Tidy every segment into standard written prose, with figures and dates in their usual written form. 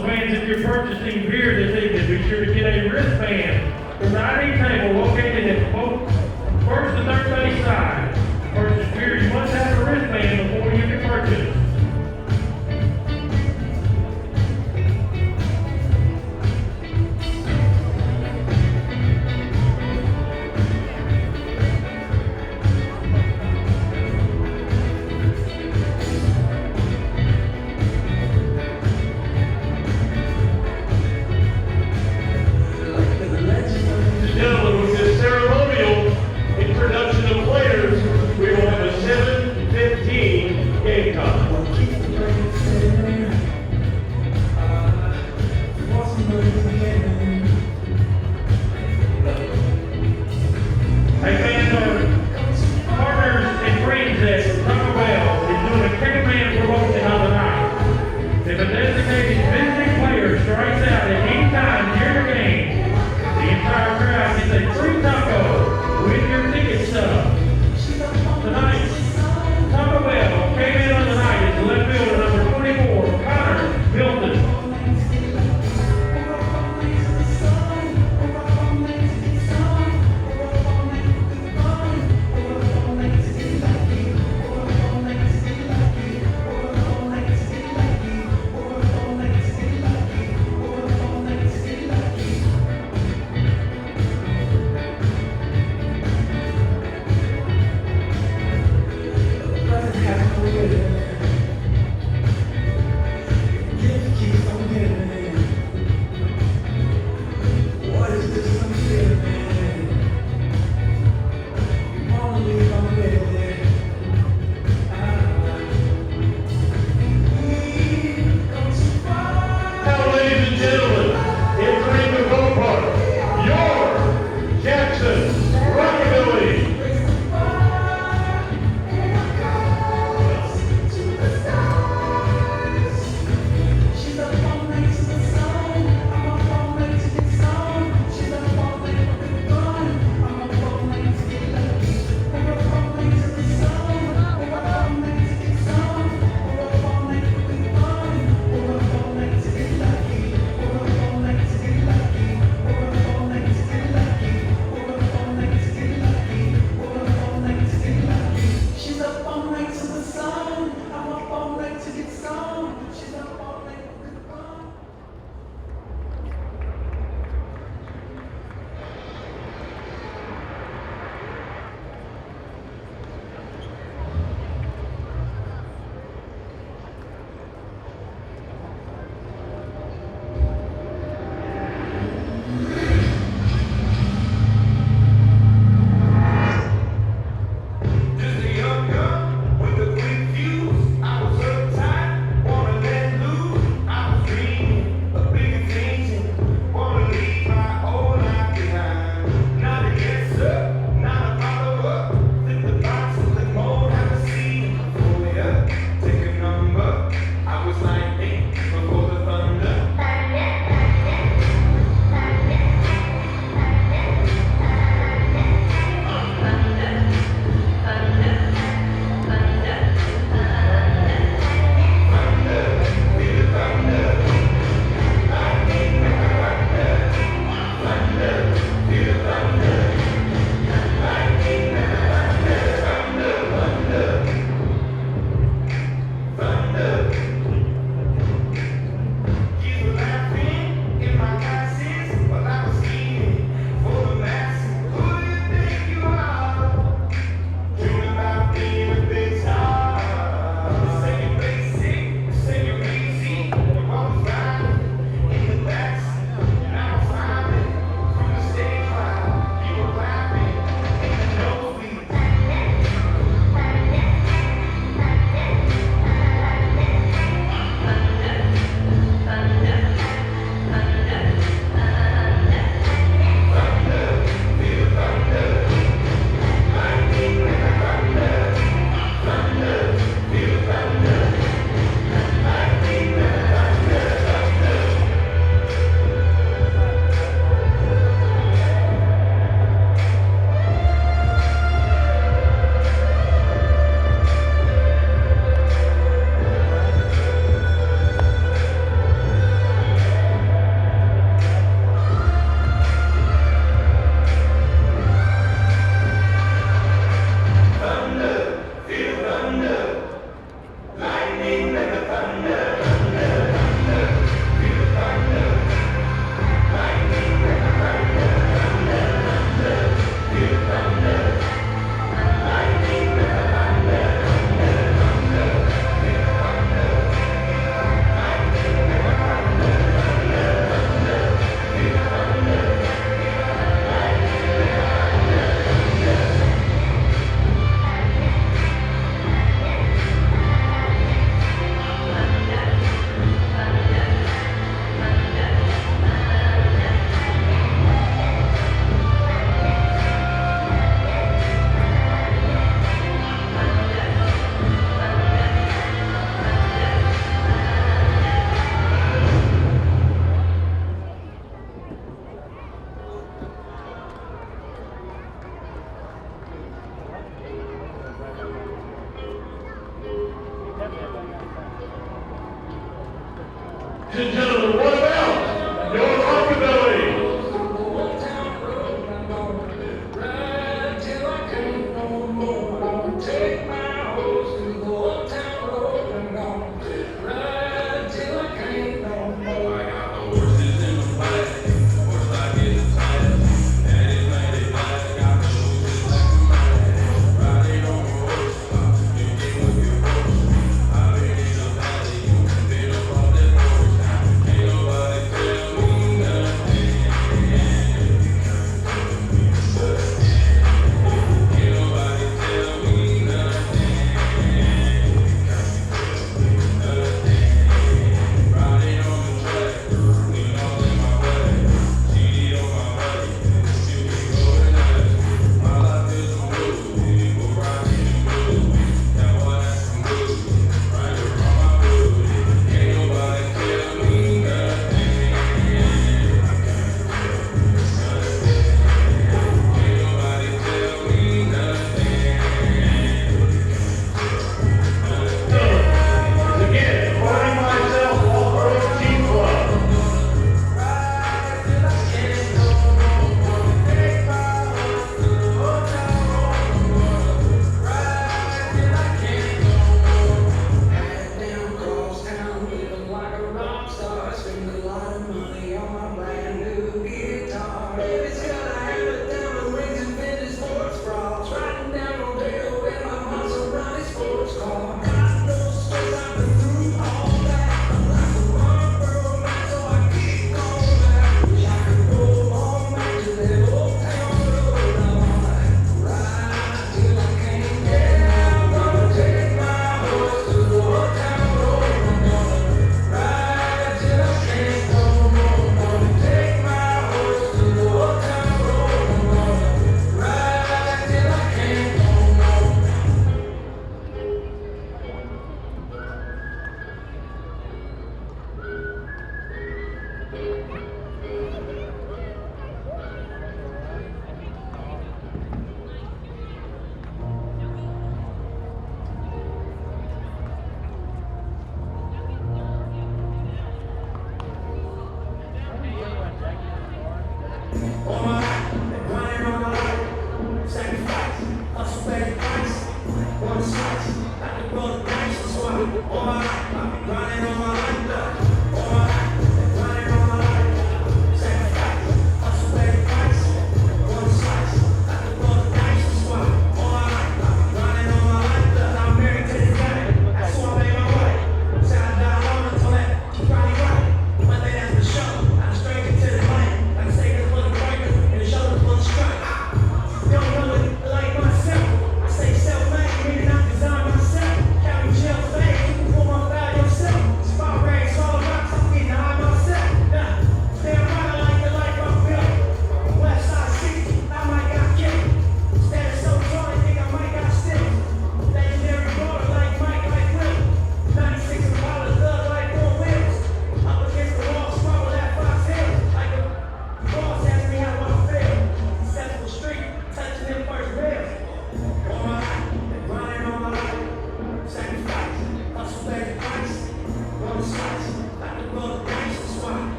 Also, fans, if you're purchasing beer this evening, be sure to get a wristband from the dining table located at both first and third base side. Purchase beer, you must have a wristband before you can purchase.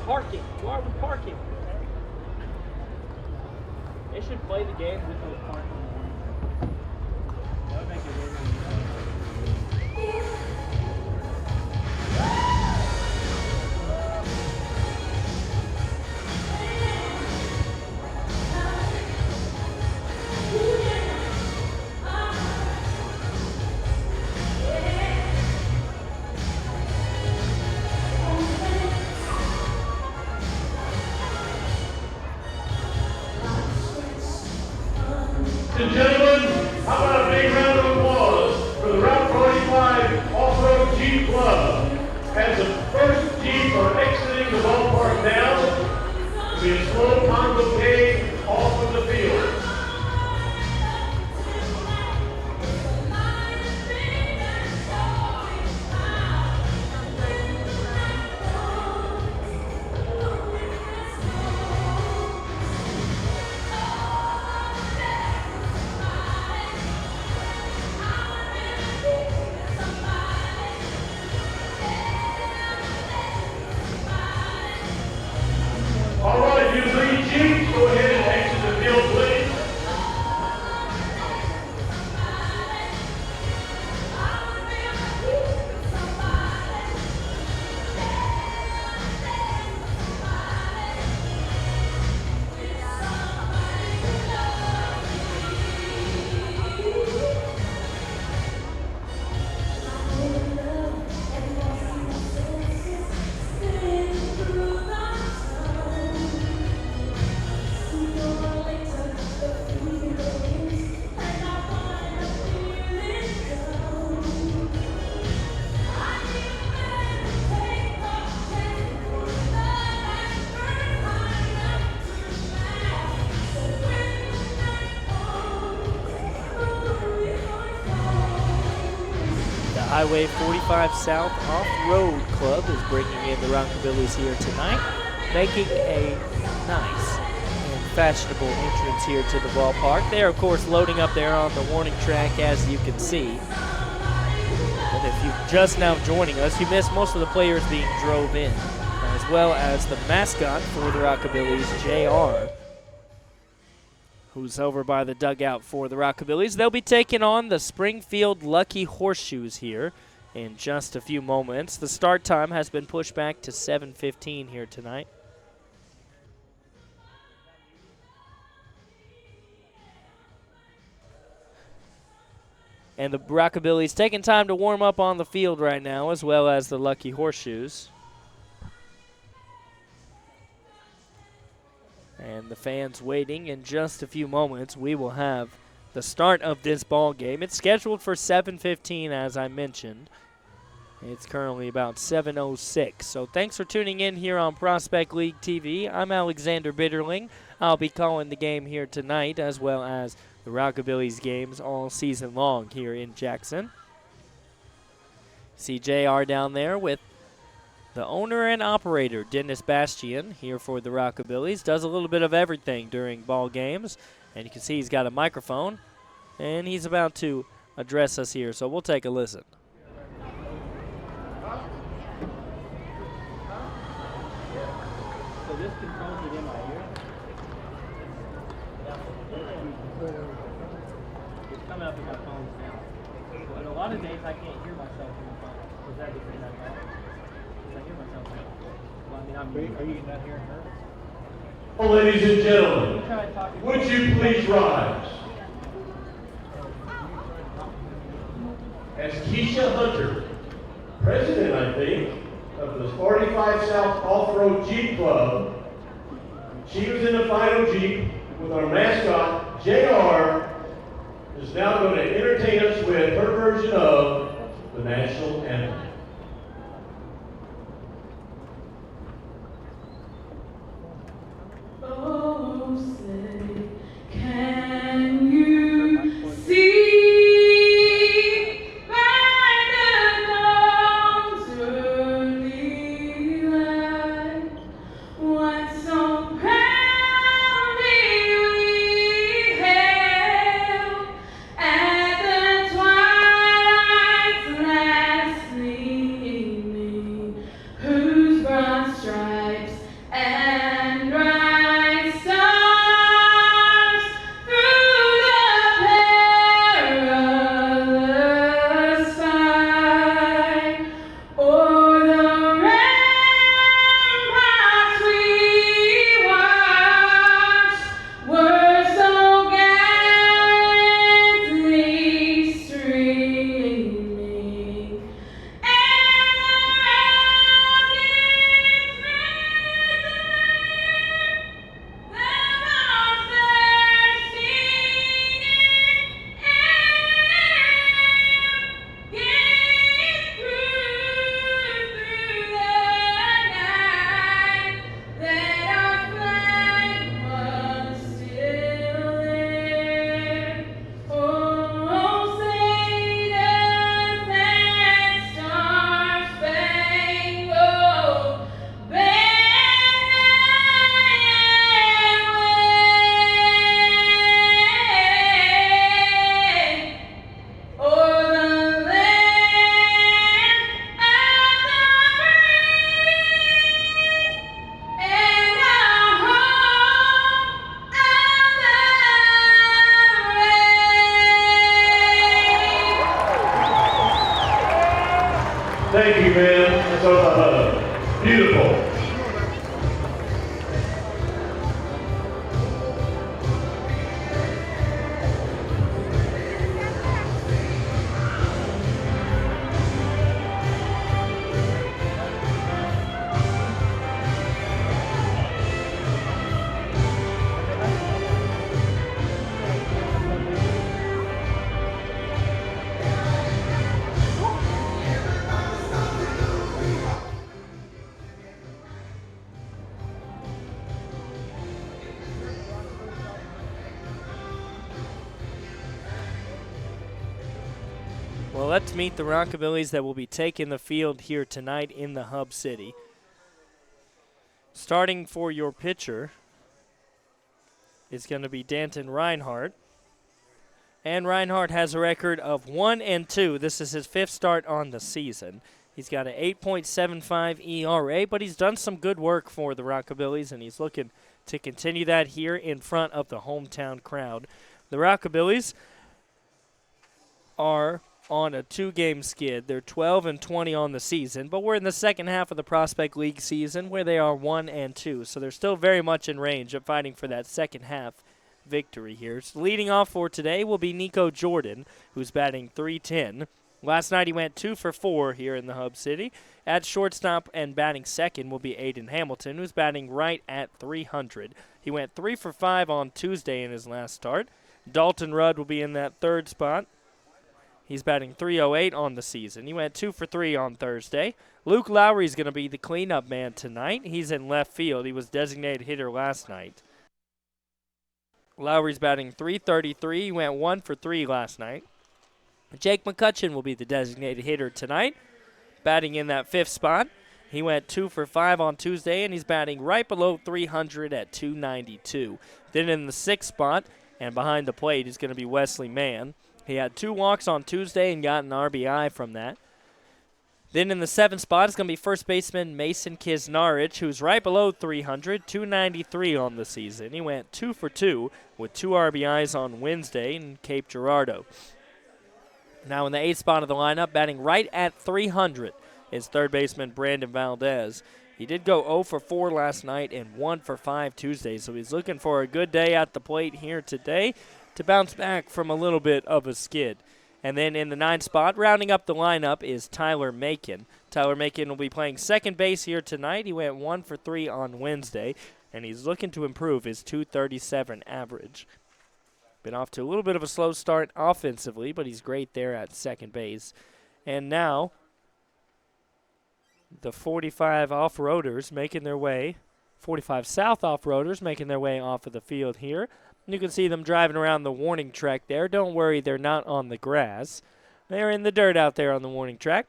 parking? Why are we parking? They should play the game with those parking. That would make it really easy. And gentlemen, how about a big round of applause for the Route 45 Off-Road Jeep Club. As the first Jeep are exiting the ballpark now, will be a slow cavalcade off of the field. All right, you three Jeeps, go ahead and exit the field, please. Highway 45 South Off-Road Club is bringing in the Rockabillys here tonight, making a nice and fashionable entrance here to the ballpark. They are, of course, loading up there on the warning track, as you can see. And if you're just now joining us, you missed most of the players being drove in, as well as the mascot for the Rockabillys, JR, who's over by the dugout for the Rockabillys. They'll be taking on the Springfield Lucky Horseshoes here in just a few moments. The start time has been pushed back to 7:15 here tonight. And the Rockabillys taking time to warm up on the field right now, as well as the Lucky Horseshoes. And the fans waiting. In just a few moments, we will have the start of this ball game. It's scheduled for 7:15, as I mentioned. It's currently about 7:06. So thanks for tuning in here on Prospect League TV. I'm Alexander Bitterling. I'll be calling the game here tonight, as well as the Rockabillys games all season long here in Jackson. See JR down there with the owner and operator, Dennis Bastian, here for the Rockabillys. Does a little bit of everything during ball games. And you can see he's got a microphone, and he's about to address us here. So we'll take a listen. So this controls it in my ear? It's coming up in my phones now. But a lot of days I can't hear myself in the phone. Is that because I hear myself now? Well, I mean, are you not hearing her? Well, ladies and gentlemen, would you please rise? As Keisha Hunter, president, I think, of the 45 South Off-Road Jeep Club, she was in the final Jeep with our mascot, JR, is now going to entertain us with her version of the national anthem. Oh, say, can you see by the dawn's early light what so proudly we hailed at the twilight's last gleam? Thank you, man. That's all I love. Beautiful. Well, let's meet the Rockabillys that will be taking the field here tonight in the Hub City. Starting for your pitcher is going to be Danton Reinhardt. And Reinhardt has a record of 1-2. This is his 5th start on the season. He's got an 8.75 ERA, but he's done some good work for the Rockabillys, and he's looking to continue that here in front of the hometown crowd. The Rockabillys are on a 2-game skid. They're 12-20 on the season, but we're in the second half of the Prospect League season where they are 1-2. So they're still very much in range of fighting for that second half victory here. So leading off for today will be Nico Jordan, who's batting .310. Last night he went 2 for 4 here in the Hub City. At shortstop and batting second will be Aiden Hamilton, who's batting right at .300. He went 3 for 5 on Tuesday in his last start. Dalton Rudd will be in that third spot. He's batting .308 on the season. He went 2 for 3 on Thursday. Luke Lowry's going to be the cleanup man tonight. He's in left field. He was designated hitter last night. Lowry's batting .333. He went 1 for 3 last night. Jake McCutcheon will be the designated hitter tonight, batting in that 5th spot. He went 2 for 5 on Tuesday, and he's batting right below .300 at .292. Then in the 6th spot, and behind the plate, is going to be Wesley Mann. He had 2 walks on Tuesday and got an RBI from that. Then in the 7th spot is going to be first baseman Mason Kisnarich, who's right below .300, .293 on the season. He went 2 for 2 with 2 RBIs on Wednesday in Cape Girardeau. Now in the 8th spot of the lineup, batting right at .300, is third baseman Brandon Valdez. He did go 0 for 4 last night and 1 for 5 Tuesday, so he's looking for a good day at the plate here today to bounce back from a little bit of a skid. And then in the 9th spot, rounding up the lineup, is Tyler Macon. Tyler Macon will be playing second base here tonight. He went 1 for 3 on Wednesday, and he's looking to improve his .237 average. Been off to a little bit of a slow start offensively, but he's great there at second base. And now, the 45 off-roaders making their way, 45 South off-roaders making their way off of the field here. You can see them driving around the warning track there. Don't worry, they're not on the grass. They're in the dirt out there on the warning track.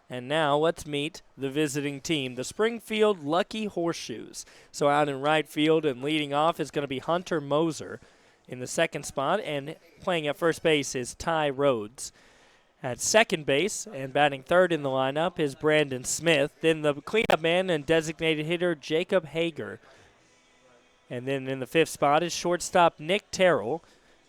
And now let's meet the visiting team, the Springfield Lucky Horseshoes. So out in right field and leading off is going to be Hunter Moser in the 2nd spot, and playing at first base is Ty Rhodes. At second base and batting third in the lineup is Brandon Smith. Then the cleanup man and designated hitter Jacob Hager. And then in the 5th spot is shortstop Nick Terrell.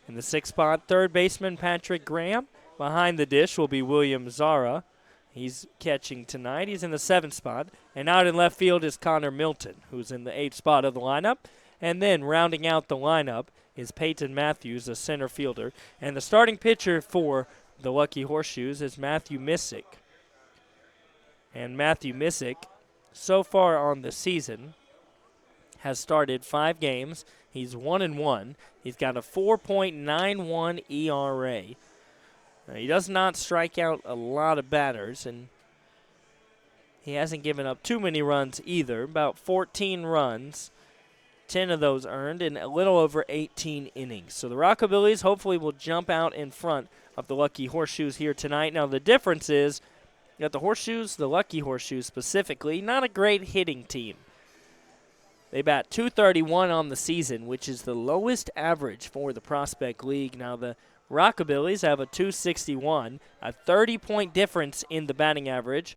In the 6th spot, third baseman Patrick Graham. Behind the dish will be William Zara. He's catching tonight. He's in the 7th spot. And out in left field is Connor Milton, who's in the 8th spot of the lineup. And then rounding out the lineup is Peyton Matthews, a center fielder. And the starting pitcher for the Lucky Horseshoes is Matthew Missick. And Matthew Missick, so far on the season, has started 5 games. He's 1-1. He's got a 4.91 ERA. Now, he does not strike out a lot of batters, and he hasn't given up too many runs either, about 14 runs. 10 of those earned in a little over 18 innings. So the Rockabillys hopefully will jump out in front of the Lucky Horseshoes here tonight. Now the difference is that the Horseshoes, the Lucky Horseshoes specifically, not a great hitting team. They bat .231 on the season, which is the lowest average for the Prospect League. Now the Rockabillys have a .261, a 30-point difference in the batting average.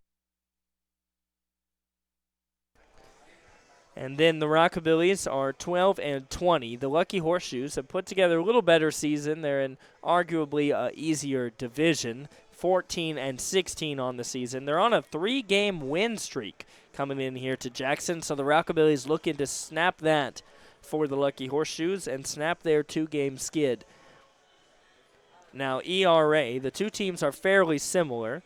And then the Rockabillys are 12-20. The Lucky Horseshoes have put together a little better season. They're in arguably an easier division, 14-16 on the season. They're on a 3-game win streak coming in here to Jackson, so the Rockabillys looking to snap that for the Lucky Horseshoes and snap their 2-game skid. Now, ERA, the two teams are fairly similar.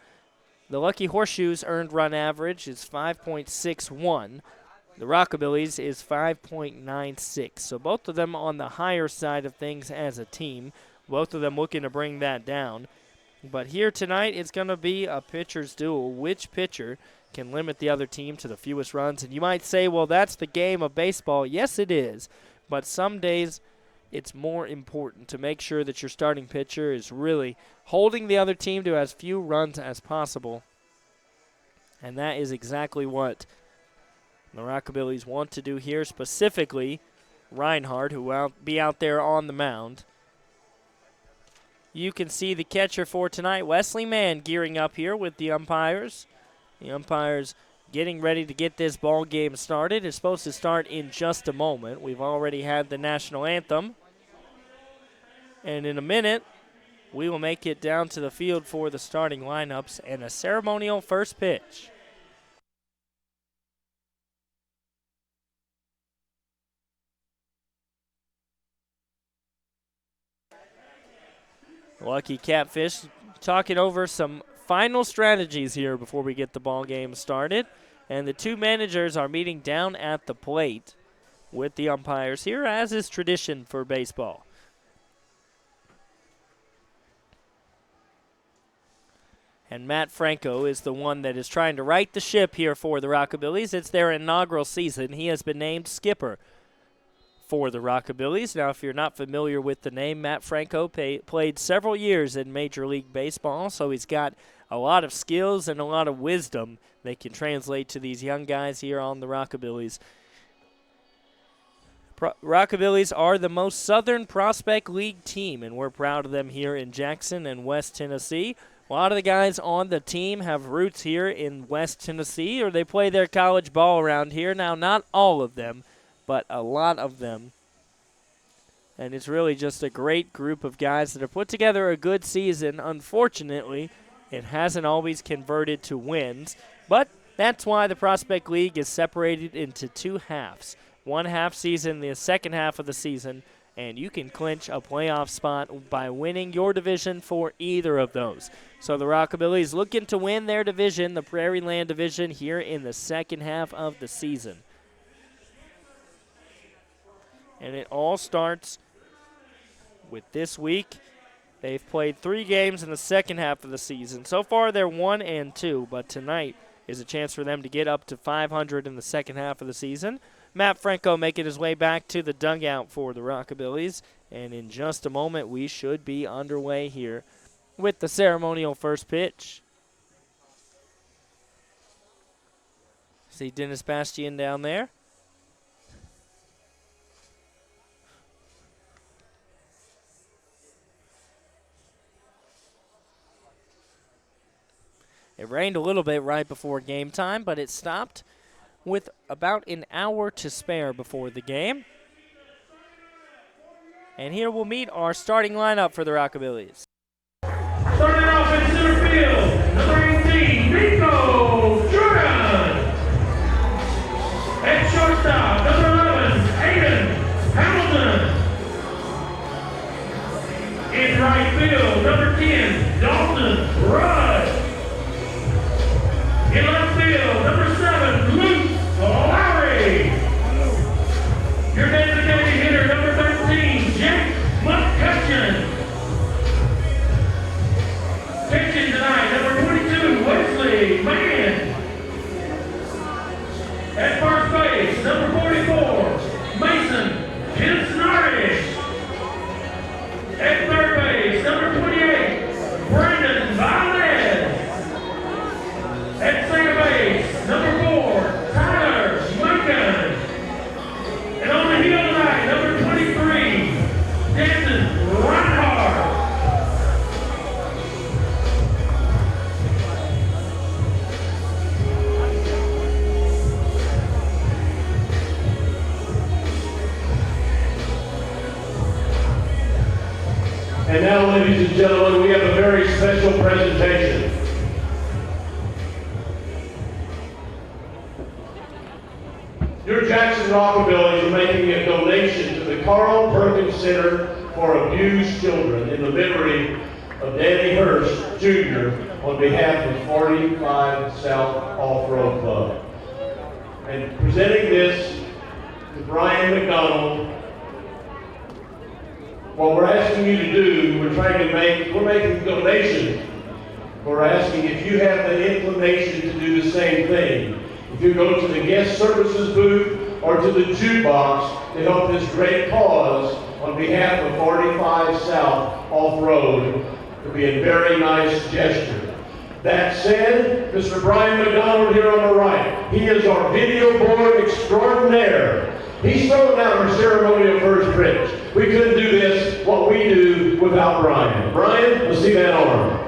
The Lucky Horseshoes' earned run average is 5.61. The Rockabillys is 5.96. So both of them on the higher side of things as a team. Both of them looking to bring that down. But here tonight, it's going to be a pitcher's duel. Which pitcher can limit the other team to the fewest runs? And you might say, well, that's the game of baseball. Yes, it is. But some days it's more important to make sure that your starting pitcher is really holding the other team to as few runs as possible. And that is exactly what the Rockabillys want to do here, specifically Reinhardt, who will be out there on the mound. You can see the catcher for tonight, Wesley Mann, gearing up here with the umpires. The umpires getting ready to get this ball game started. It's supposed to start in just a moment. We've already had the national anthem. And in a minute, we will make it down to the field for the starting lineups and a ceremonial first pitch. Lucky Catfish talking over some final strategies here before we get the ball game started. And the two managers are meeting down at the plate with the umpires here, as is tradition for baseball. And Matt Franco is the one that is trying to right the ship here for the Rockabillys. It's their inaugural season. He has been named skipper for the Rockabillys. Now, if you're not familiar with the name, Matt Franco played several years in Major League Baseball, so he's got a lot of skills and a lot of wisdom they can translate to these young guys here on the Rockabillys. Rockabillys are the most Southern Prospect League team, and we're proud of them here in Jackson and West Tennessee. A lot of the guys on the team have roots here in West Tennessee, or they play their college ball around here. Now, not all of them, but a lot of them. And it's really just a great group of guys that have put together a good season. Unfortunately, it hasn't always converted to wins, but that's why the Prospect League is separated into two halves. One half season, the second half of the season, and you can clinch a playoff spot by winning your division for either of those. So the Rockabillys looking to win their division, the Prairie Land division, here in the second half of the season. And it all starts with this week. They've played 3 games in the second half of the season. So far, they're 1-2, but tonight is a chance for them to get up to 500 in the second half of the season. Matt Franco making his way back to the dugout for the Rockabillys. And in just a moment, we should be underway here with the ceremonial first pitch. See Dennis Bastian down there. It rained a little bit right before game time, but it stopped with about an hour to spare before the game. And here we'll meet our starting lineup for the Rockabillys. Starting off in center field, number 18, Nico Jordan. At shortstop, number 11, Aiden Hamilton. In right field, number 10, Dalton Rudd. In left field, number 7, Luke Lowry. Your designated hitter, number 13, Jake McCutcheon. Pitching tonight, number 22, Wesley Mann. At first base, number 44, Mason Kinsnarish. At third base, number 28, Brandon Valdez. At second base, number 4, Tyler Macon. And on the hill tonight, number 23, Denton Reinhardt. presentation. Your Jackson Rockabillys are making a donation to the Carl Perkins Center for Abused Children in the memory of Danny Hurst, Jr. on behalf of 45 South Off-Road Club. And presenting this to Brian McDonald, what we're asking you to do, we're making donations. We're asking if you have the inclination to do the same thing. If you go to the guest services booth or to the jukebox to help this great cause on behalf of 45 South Off-Road, it would be a very nice gesture. That said, Mr. Brian McDonald here on the right, he is our video board extraordinaire. He's throwing out our ceremonial first pitch. We couldn't do this, what we do, without Brian. Brian, let's see that arm.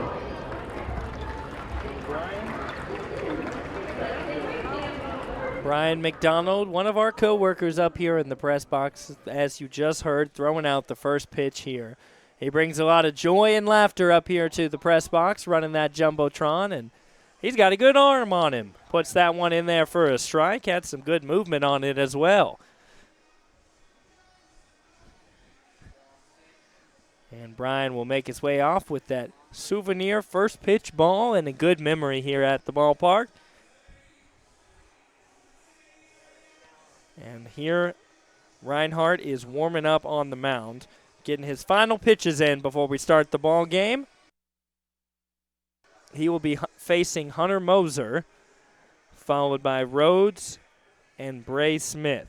Brian McDonald, one of our co-workers up here in the press box, as you just heard, throwing out the first pitch here. He brings a lot of joy and laughter up here to the press box, running that Jumbotron, and he's got a good arm on him. Puts that one in there for a strike, had some good movement on it as well. And Brian will make his way off with that souvenir first pitch ball and a good memory here at the ballpark. And here, Reinhardt is warming up on the mound, getting his final pitches in before we start the ball game. He will be facing Hunter Moser, followed by Rhodes and Bray Smith.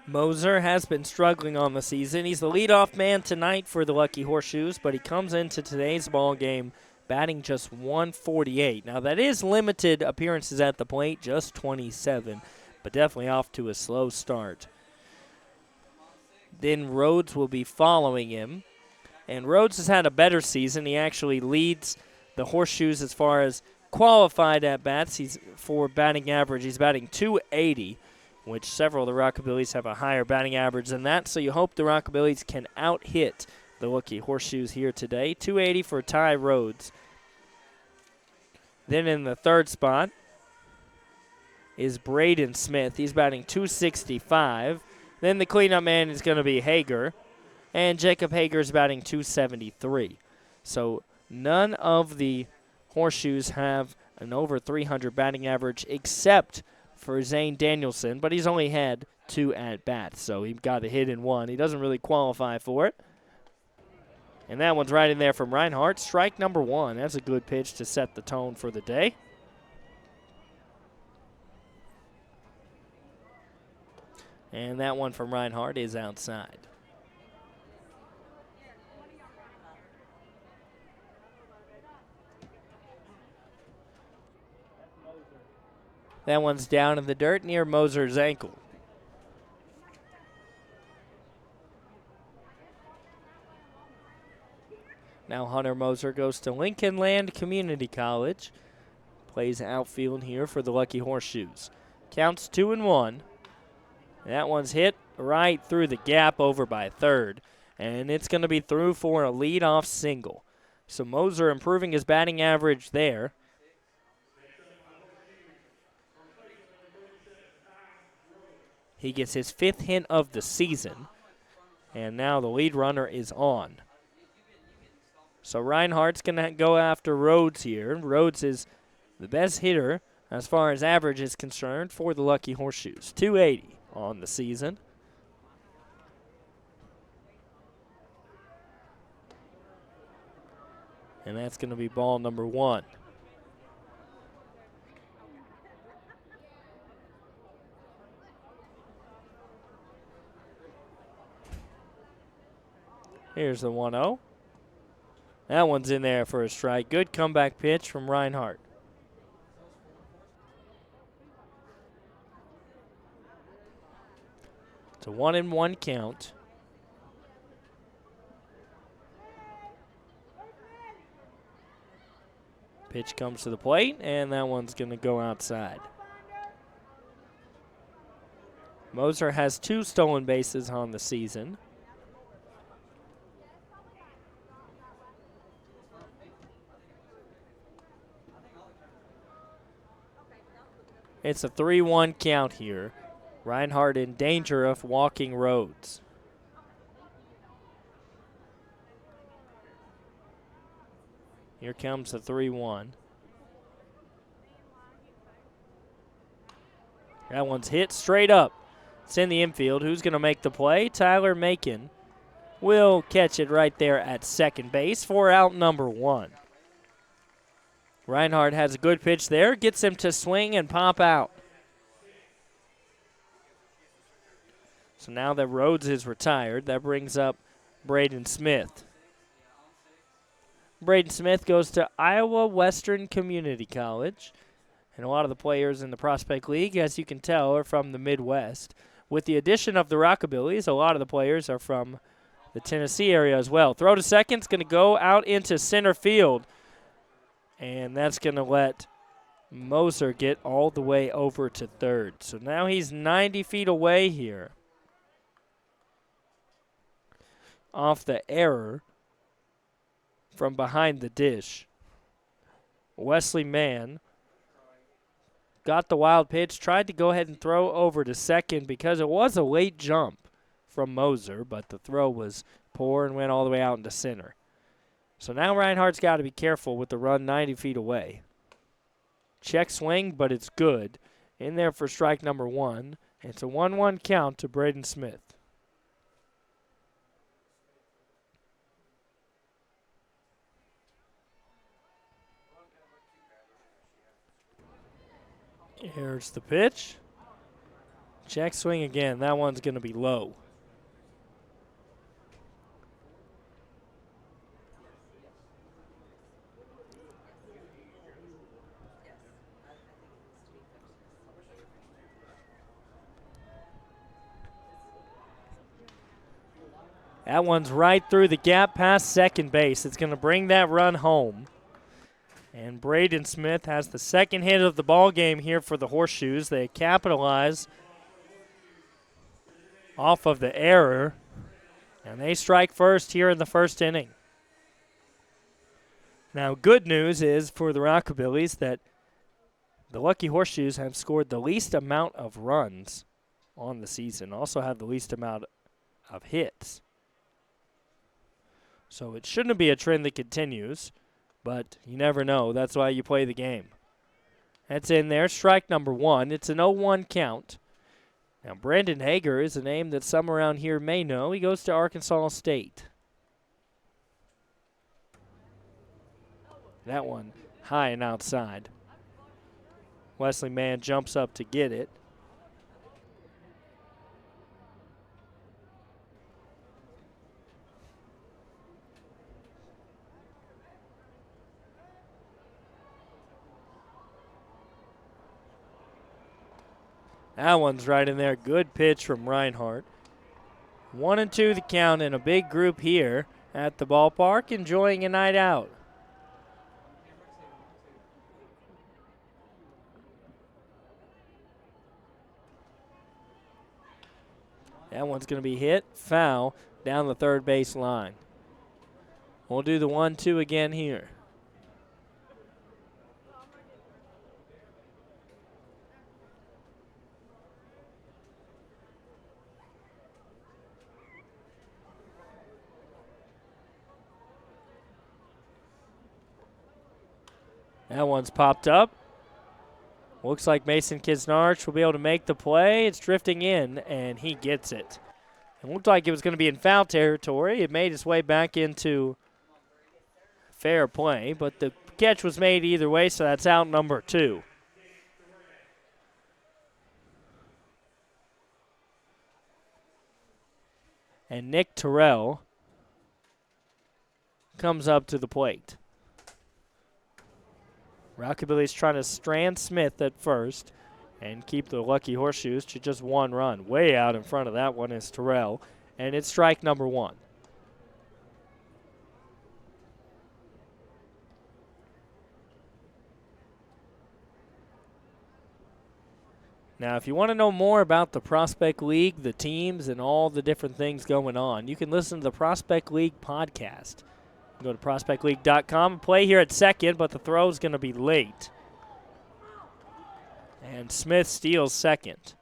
Moser has been struggling on the season. He's the leadoff man tonight for the Lucky Horseshoes, but he comes into today's ball game batting just 148. Now, that is limited appearances at the plate, just 27, but definitely off to a slow start. Then Rhodes will be following him, and Rhodes has had a better season. He actually leads the Horseshoes as far as qualified at-bats. He's for batting average. He's batting 280. Which several of the Rockabillys have a higher batting average than that, so you hope the Rockabillys can out-hit the Lucky Horseshoes here today. 280 for Ty Rhodes. Then in the third spot is Braden Smith. He's batting 265. Then the cleanup man is going to be Hager, and Jacob Hager's batting 273. So none of the Horseshoes have an over 300 batting average except for Zane Danielson, but he's only had 2 at-bats, so he got a hit in 1. He doesn't really qualify for it. And that one's right in there from Reinhardt. Strike number 1. That's a good pitch to set the tone for the day. And that one from Reinhardt is outside. That one's down in the dirt near Moser's ankle. Now Hunter Moser goes to Lincoln Land Community College. Plays outfield here for the Lucky Horseshoes. Counts 2-1. That one's hit right through the gap over by third. And it's going to be through for a leadoff single. So Moser improving his batting average there. He gets his 5th hit of the season, and now the lead runner is on. So Reinhardt's going to go after Rhodes here. Rhodes is the best hitter as far as average is concerned for the Lucky Horseshoes. 280 on the season. And that's going to be ball number 1. Here's the 1-0. That one's in there for a strike. Good comeback pitch from Reinhardt. It's a 1-1 count. Pitch comes to the plate, and that one's going to go outside. Moser has 2 stolen bases on the season. It's a 3-1 count here. Reinhardt in danger of walking Rhodes. Here comes the 3-1. That one's hit straight up. It's in the infield. Who's going to make the play? Tyler Macon will catch it right there at second base for out number 1. Reinhardt has a good pitch there, gets him to swing and pop out. So now that Rhodes is retired, that brings up Braden Smith. Braden Smith goes to Iowa Western Community College. And a lot of the players in the Prospect League, as you can tell, are from the Midwest. With the addition of the Rockabillys, a lot of the players are from the Tennessee area as well. Throw to second, it's going to go out into center field. And that's going to let Moser get all the way over to third. So now he's 90 feet away here. Off the error from behind the dish. Wesley Mann got the wild pitch, tried to go ahead and throw over to second because it was a late jump from Moser, but the throw was poor and went all the way out into center. So now Reinhardt's got to be careful with the run 90 feet away. Check swing, but it's good. In there for strike number 1. It's a 1-1 count to Braden Smith. Here's the pitch. Check swing again. That one's going to be low. That one's right through the gap past second base. It's going to bring that run home. And Braden Smith has the second hit of the ball game here for the Horseshoes. They capitalize off of the error, and they strike first here in the first inning. Now, good news is for the Rockabillys that the Lucky Horseshoes have scored the least amount of runs on the season, also have the least amount of hits. So it shouldn't be a trend that continues. But you never know. That's why you play the game. That's in there. Strike number 1. It's an 0-1 count. Now, Brandon Hager is a name that some around here may know. He goes to Arkansas State. That one high and outside. Wesley Mann jumps up to get it. That one's right in there. Good pitch from Reinhardt. 1-2 the count, and a big group here at the ballpark enjoying a night out. That one's going to be hit foul down the third base line. We'll do the 1-2 again here. That one's popped up. Looks like Mason Kisnarch will be able to make the play. It's drifting in, and he gets it. It looked like it was going to be in foul territory. It made its way back into fair play, but the catch was made either way, so that's out number 2. And Nick Terrell comes up to the plate. Rockabillys trying to strand Smith at first and keep the Lucky Horseshoes to just 1 run. Way out in front of that one is Terrell, and it's strike number 1. Now, if you want to know more about the Prospect League, the teams, and all the different things going on, you can listen to the Prospect League podcast. Go to prospectleague.com and play here at second, but the throw is going to be late. And Smith steals second.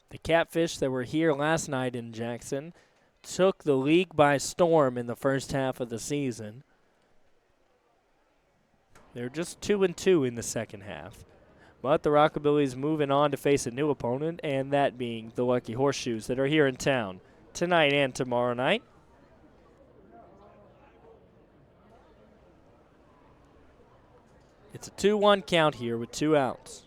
The Catfish that were here last night in Jackson took the league by storm in the first half of the season. They're just 2-2 in the second half. But the Rockabillys moving on to face a new opponent, and that being the Lucky Horseshoes that are here in town tonight and tomorrow night. It's a 2-1 count here with 2 outs.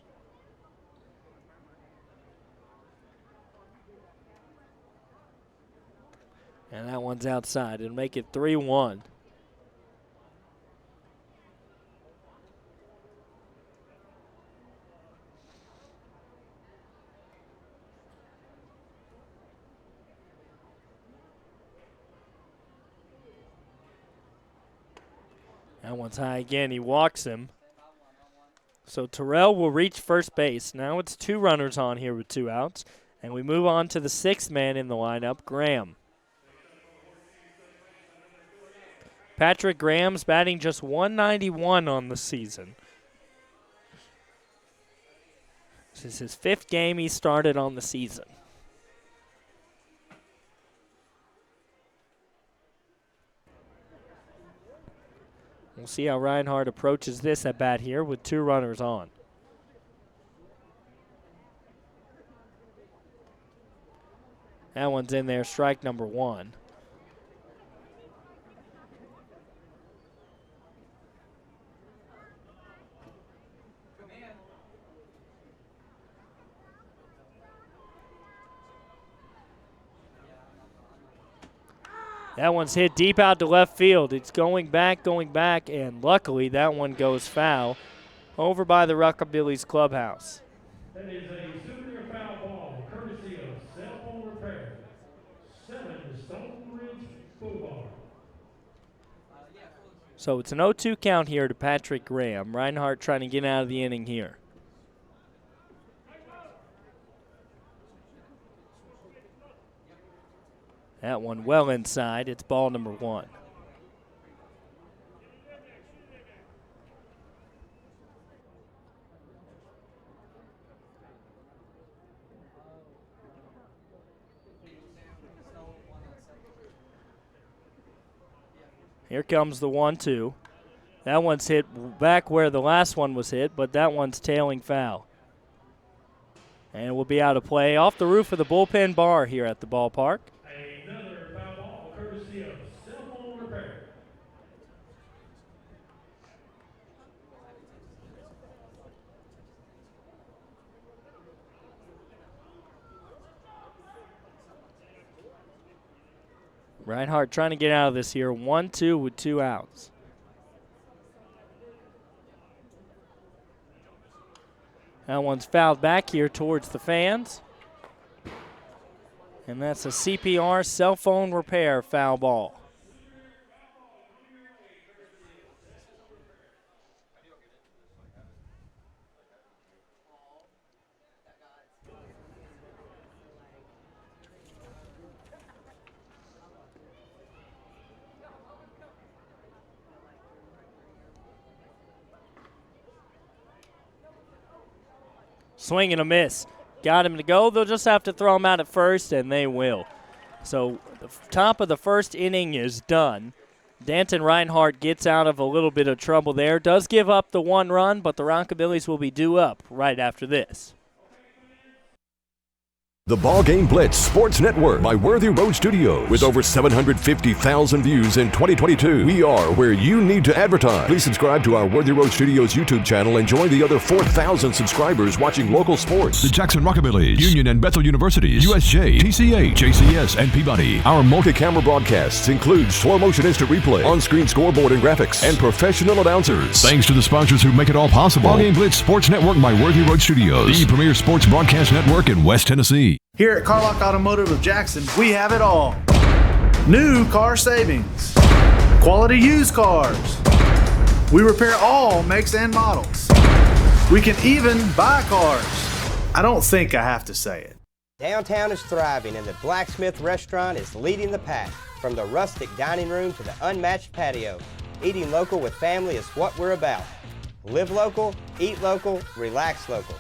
And that one's outside. It'll make it 3-1. That one's high again. He walks him. So Terrell will reach first base. Now it's 2 runners on here with 2 outs. And we move on to the 6th man in the lineup, Graham. Patrick Graham's batting just .191 on the season. This is his 5th game he started on the season. We'll see how Reinhardt approaches this at bat here with 2 runners on. That one's in there, strike number 1. That one's hit deep out to left field. It's going back, and luckily that one goes foul over by the Rockabillys clubhouse. That is a super foul ball, courtesy of Cell Phone Repair. 7 Stone Ridge Boulevard. So it's an 0-2 count here to Patrick Graham. Reinhardt trying to get out of the inning here. That one well inside. It's ball number 1. Here comes the 1-2. That one's hit back where the last one was hit, but that one's tailing foul. And will be out of play off the roof of the bullpen bar here at the ballpark. Another foul ball, courtesy of Cell Phone Repair. Reinhardt trying to get out of this here. 1-2 with 2 outs. That one's fouled back here towards the fans. And that's a CPR cell phone repair foul ball. Swing and a miss. Got him to go. They'll just have to throw him out at first, and they will. So the top of the first inning is done. Danton Reinhardt gets out of a little bit of trouble there. Does give up the 1 run, but the Rockabillys will be due up right after this. The Ball Game Blitz Sports Network by Worthy Road Studios. With over 750,000 views in 2022, we are where you need to advertise. Please subscribe to our Worthy Road Studios YouTube channel and join the other 4,000 subscribers watching local sports. The Jackson Rockabillys, Union and Bethel Universities, USJ, TCA, JCS, and Peabody. Our multi-camera broadcasts include slow motion instant replay, on-screen scoreboard and graphics, and professional announcers. Thanks to the sponsors who make it all possible. Ball Game Blitz Sports Network by Worthy Road Studios, the premier sports broadcast network in West Tennessee. Here at Carlock Automotive of Jackson, we have it all. New car savings. Quality used cars. We repair all makes and models. We can even buy cars. I don't think I have to say it. Downtown is thriving and the Blacksmith Restaurant is leading the pack. From the rustic dining room to the unmatched patio, eating local with family is what we're about. Live local, eat local, relax local.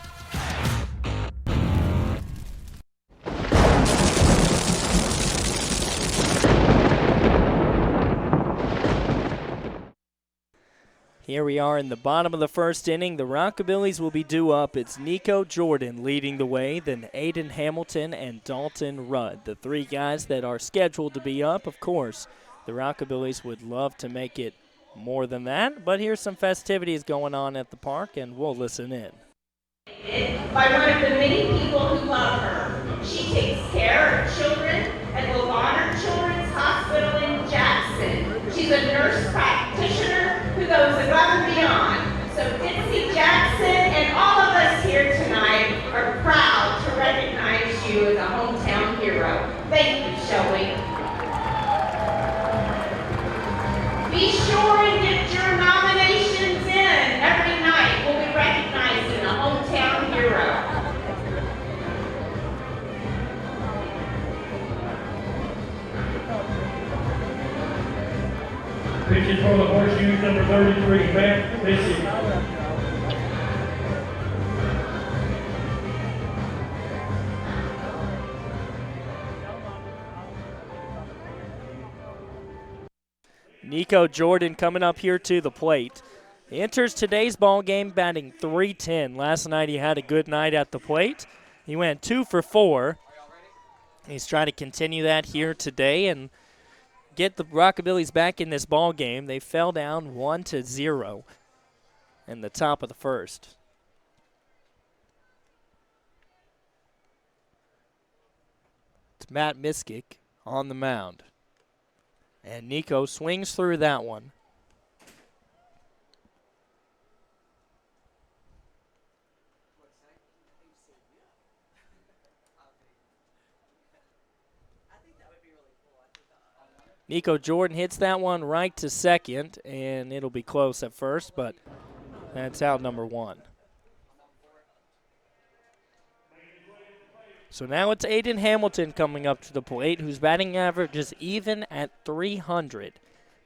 Here we are in the bottom of the first inning. The Rockabillys will be due up. It's Nico Jordan leading the way, then Aiden Hamilton and Dalton Rudd, the three guys that are scheduled to be up. Of course, the Rockabillys would love to make it more than that, but here's some festivities going on at the park, and we'll listen in. By one of the many people who love her. She takes care of children at the Bonner Children's Hospital in Jackson. She's a nurse practitioner who goes above and beyond. So Dixie Jackson and all of us here tonight are proud to recognize you as a hometown hero. Thank you, Shelby. Be sure and get your nominations in. Every night we'll be recognizing a hometown hero. Pitches for the Horseshoes, number 33, Matt Missy. Nico Jordan coming up here to the plate. He enters today's ball game batting .310. Last night he had a good night at the plate. He went 2 for 4. He's trying to continue that here today and get the Rockabillys back in this ball game. They fell down 1-0 in the top of the first. It's Matt Miskick on the mound. And Nico swings through that one. Nico Jordan hits that one right to second, and it'll be close at first, but that's out number 1. So now it's Aiden Hamilton coming up to the plate, whose batting average is even at .300.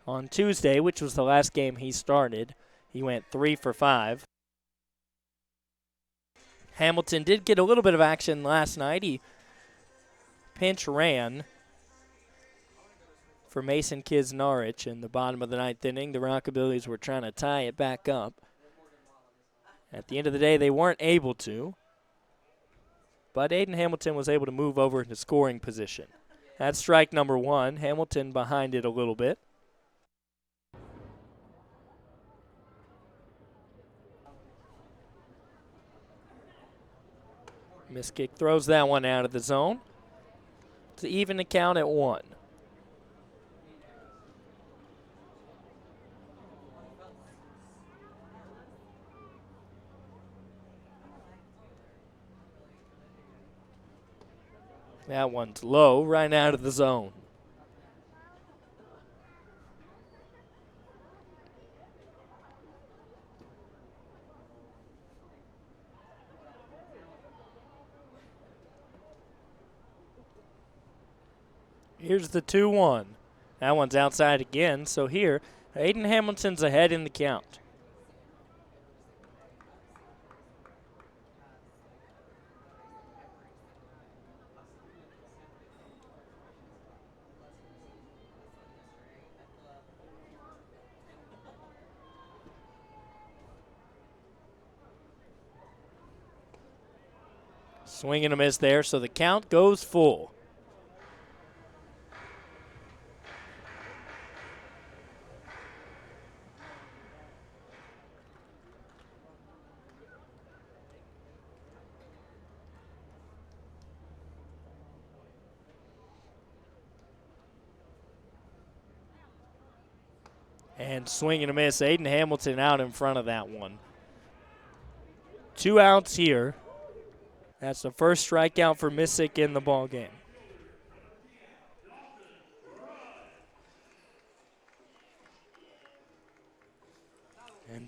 On Tuesday, which was the last game he started, he went 3 for 5. Hamilton did get a little bit of action last night. He pinch ran for Mason Kids Norwich in the bottom of the 9th inning. The Rockabillys were trying to tie it back up. At the end of the day, they weren't able to. But Aiden Hamilton was able to move over into scoring position. That's strike number 1. Hamilton behind it a little bit. Miskick throws that one out of the zone to even the count at 1. That one's low, right out of the zone. Here's the 2-1. That one's outside again, so here, Aiden Hamilton's ahead in the count. Swing and a miss there, so the count goes full. And swing and a miss. Aiden Hamilton out in front of that one. 2 outs here. That's the first strikeout for Missick in the ball game.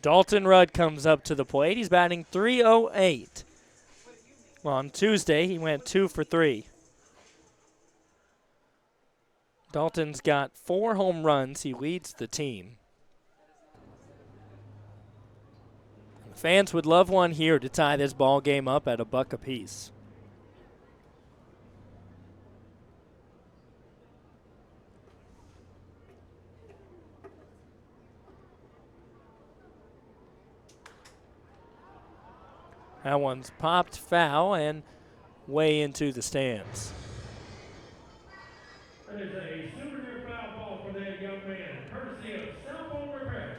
Dalton Rudd comes up to the plate. He's batting .308. Well, on Tuesday, he went 2 for 3. Dalton's got 4 home runs. He leads the team. The fans would love one here to tie this ball game up at $1 apiece. That one's popped foul and way into the stands. That is a super near foul ball for that young man, courtesy of cell phone repair.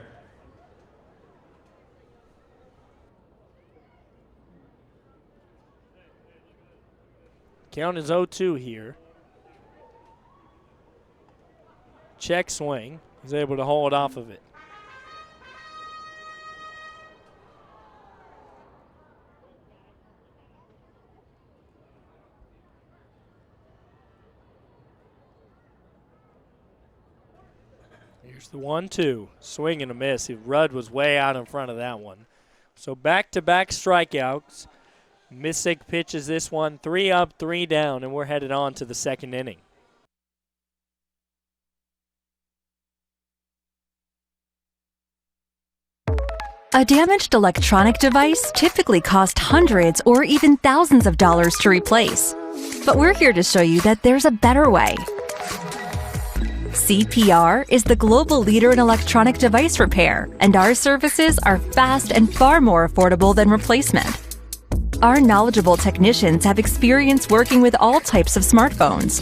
Count is 0-2 here. Check swing. He's able to hold off of it. Here's the 1-2. Swing and a miss. Rudd was way out in front of that one. So back-to-back strikeouts. Missick pitches this one 3 up, 3 down, and we're headed on to the second inning. A damaged electronic device typically costs hundreds or even thousands of dollars to replace. But we're here to show you that there's a better way. CPR is the global leader in electronic device repair, and our services are fast and far more affordable than replacement. Our knowledgeable technicians have experience working with all types of smartphones,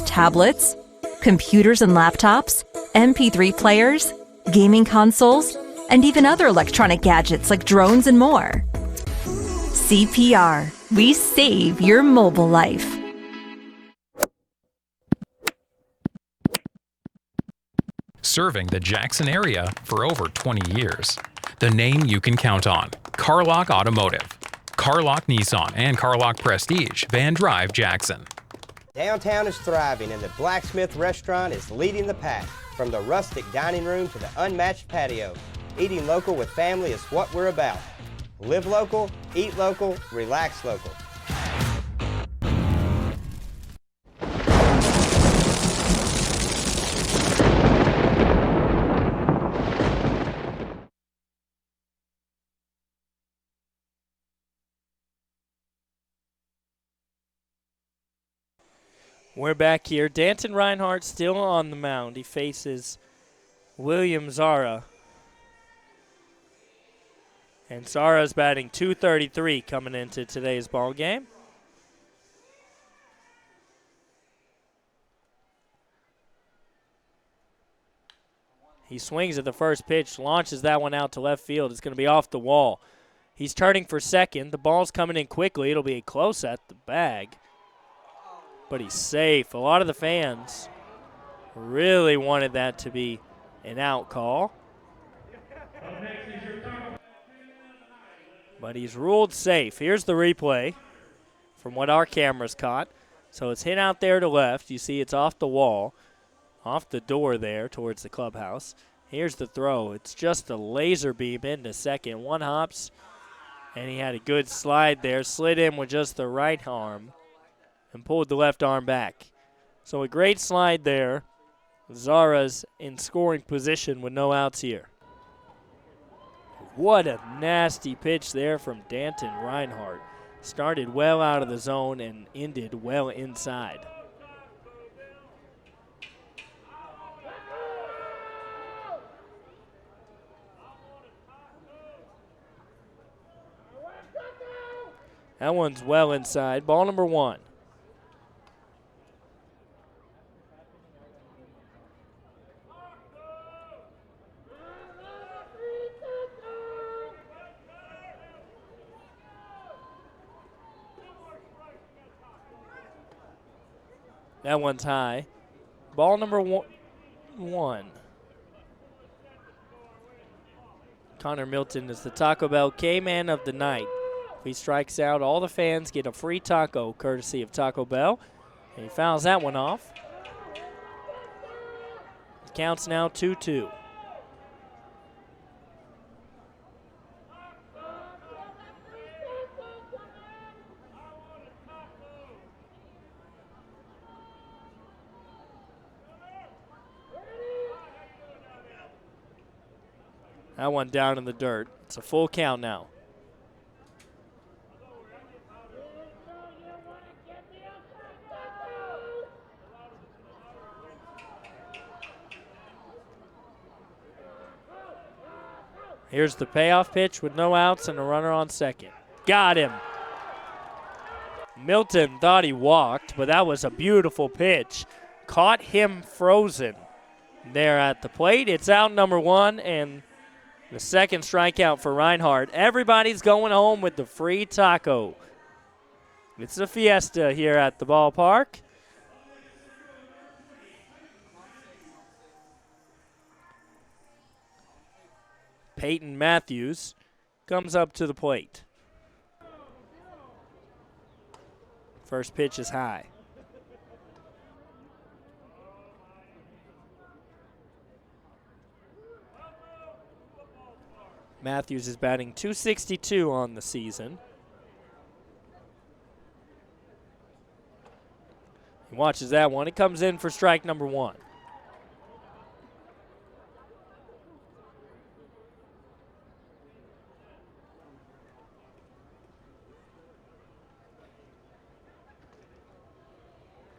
tablets, computers and laptops, MP3 players, gaming consoles, and even other electronic gadgets like drones and more. CPR, we save your mobile life. Serving the Jackson area for over 20 years. The name you can count on, Carlock Automotive. Carlock Nissan and Carlock Prestige, Van Drive, Jackson. Downtown is thriving and the Blacksmith Restaurant is leading the pack. From the rustic dining room to the unmatched patio, eating local with family is what we're about. Live local, eat local, relax local. We're back here. Danton Reinhardt still on the mound. He faces William Zara. And Zara's batting .233 coming into today's ball game. He swings at the first pitch, launches that one out to left field. It's going to be off the wall. He's turning for second. The ball's coming in quickly. It'll be close at the bag. But he's safe. A lot of the fans really wanted that to be an out call. But he's ruled safe. Here's the replay from what our cameras caught. So it's hit out there to left. You see it's off the wall, off the door there towards the clubhouse. Here's the throw. It's just a laser beam into second. One hops, and he had a good slide there. Slid in with just the right arm and pulled the left arm back. So a great slide there. Zara's in scoring position with no outs here. What a nasty pitch there from Danton Reinhardt. Started well out of the zone and ended well inside. That one's well inside. Ball number 1. That one's high. Ball number 1. Connor Milton is the Taco Bell K-Man of the night. If he strikes out, all the fans get a free taco courtesy of Taco Bell. And he fouls that one off. The count's now 2-2. That one down in the dirt. It's a full count now. Here's the payoff pitch with no outs and a runner on second. Got him. Milton thought he walked, but that was a beautiful pitch. Caught him frozen there at the plate. It's out number one and the second strikeout for Reinhardt. Everybody's going home with the free taco. It's a fiesta here at the ballpark. Peyton Matthews comes up to the plate. First pitch is high. Matthews is batting .262 on the season. He watches that one. It comes in for strike number one.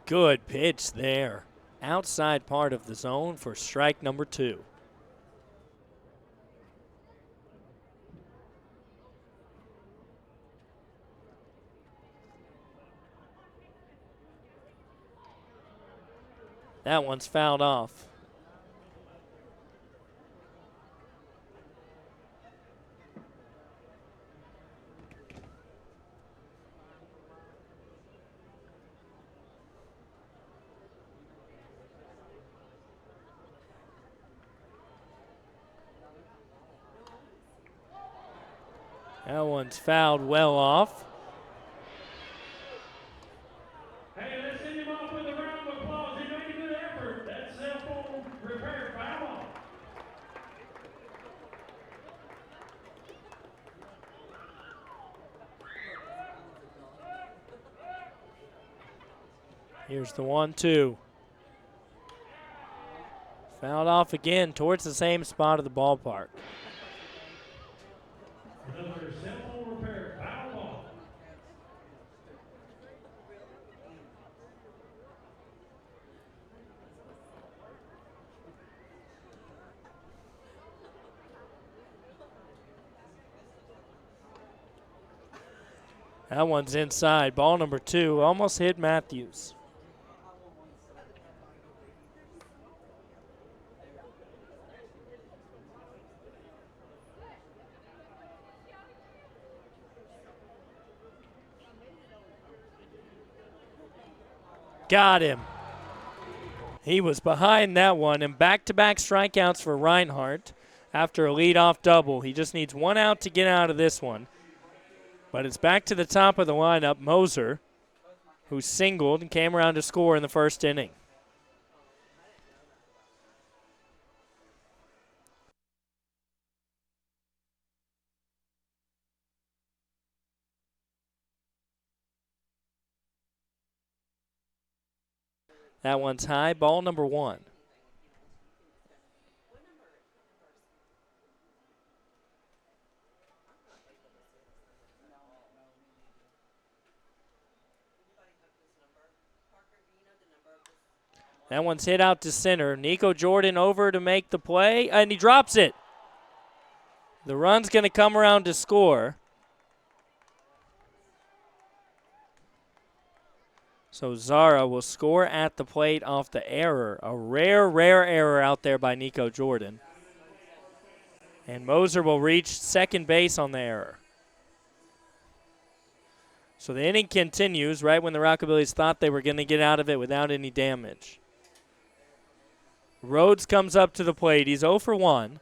Good pitch there. Outside part of the zone for strike number two. That one's fouled off. That one's fouled well off. Hey, let's send him off with a round of applause. He made a good effort. That cell phone repair foul off. Here's the 1-2. Fouled off again towards the same spot of the ballpark. Another cell phone repair foul off. That one's inside. Ball number two almost hit Matthews. Got him. He was behind that one, and back-to-back strikeouts for Reinhardt after a leadoff double. He just needs one out to get out of this one. But it's back to the top of the lineup, Moser, who singled and came around to score in the first inning. That one's high, ball number one. That one's hit out to center. Nico Jordan over to make the play, and he drops it. The run's going to come around to score. So Zara will score at the plate off the error. A rare error out there by Nico Jordan. And Moser will reach second base on the error. So the inning continues right when the Rockabillys thought they were going to get out of it without any damage. Rhodes comes up to the plate. He's 0 for 1.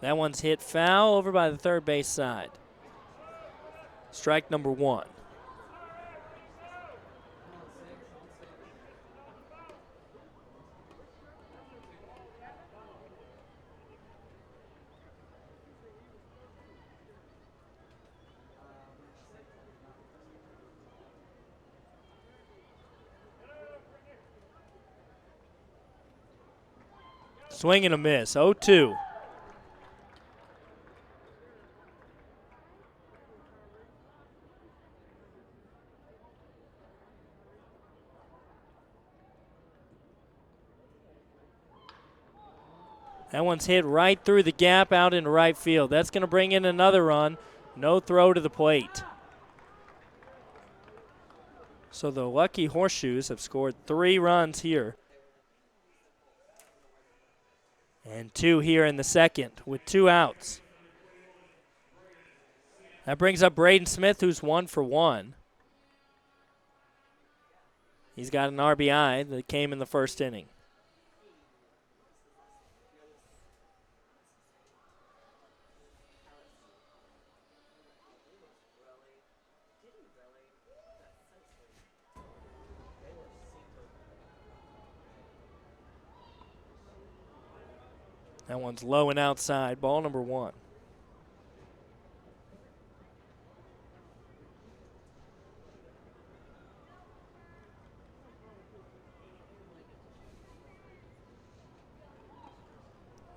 That one's hit foul over by the third base side. Strike number one. Swing and a miss, 0-2. That one's hit right through the gap out into right field. That's going to bring in another run. No throw to the plate. So the Lucky Horseshoes have scored 3 runs here. And 2 here in the second with 2 outs. That brings up Braden Smith, who's 1 for 1. He's got an RBI that came in the first inning. That one's low and outside, ball number 1.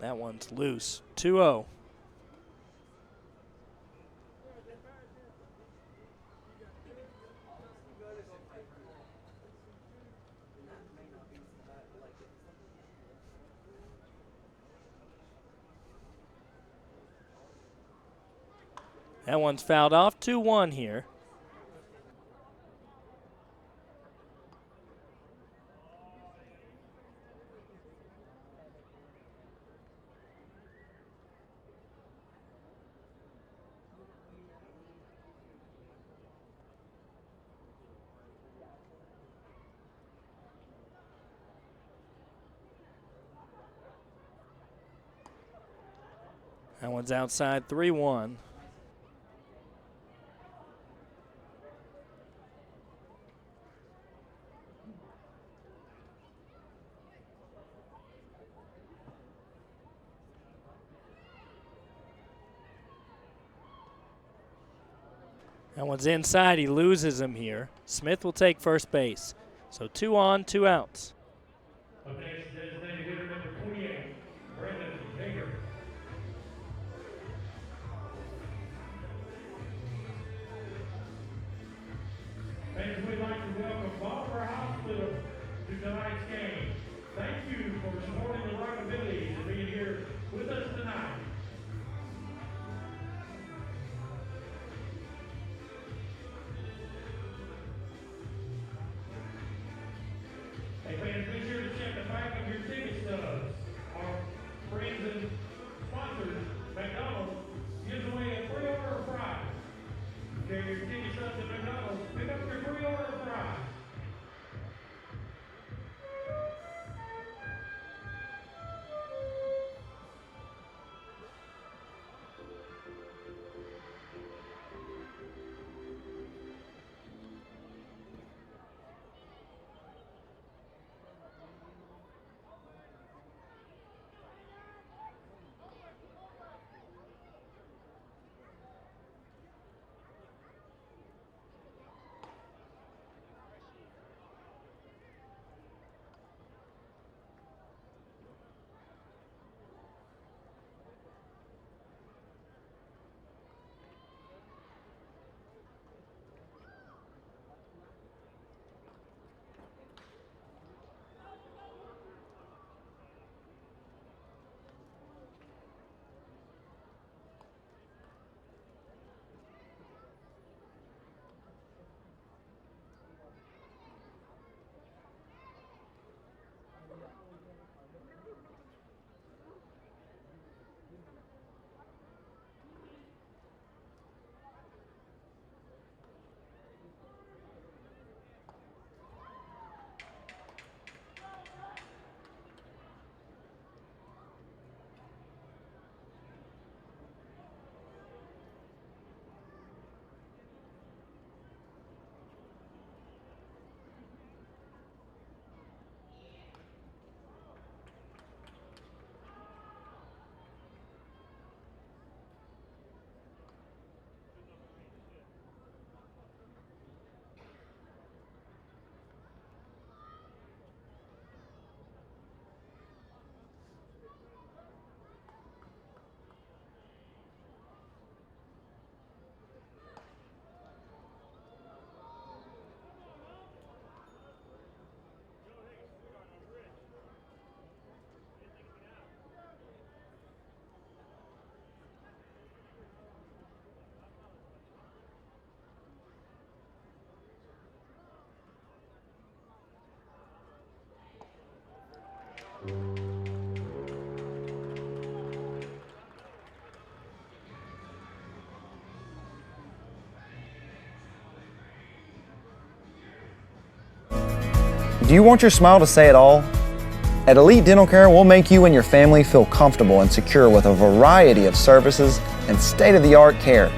That one's loose, 2-0. That one's fouled off, 2-1 here. That one's outside, 3-1. That one's inside. He loses him here. Smith will take first base. So 2 on, 2 outs. Up next, designated hitter number 28, Brandon Hager. Fans, we'd like to welcome Barbara Hospital to tonight's game. Thank you for supporting the Rockabillys and being here with us tonight. Hey, fans, Do you want your smile to say it all? At Elite Dental Care, we'll make you and your family feel comfortable and secure with a variety of services and state-of-the-art care.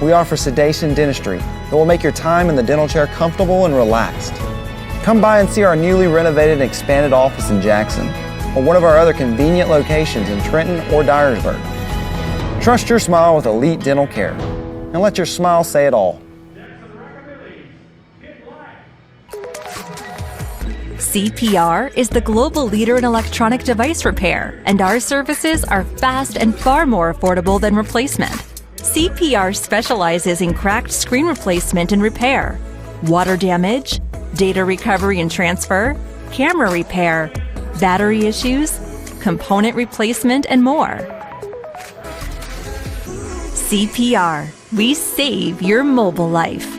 We offer sedation dentistry that will make your time in the dental chair comfortable and relaxed. Come by and see our newly renovated and expanded office in Jackson, or one of our other convenient locations in Trenton or Dyersburg. Trust your smile with Elite Dental Care, and let your smile say it all. CPR is the global leader in electronic device repair, and our services are fast and far more affordable than replacement. CPR specializes in cracked screen replacement and repair, water damage, data recovery and transfer, camera repair, battery issues, component replacement, and more. CPR, we save your mobile life.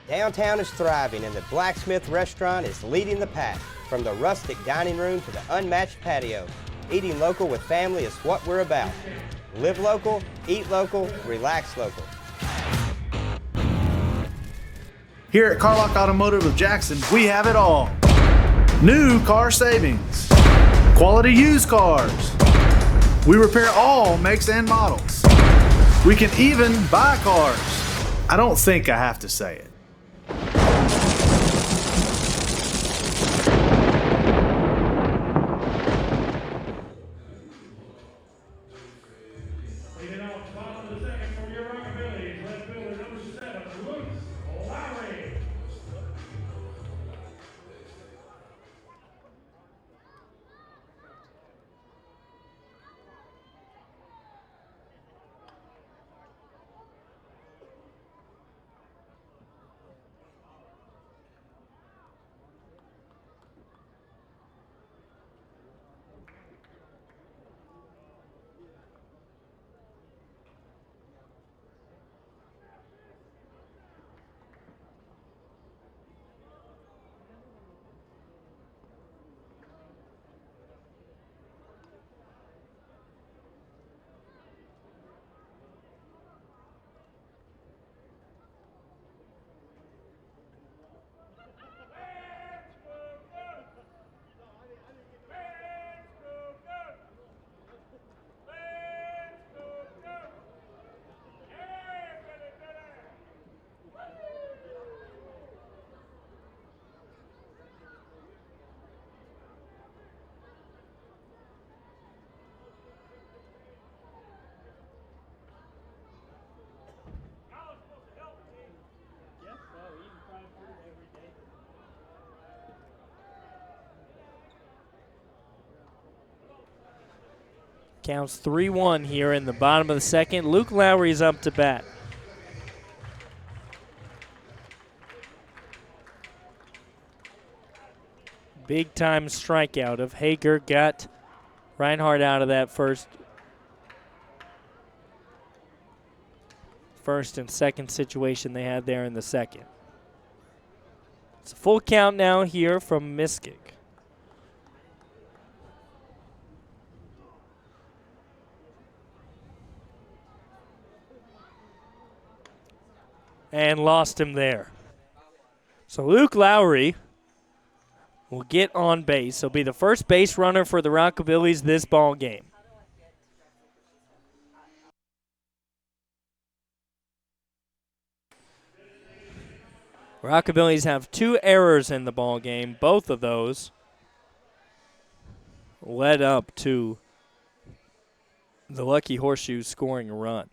Downtown is thriving and the Blacksmith Restaurant is leading the pack. From the rustic dining room to the unmatched patio, eating local with family is what we're about. Live local, eat local, relax local. Here at Carlock Automotive of Jackson, we have it all. New car savings, quality used cars. We repair all makes and models. We can even buy cars. I don't think I have to say it. Leading off the bottom of the second for your Rockabillys, left fielder number 7, Luke Lowry. Counts 3-1 here in the bottom of the second. Luke Lowry's up to bat. Big time strikeout of Hager got Reinhardt out of that first and second situation they had there in the second. It's a full count now here from Miskik. And lost him there. So Luke Lowry will get on base. He'll be the first base runner for the Rockabillys this ball game. Rockabillys have 2 errors in the ball game. Both of those led up to the Lucky Horseshoes scoring a run.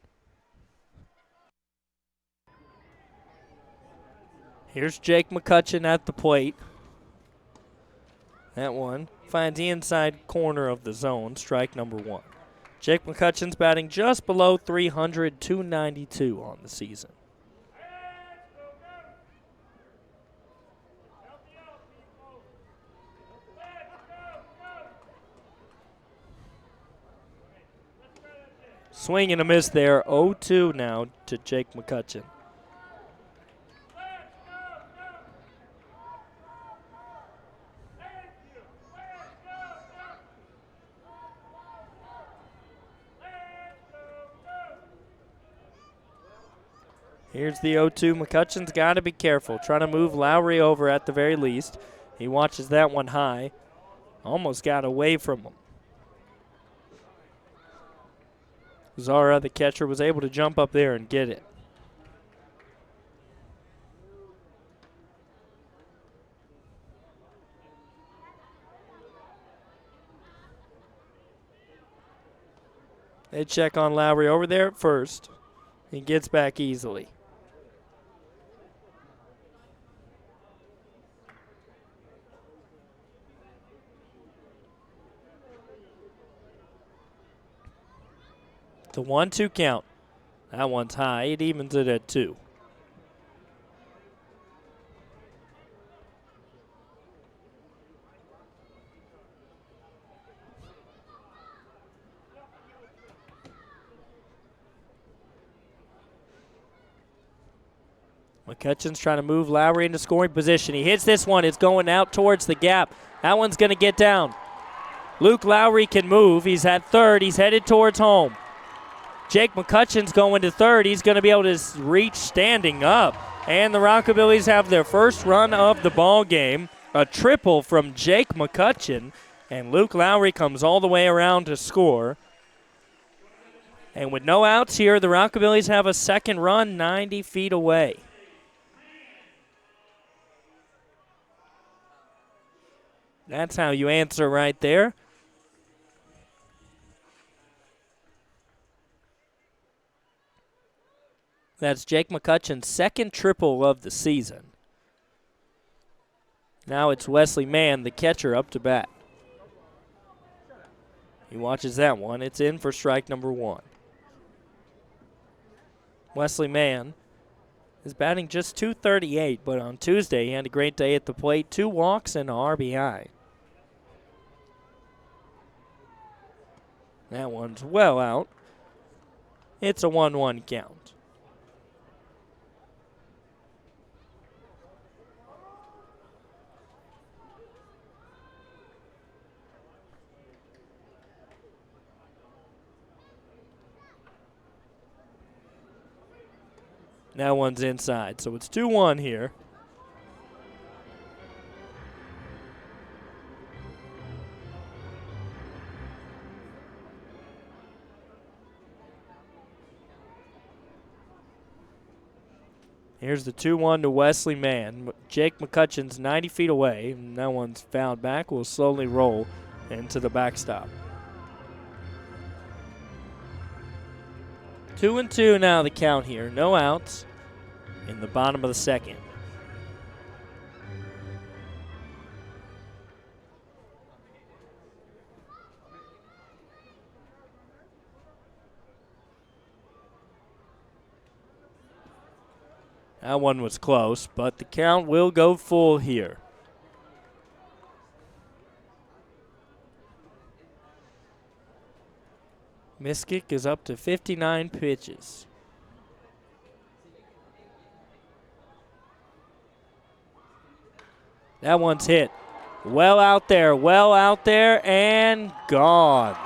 Here's Jake McCutcheon at the plate. That one finds the inside corner of the zone, strike number 1. Jake McCutcheon's batting just below 300, 292 on the season. Swing and a miss there, 0-2 now to Jake McCutcheon. Here's the 0-2. McCutcheon's got to be careful. Trying to move Lowry over at the very least. He watches that one high. Almost got away from him. Zara, the catcher, was able to jump up there and get it. They check on Lowry over there at first. He gets back easily. The 1-2 count. That one's high. It evens it at 2. McCutcheon's trying to move Lowry into scoring position. He hits this one. It's going out towards the gap. That one's going to get down. Luke Lowry can move. He's at third. He's headed towards home. Jake McCutcheon's going to third. He's going to be able to reach standing up. And the Rockabillys have their first run of the ball game. A triple from Jake McCutcheon. And Luke Lowry comes all the way around to score. And with no outs here, the Rockabillys have a second run 90 feet away. That's how you answer right there. That's Jake McCutcheon's second triple of the season. Now it's Wesley Mann, the catcher, up to bat. He watches that one. It's in for strike number 1. Wesley Mann is batting just .238, but on Tuesday he had a great day at the plate. 2 walks and an RBI. That one's well out. It's a 1-1 count. That one's inside, so it's 2-1 here. Here's the 2-1 to Wesley Mann. Jake McCutcheon's 90 feet away, and that one's fouled back. Will slowly roll into the backstop. 2-2 now the count here. No outs in the bottom of the second. That one was close, but the count will go full here. Miskick is up to 59 pitches. That one's hit. Well out there, and gone.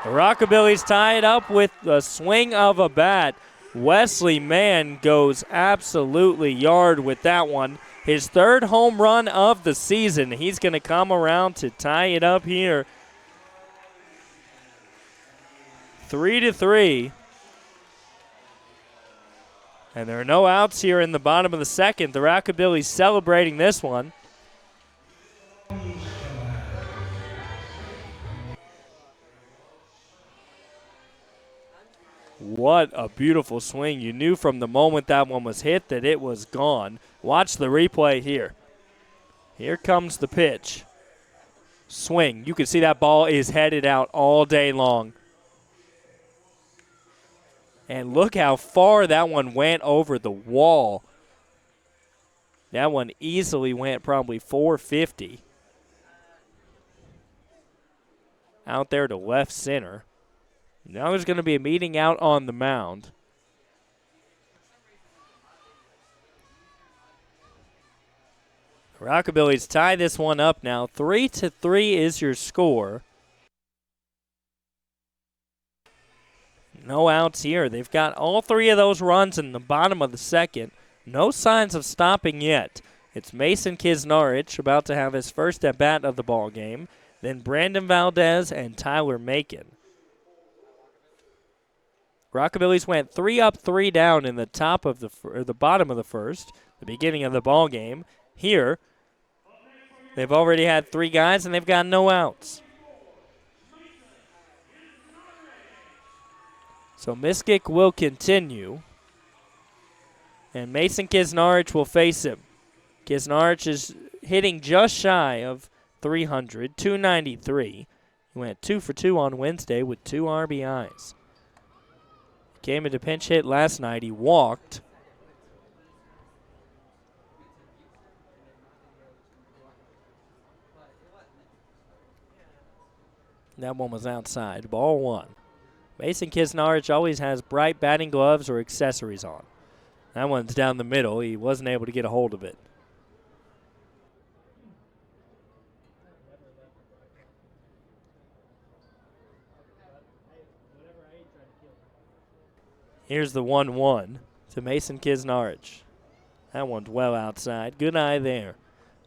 The Rockabillys tie it up with the swing of a bat. Wesley Mann goes absolutely yard with that one. His third home run of the season. He's going to come around to tie it up here. 3-3. And there are no outs here in the bottom of the second. The Rockabillys celebrating this one. What a beautiful swing. You knew from the moment that one was hit that it was gone. Watch the replay here. Here comes the pitch. Swing. You can see that ball is headed out all day long. And look how far that one went over the wall. That one easily went probably 450. Out there to left center. Now there's going to be a meeting out on the mound. Rockabillys tie this one up now. 3-3 is your score. No outs here. They've got all 3 of those runs in the bottom of the second. No signs of stopping yet. It's Mason Kisnarich about to have his first at-bat of the ball game, then Brandon Valdez and Tyler Macon. Rockabillys went 3 up, 3 down in the top of the bottom of the first, the beginning of the ball game. Here, they've already had 3 guys and they've got no outs. So Miskik will continue, and Mason Kisnarich will face him. Kisnarich is hitting just shy of 300, 293. He went 2 for 2 on Wednesday with 2 RBIs. Came into pinch hit last night. He walked. That one was outside. Ball 1. Mason Kisnarich always has bright batting gloves or accessories on. That one's down the middle. He wasn't able to get a hold of it. Here's the 1-1 to Mason Kisnarich. That one's well outside. Good eye there.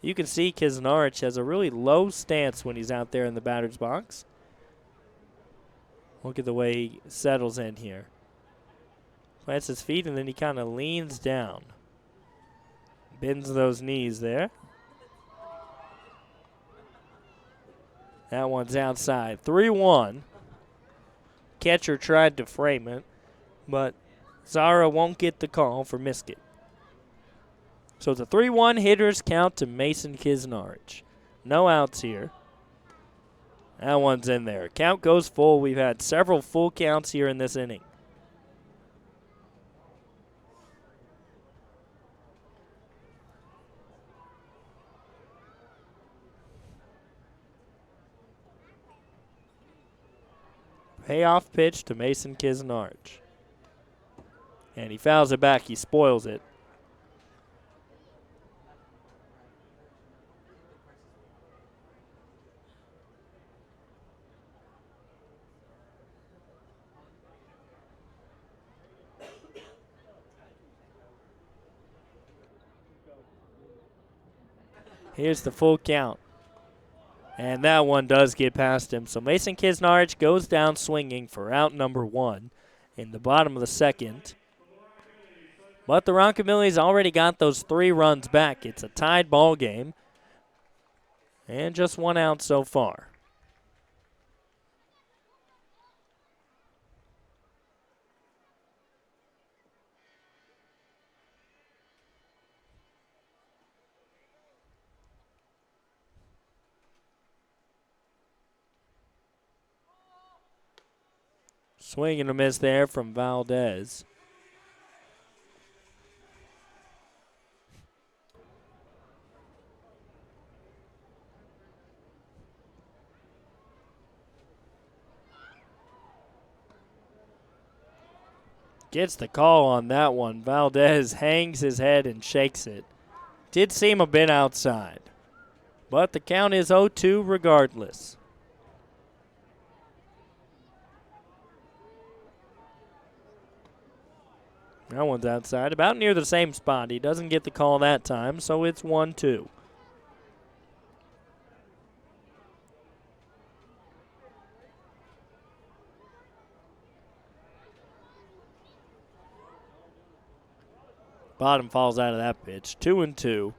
You can see Kisnarich has a really low stance when he's out there in the batter's box. Look at the way he settles in here. Plants his feet and then he kind of leans down. Bends those knees there. That one's outside. 3-1. Catcher tried to frame it, but Zara won't get the call for Miskit. So it's a 3-1 hitters count to Mason Kisnarich. No outs here. That one's in there. Count goes full. We've had several full counts here in this inning. Payoff pitch to Mason Kisnarich. And he fouls it back. He spoils it. Here's the full count. And that one does get past him. So Mason Kisnarich goes down swinging for out number 1 in the bottom of the second. But the Rockabillys already got those 3 runs back. It's a tied ball game. And just 1 out so far. Swing and a miss there from Valdez. Gets the call on that one. Valdez hangs his head and shakes it. Did seem a bit outside, but the count is 0-2 regardless. That one's outside, about near the same spot. He doesn't get the call that time, so it's 1-2. Bottom falls out of that pitch. 2-2.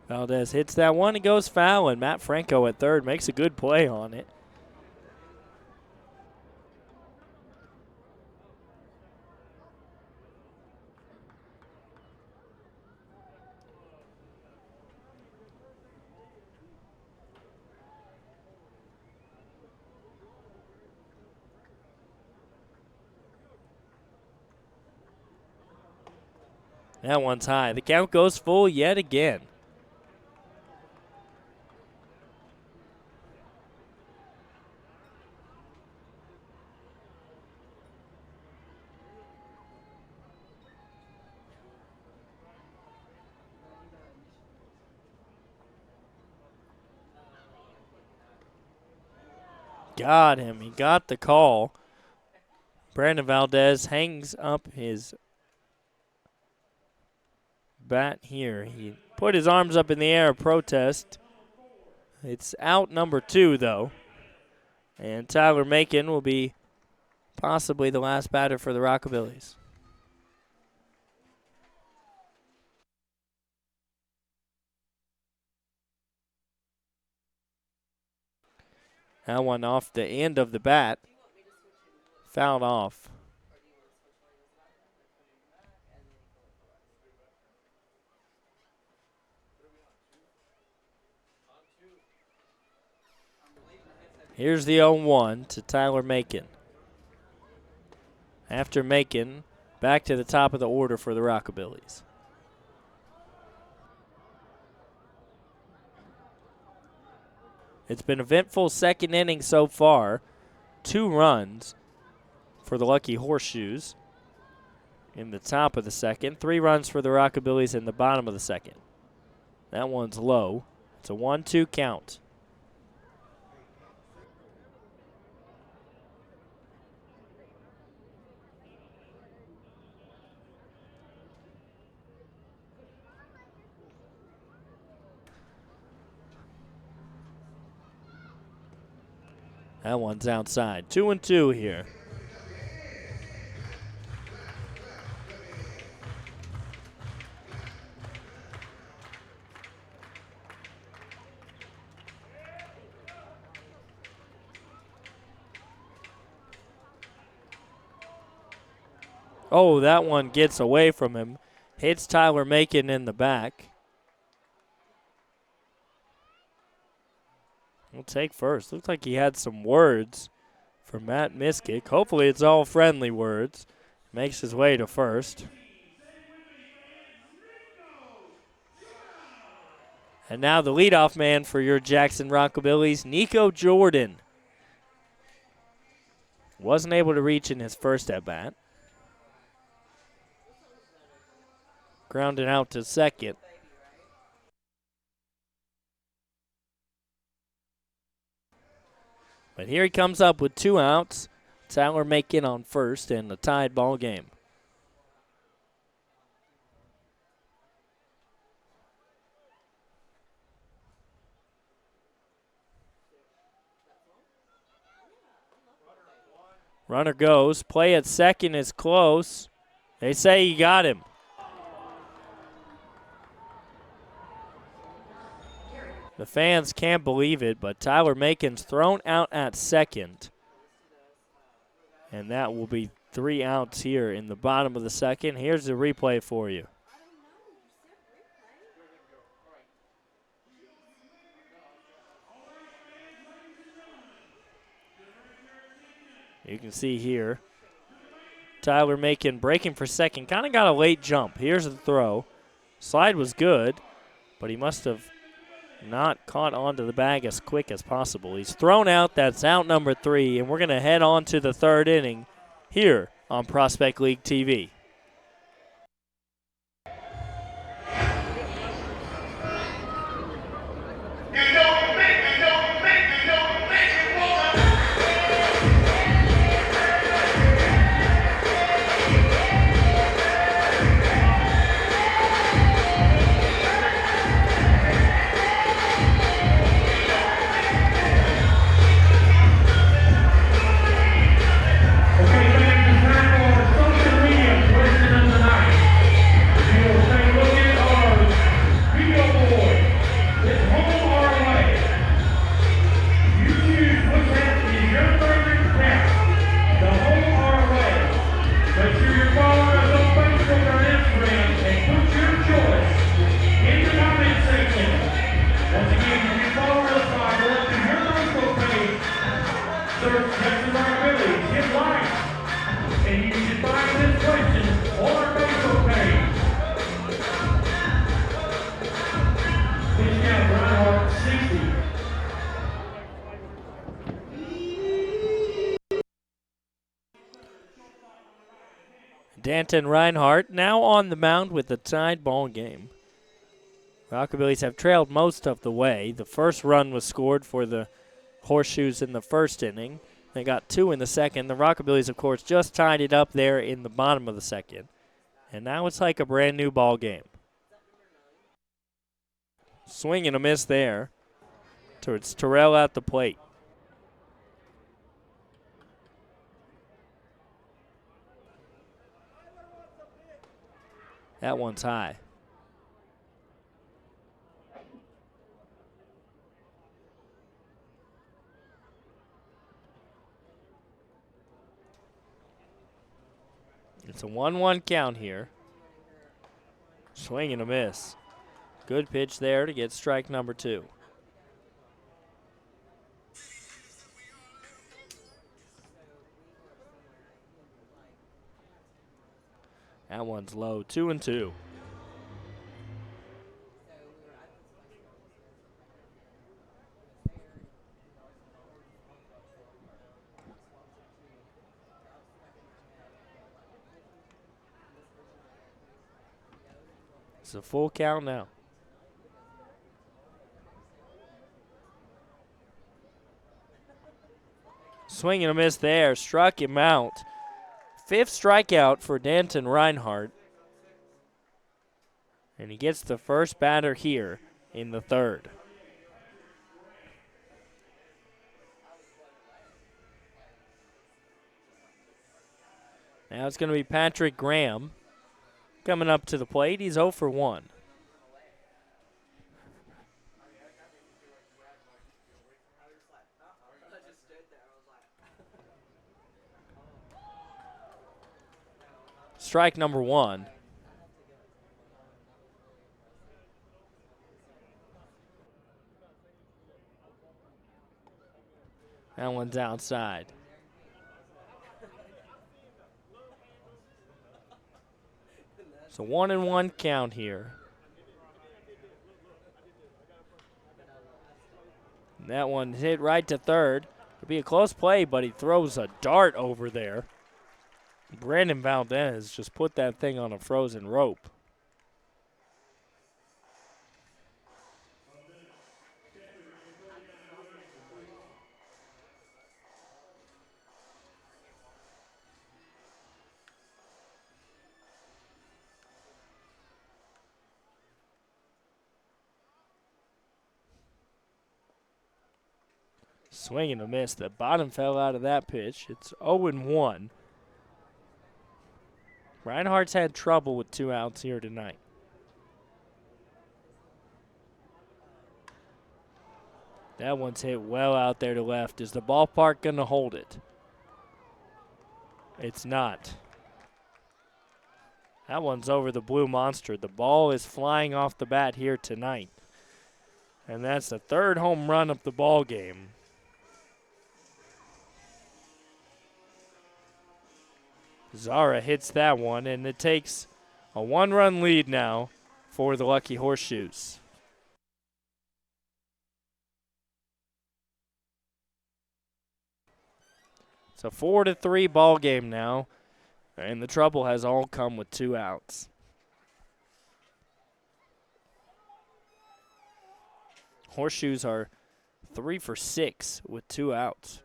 Valdez hits that one and goes foul, and Matt Franco at third makes a good play on it. That one's high. The count goes full yet again. got him. He got the call. Brandon Valdez hangs up his bat here. He put his arms up in the air, protest. It's out number 2, though. And Tyler Macon will be possibly the last batter for the Rockabillys. That one off the end of the bat. Fouled off. Here's the 0-1 to Tyler Macon. After Macon, back to the top of the order for the Rockabillys. It's been an eventful second inning so far. 2 runs for the Lucky Horseshoes in the top of the second. 3 runs for the Rockabillys in the bottom of the second. That one's low. It's a 1-2 count. That one's outside. 2-2 here. Oh, that one gets away from him. Hits Tyler Macon in the back. We'll take first. Looks like he had some words for Matt Miskick. Hopefully it's all friendly words. Makes his way to first. And now the leadoff man for your Jackson Rockabillys, Nico Jordan. Wasn't able to reach in his first at-bat. Grounded out to second. But here he comes up with 2 outs. Tyler Macon on first and a tied ball game. Runner goes. Play at second is close. They say he got him. The fans can't believe it, but Tyler Macon's thrown out at second. And that will be 3 outs here in the bottom of the second. Here's the replay for you. You can see here, Tyler Macon breaking for second. Kind of got a late jump. Here's the throw. Slide was good, but he must have not caught onto the bag as quick as possible. He's thrown out. That's out number 3, and we're going to head on to the 3rd inning here on Prospect League TV. Danton Reinhardt now on the mound with a tied ball game. Rockabillys have trailed most of the way. The first run was scored for the Horseshoes in the first inning. They got 2 in the second. The Rockabillys, of course, just tied it up there in the bottom of the second. And now it's like a brand new ball game. Swing and a miss there towards Terrell at the plate. That one's high. It's a 1-1 count here. Swing and a miss. Good pitch there to get strike number 2. That one's low, 2-2. It's a full count now. Swing and a miss there. Struck him out. 5th strikeout for Danton Reinhardt. And he gets the first batter here in the 3rd. Now it's going to be Patrick Graham coming up to the plate. He's 0 for 1. Strike number 1. That one's outside. It's a 1-1 count here. And that one hit right to 3rd. It'll be a close play, but he throws a dart over there. Brandon Valdez just put that thing on a frozen rope. Swing and a miss. The bottom fell out of that pitch. It's 0-1. Reinhardt's had trouble with 2 outs here tonight. That one's hit well out there to left. Is the ballpark going to hold it? It's not. That one's over the Blue Monster. The ball is flying off the bat here tonight. And that's the 3rd home run of the ball game. Zara hits that one, and it takes a 1-run lead now for the Lucky Horseshoes. It's a 4-3 ball game now, and the trouble has all come with 2 outs. Horseshoes are 3 for 6 with 2 outs.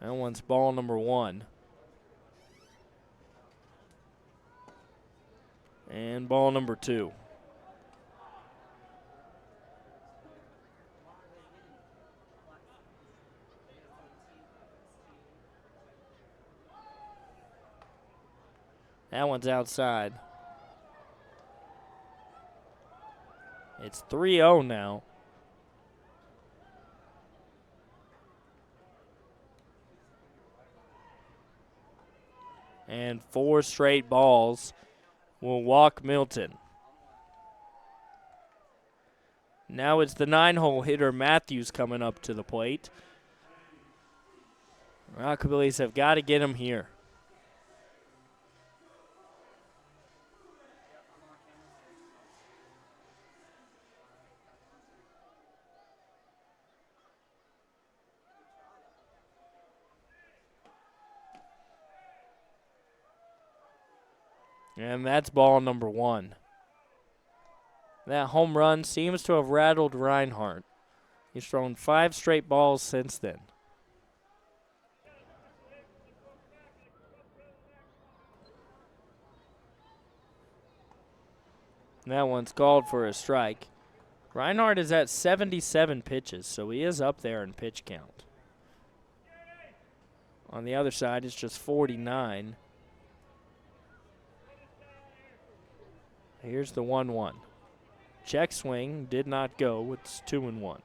That one's ball number 1. And ball number 2. That one's outside. It's 3-0 now. And 4 straight balls will walk Milton. Now it's the 9-hole hitter Matthews coming up to the plate. Rockabillys have got to get him here. And that's ball number 1. That home run seems to have rattled Reinhardt. He's thrown 5 straight balls since then. That one's called for a strike. Reinhardt is at 77 pitches, so he is up there in pitch count. On the other side, it's just 49. Here's the 1-1. Check swing did not go. It's 2-1.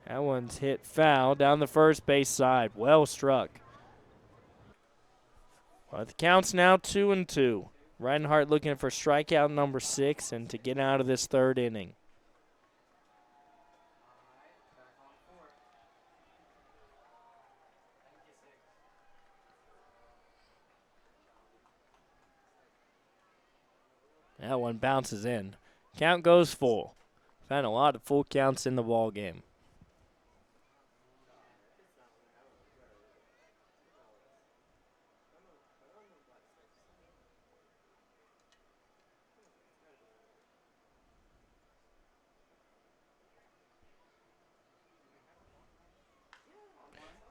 That one's hit foul down the first base side. Well struck. Well, the count's now 2-2. Reinhardt looking for strikeout number 6 and to get out of this third inning. That one bounces in. Count goes full. Found a lot of full counts in the ball game.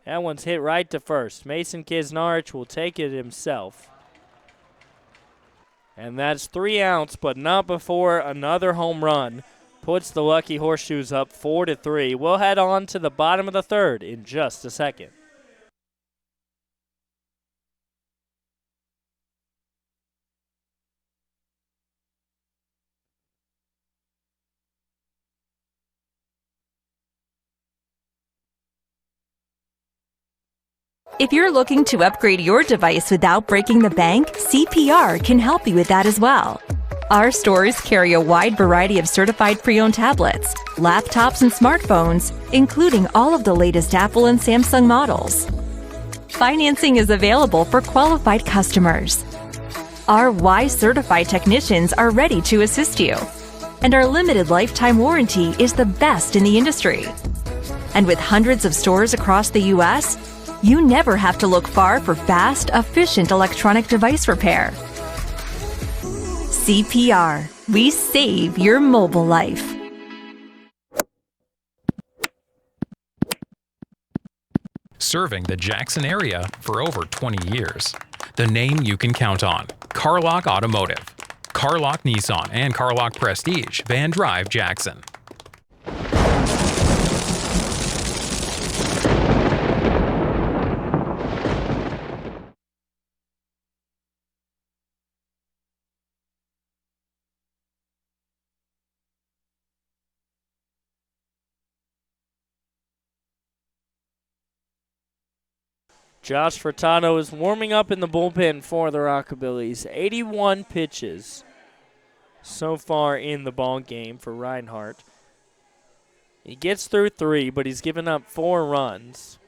That one's hit right to first. Mason Kisnarich will take it himself. And that's 3 outs, but not before another home run puts the Lucky Horseshoes up 4-3. We'll head on to the bottom of the third in just a second. If you're looking to upgrade your device without breaking the bank, CPR can help you with that as well. Our stores carry a wide variety of certified pre-owned tablets, laptops, and smartphones, including all of the latest Apple and Samsung models. Financing is available for qualified customers. Our Y-certified technicians are ready to assist you, and our limited lifetime warranty is the best in the industry. And with hundreds of stores across the U.S., you never have to look far for fast, efficient electronic device repair. CPR. We save your mobile life. Serving the Jackson area for over 20 years. The name you can count on. Carlock Automotive. Carlock Nissan and Carlock Prestige, Van Drive, Jackson. Josh Furtado is warming up in the bullpen for the Rockabillys. 81 pitches so far in the ball game for Reinhardt. He gets through 3, but he's given up 4 runs.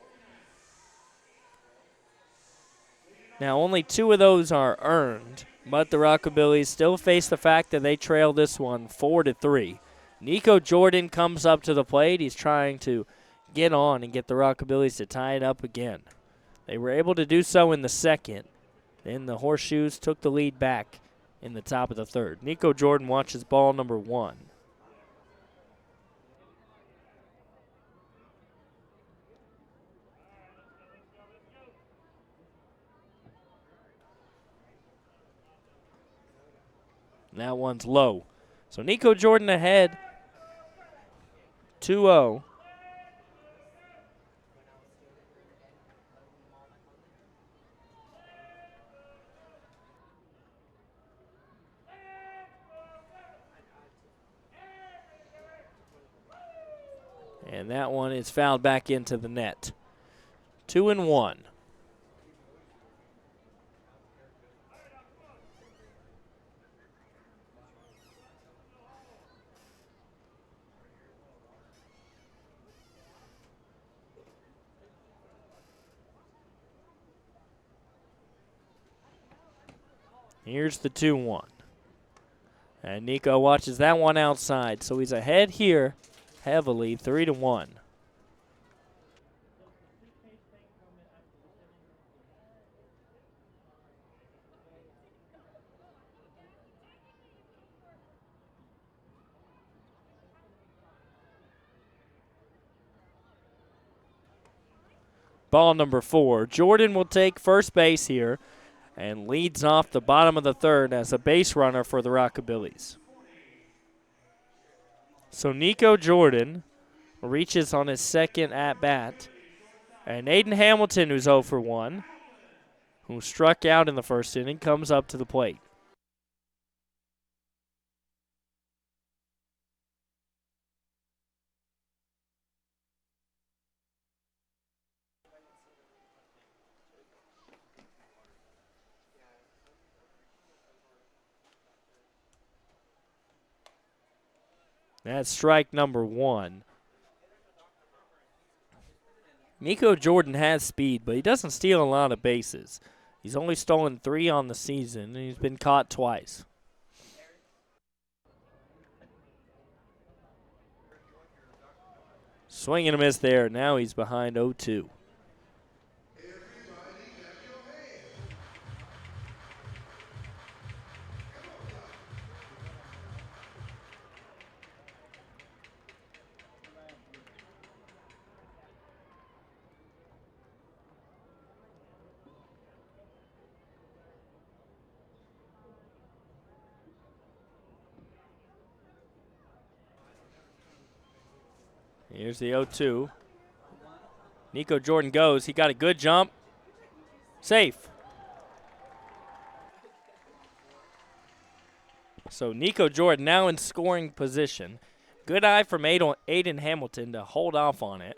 Now, only 2 of those are earned, but the Rockabillys still face the fact that they trail this one 4-3. Nico Jordan comes up to the plate. He's trying to get on and get the Rockabillys to tie it up again. They were able to do so in the second. Then the Horseshoes took the lead back in the top of the third. Nico Jordan watches ball number 1. And that one's low. So Nico Jordan ahead, 2-0. And that one is fouled back into the net. 2-1. Here's the 2-1. And Nico watches that one outside, so he's ahead here heavily, 3-1. Ball number 4. Jordan will take first base here and leads off the bottom of the third as a base runner for the Rockabillys. So Nico Jordan reaches on his second at-bat. And Aiden Hamilton, who's 0 for 1, who struck out in the first inning, comes up to the plate. That's strike number 1. Nico Jordan has speed, but he doesn't steal a lot of bases. He's only stolen 3 on the season, and he's been caught twice. Swing and a miss there. Now he's behind 0-2. Here's the 0-2. Nico Jordan goes. He got a good jump. Safe. So Nico Jordan now in scoring position. Good eye from Aiden Hamilton to hold off on it.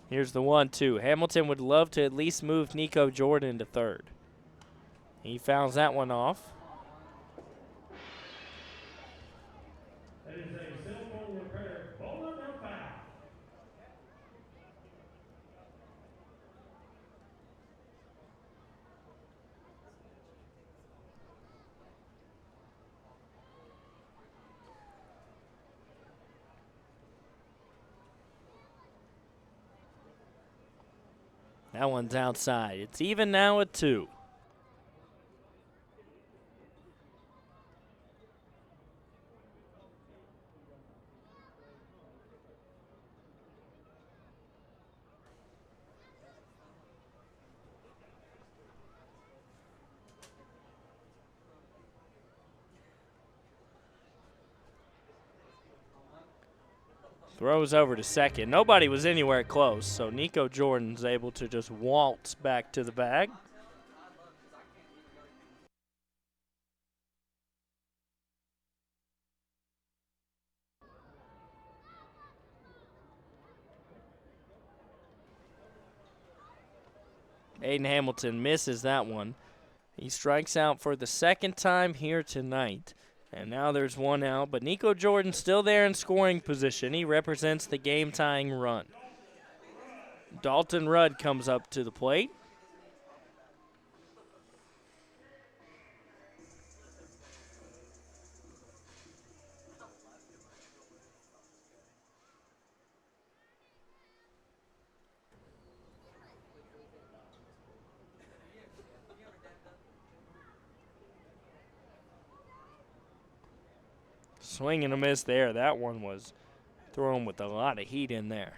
Here's the 1-2. Hamilton would love to at least move Nico Jordan to third. He fouls that one off. That is a cell phone repair. Ball number 5. That one's outside. It's even now at 2. Throws over to second. Nobody was anywhere close, so Nico Jordan's able to just waltz back to the bag. Aiden Hamilton misses that one. He strikes out for the second time here tonight. And now there's one out, but Nico Jordan still there in scoring position. He represents the game-tying run. Dalton Rudd comes up to the plate. Swing and a miss there. That one was thrown with a lot of heat in there.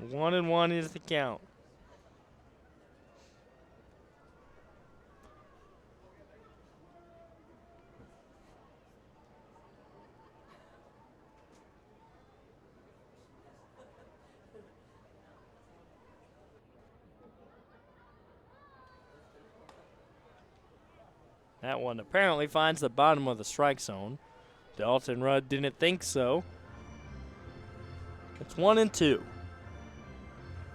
One and one is the count. That one apparently finds the bottom of the strike zone. Dalton Rudd didn't think so. It's 1-2.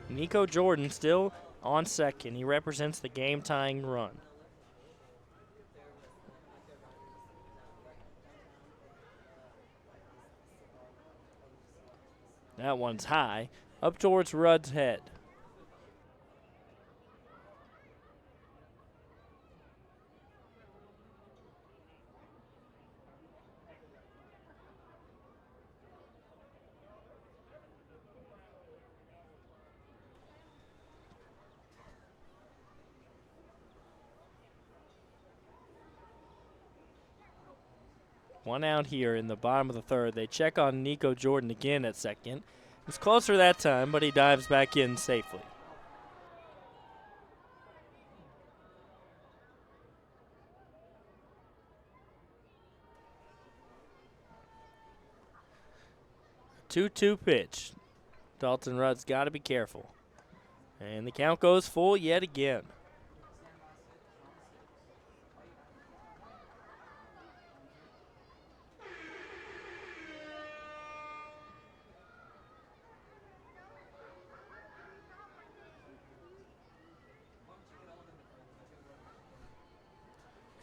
Nico Jordan still on second. He represents the game-tying run. That one's high, up towards Rudd's head. One out here in the bottom of the third. They check on Nico Jordan again at second. It was closer that time, but he dives back in safely. A 2-2 pitch. Dalton Rudd's got to be careful. And the count goes full yet again.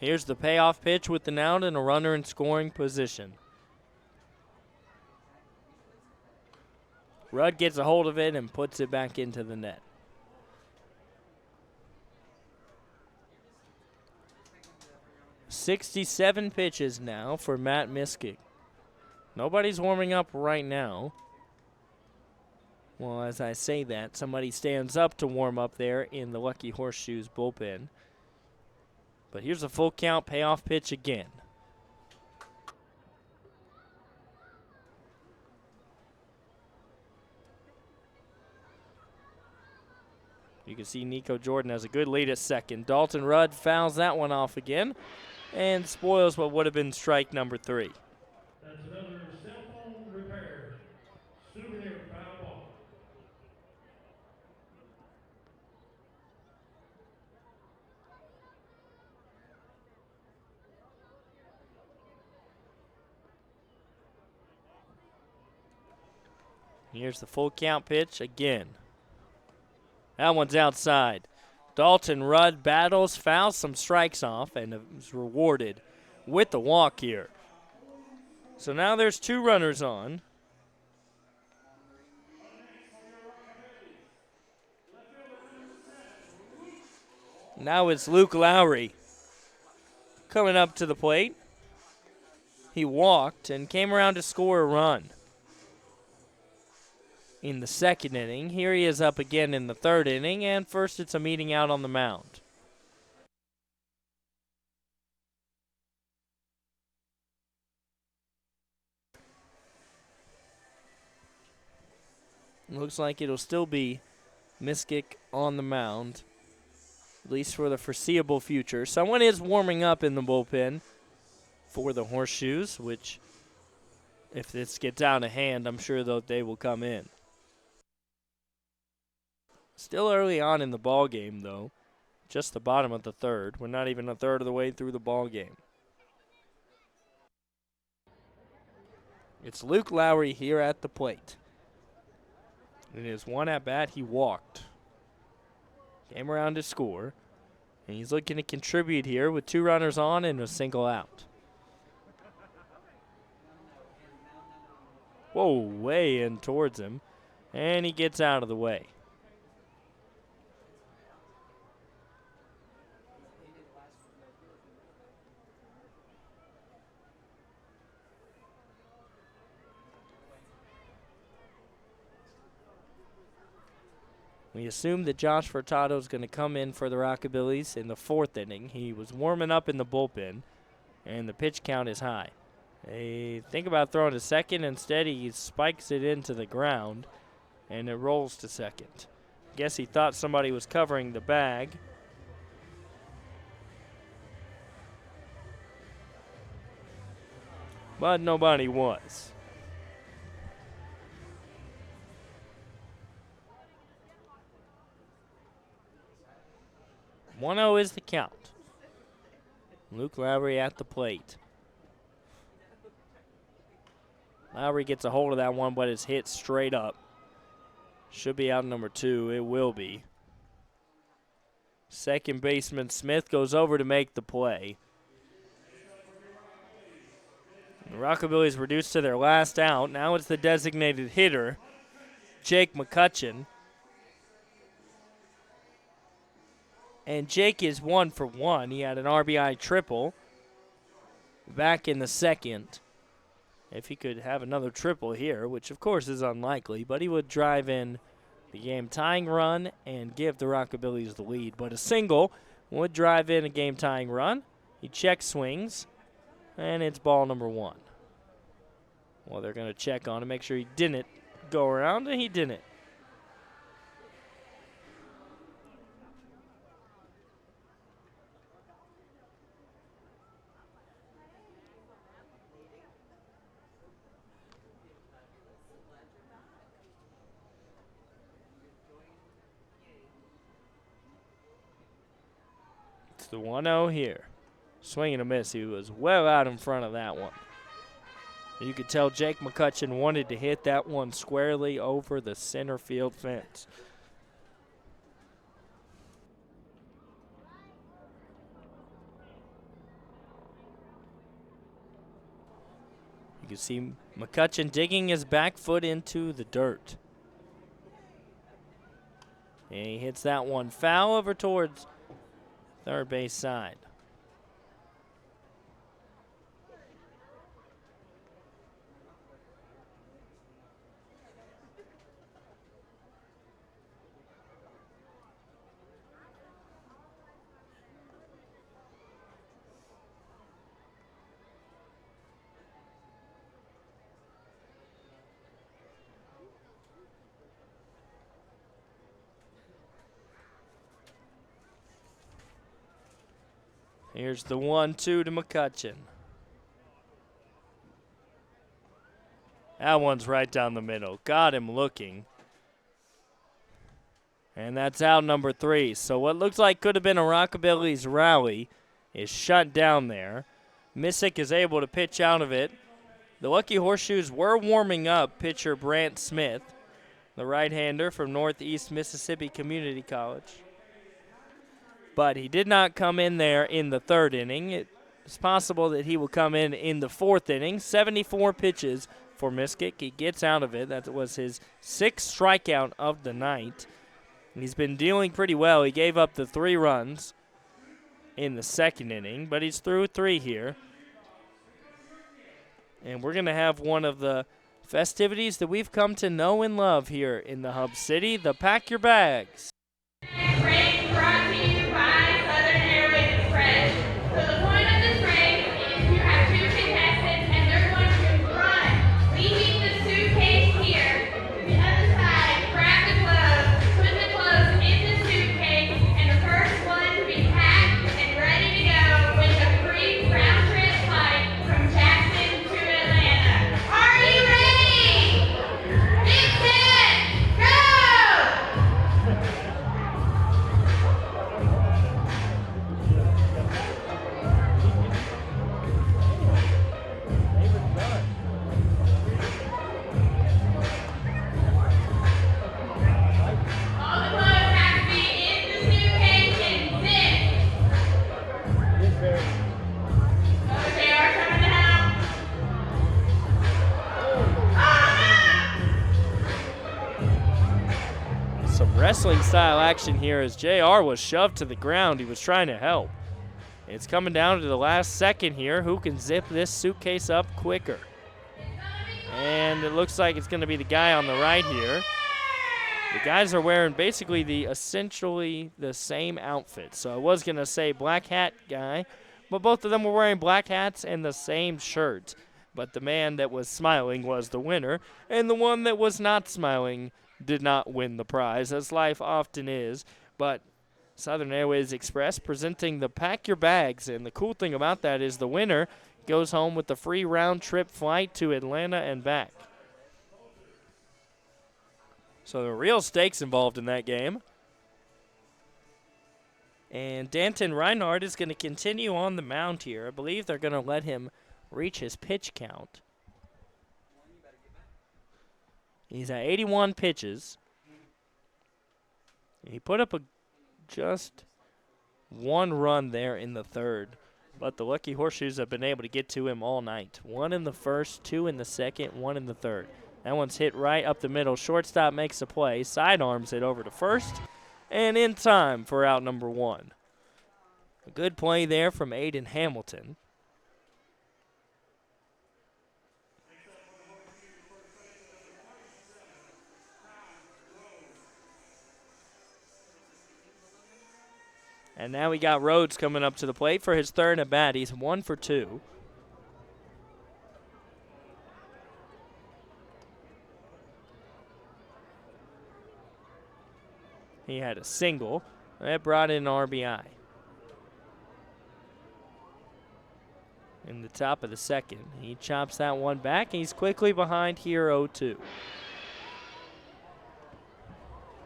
Here's the payoff pitch with an out and a runner in scoring position. Rudd gets a hold of it and puts it back into the net. "67 pitches now for Matt Miskick. Nobody's warming up right now. Well, as I say that, somebody stands up to warm up there in the Lucky Horseshoes bullpen. But here's a full count payoff pitch again. You can see Nico Jordan has a good lead at second. Dalton Rudd fouls that one off again and spoils what would have been strike number 3. That's another cell phone repair. Souvenir foul ball. Here's the full count pitch again. That one's outside. Dalton Rudd battles, fouls some strikes off, and is rewarded with the walk here. So now there's 2 runners on. Now it's Luke Lowry coming up to the plate. He walked and came around to score a run in the second inning. Here he is up again in the third inning, and first it's a meeting out on the mound. Looks like it'll still be Miskick on the mound, at least for the foreseeable future. Someone is warming up in the bullpen for the Horseshoes, which, if this gets out of hand, I'm sure that they will come in. Still early on in the ball game, though. Just the bottom of the third. We're not even a third of the way through the ball game. It's Luke Lowry here at the plate. In his one at bat, he walked. Came around to score. And he's looking to contribute here with 2 runners on and a single out. Whoa, way in towards him. And he gets out of the way. We assume that Josh Furtado is going to come in for the Rockabillys in the 4th inning. He was warming up in the bullpen, and the pitch count is high. They think about throwing to second. Instead, he spikes it into the ground, and it rolls to second. Guess he thought somebody was covering the bag. But nobody was. 1-0 is the count. Luke Lowry at the plate. Lowry gets a hold of that one, but it's hit straight up. Should be out number 2. It will be. Second baseman Smith goes over to make the play. The Rockabillys reduced to their last out. Now it's the designated hitter, Jake McCutcheon. And Jake is 1 for 1. He had an RBI triple back in the second. If he could have another triple here, which of course is unlikely, but he would drive in the game-tying run and give the Rockabillys the lead. But a single would drive in a game-tying run. He check swings, and it's ball number 1. Well, they're going to check on him, make sure he didn't go around, and he didn't. It's the 1-0 here. Swing and a miss. He was well out in front of that one. You could tell Jake McCutcheon wanted to hit that one squarely over the center field fence. You can see McCutcheon digging his back foot into the dirt. And he hits that one foul over towards third base side. Here's the 1-2 to McCutcheon. That one's right down the middle. Got him looking. And that's out number 3. So what looks like could have been a Rockabillys rally is shut down there. Missick is able to pitch out of it. The Lucky Horseshoes were warming up pitcher Brant Smith, the right-hander from Northeast Mississippi Community College. But he did not come in there in the 3rd inning. It's possible that he will come in the 4th inning. 74 pitches for Miskick. He gets out of it. That was his 6th strikeout of the night. And he's been dealing pretty well. He gave up the 3 runs in the 2nd inning, but he's through 3 here. And we're going to have one of the festivities that we've come to know and love here in the Hub City, the Pack Your Bags. Race brought to you by Southern Airways Express. So the point of this race is you have 2 contestants and they're going to run, leaving the suitcase here to the other side, grab the clothes, put the clothes in the suitcase, and the first one to be packed and ready to go with a free round trip flight from Jackson to Atlanta. Are you ready? Get set, go! All the clothes have to be in the suitcase and zipped. JR coming to help. Some wrestling style action here as JR was shoved to the ground. He was trying to help. It's coming down to the last second here. Who can zip this suitcase up quicker? And it looks like it's going to be the guy on the right here. The guys are wearing basically essentially the same outfit. So I was going to say black hat guy, but both of them were wearing black hats and the same shirt. But the man that was smiling was the winner, and the one that was not smiling did not win the prize, as life often is. But Southern Airways Express presenting the Pack Your Bags, and the cool thing about that is the winner goes home with the free round-trip flight to Atlanta and back. So there are real stakes involved in that game. And Danton Reinhardt is going to continue on the mound here. I believe they're going to let him reach his pitch count. He's at 81 pitches. He put up just one run there in the third, but the Lucky Horseshoes have been able to get to him all night. 1 in the first, 2 in the second, 1 in the third. That one's hit right up the middle. Shortstop makes the play, sidearms it over to first, and in time for out number 1. A good play there from Aiden Hamilton. And now we got Rhodes coming up to the plate for his third at bat. He's 1 for 2. He had a single. That brought in an RBI. In the top of the second, he chops that one back. He's quickly behind here 0-2.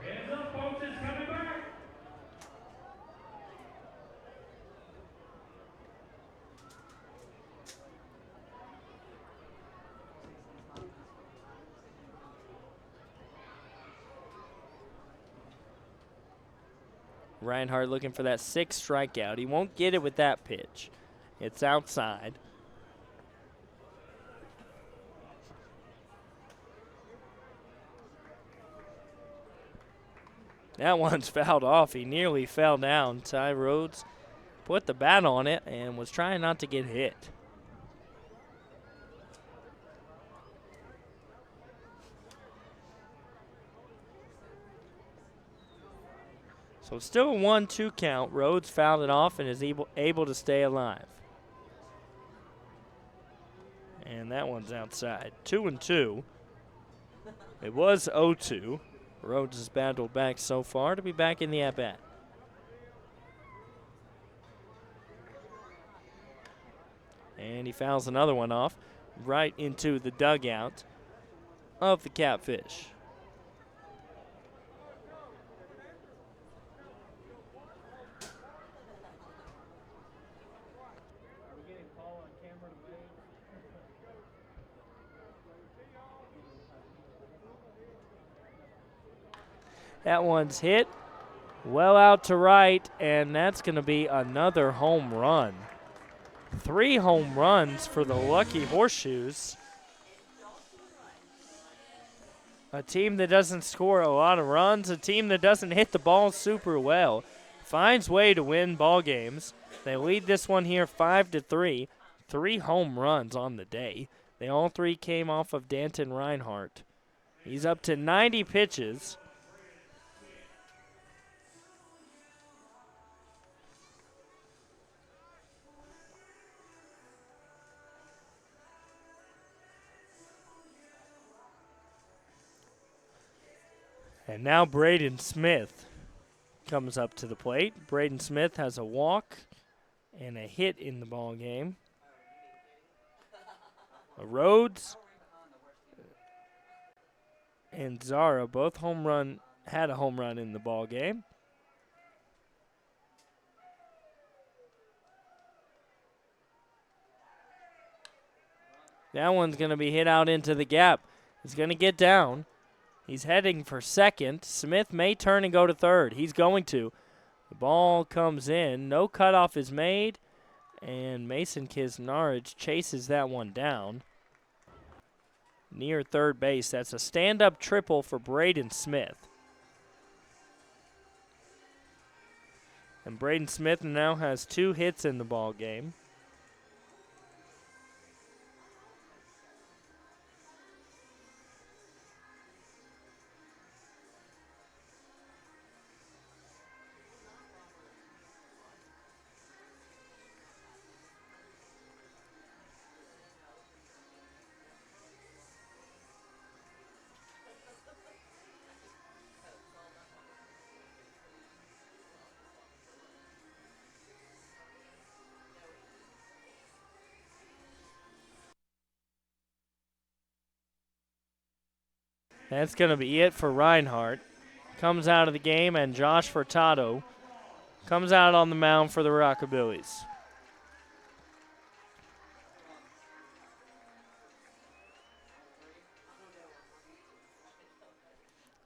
Hands up, folks, it's coming back. Reinhardt looking for that 6th strikeout. He won't get it with that pitch. It's outside. That one's fouled off. He nearly fell down. Ty Rhodes put the bat on it and was trying not to get hit. So it's still a 1-2 count. Rhodes fouled it off and is able to stay alive. And that one's outside. 2-2. It was 0-2. Rhodes has battled back so far to be back in the at-bat. And he fouls another one off right into the dugout of the Catfish. That one's hit well out to right, and that's going to be another home run. 3 home runs for the Lucky Horseshoes. A team that doesn't score a lot of runs, a team that doesn't hit the ball super well, finds way to win ball games. They lead this one here 5-3. 3 home runs on the day. They all 3 came off of Danton Reinhardt. He's up to 90 pitches. And now Braden Smith comes up to the plate. Braden Smith has a walk and a hit in the ball game. Rhodes and Zara both had a home run in the ball game. That one's going to be hit out into the gap. He's going to get down. He's heading for second. Smith may turn and go to third. He's going to. The ball comes in. No cutoff is made. And Mason Kisnarich chases that one down near third base. That's a stand-up triple for Braden Smith. And Braden Smith now has 2 hits in the ball game. That's going to be it for Reinhardt. Comes out of the game, and Josh Furtado comes out on the mound for the Rockabillys.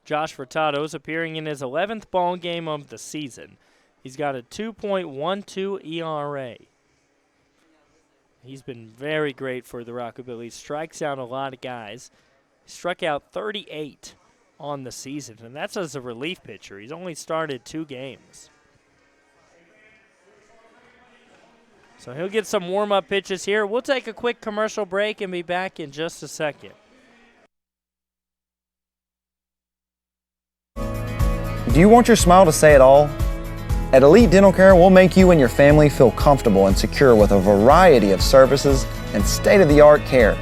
Josh Furtado is appearing in his 11th ball game of the season. He's got a 2.12 ERA. He's been very great for the Rockabillys. Strikes out a lot of guys. He struck out 38 on the season, and that's as a relief pitcher. He's only started 2 games. So he'll get some warm-up pitches here. We'll take a quick commercial break and be back in just a second. Do you want your smile to say it all? At Elite Dental Care, we'll make you and your family feel comfortable and secure with a variety of services and state-of-the-art care.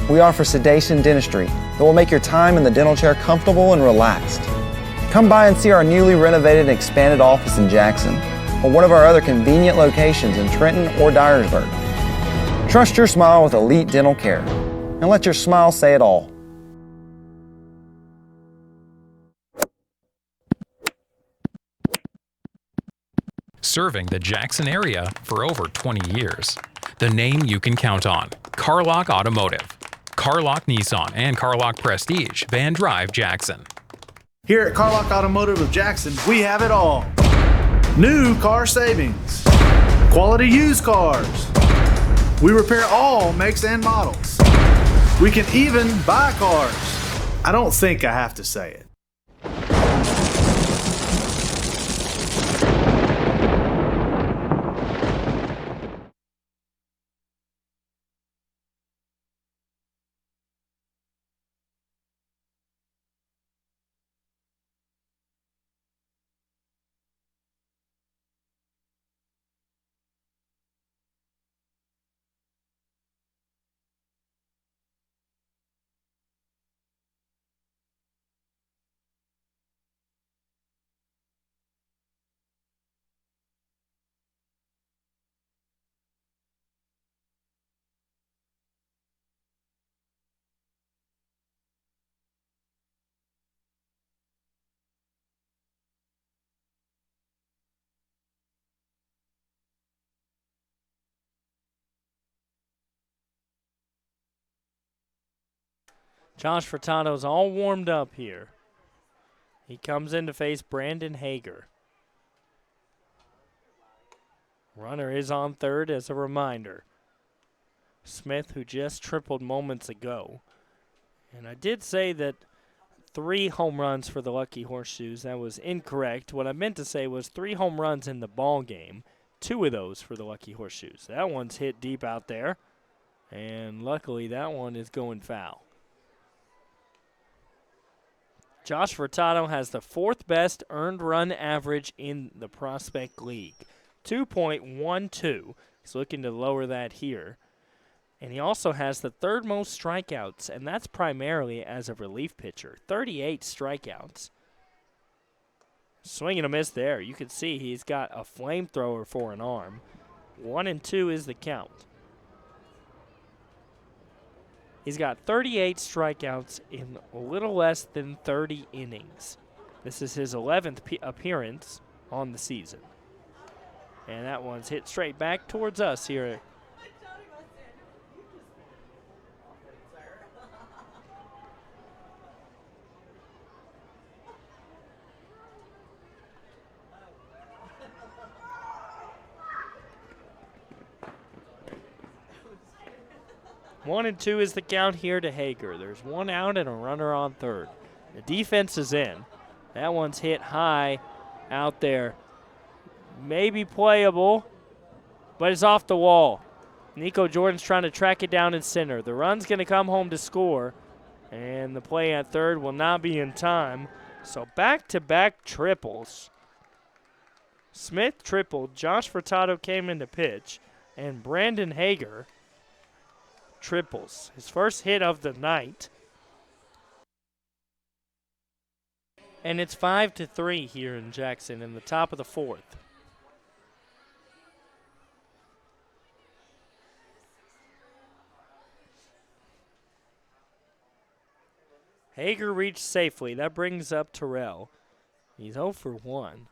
We offer sedation dentistry that will make your time in the dental chair comfortable and relaxed. Come by and see our newly renovated and expanded office in Jackson or one of our other convenient locations in Trenton or Dyersburg. Trust your smile with Elite Dental Care and let your smile say it all. Serving the Jackson area for over 20 years. The name you can count on. Carlock Automotive. Carlock Nissan and Carlock Prestige, Van Drive, Jackson. Here at Carlock Automotive of Jackson, we have it all. New car savings. Quality used cars. We repair all makes and models. We can even buy cars. I don't think I have to say it. Josh Furtado's all warmed up here. He comes in to face Brandon Hager. Runner is on third as a reminder. Smith, who just tripled moments ago. And I did say that 3 home runs for the Lucky Horseshoes. That was incorrect. What I meant to say was 3 home runs in the ball game. 2 of those for the Lucky Horseshoes. That one's hit deep out there. And luckily that one is going foul. Josh Furtado has the 4th best earned run average in the Prospect League, 2.12. He's looking to lower that here. And he also has the 3rd most strikeouts, and that's primarily as a relief pitcher, 38 strikeouts. Swing and a miss there. You can see he's got a flamethrower for an arm. 1-2 is the count. He's got 38 strikeouts in a little less than 30 innings. This is his 11th appearance on the season. And that one's hit straight back towards us here. One and 2 is the count here to Hager. There's 1 out and a runner on third. The defense is in. That one's hit high out there. Maybe playable, but it's off the wall. Nico Jordan's trying to track it down in center. The run's going to come home to score, and the play at third will not be in time. So back-to-back triples. Smith tripled. Josh Furtado came in to pitch, and Brandon Hager triples. His first hit of the night. And it's 5-3 here in Jackson in the top of the 4th. Hager reached safely. That brings up Terrell. He's 0 for 1.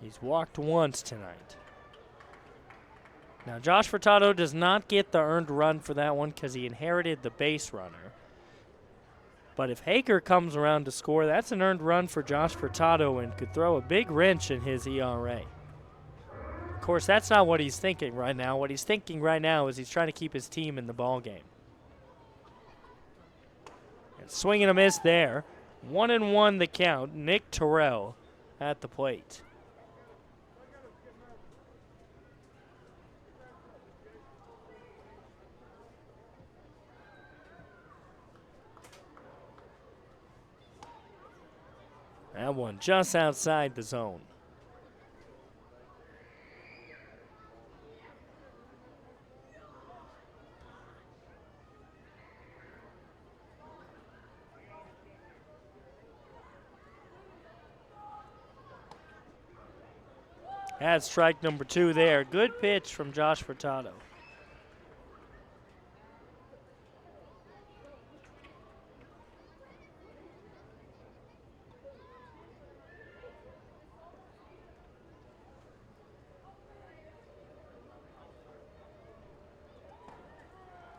He's walked once tonight. Now, Josh Furtado does not get the earned run for that one because he inherited the base runner. But if Hager comes around to score, that's an earned run for Josh Furtado and could throw a big wrench in his ERA. Of course, that's not what he's thinking right now. What he's thinking right now is he's trying to keep his team in the ball game. And swing and a miss there. 1-1 the count. Nick Terrell at the plate. That one just outside the zone. That's strike number 2 there. Good pitch from Josh Furtado.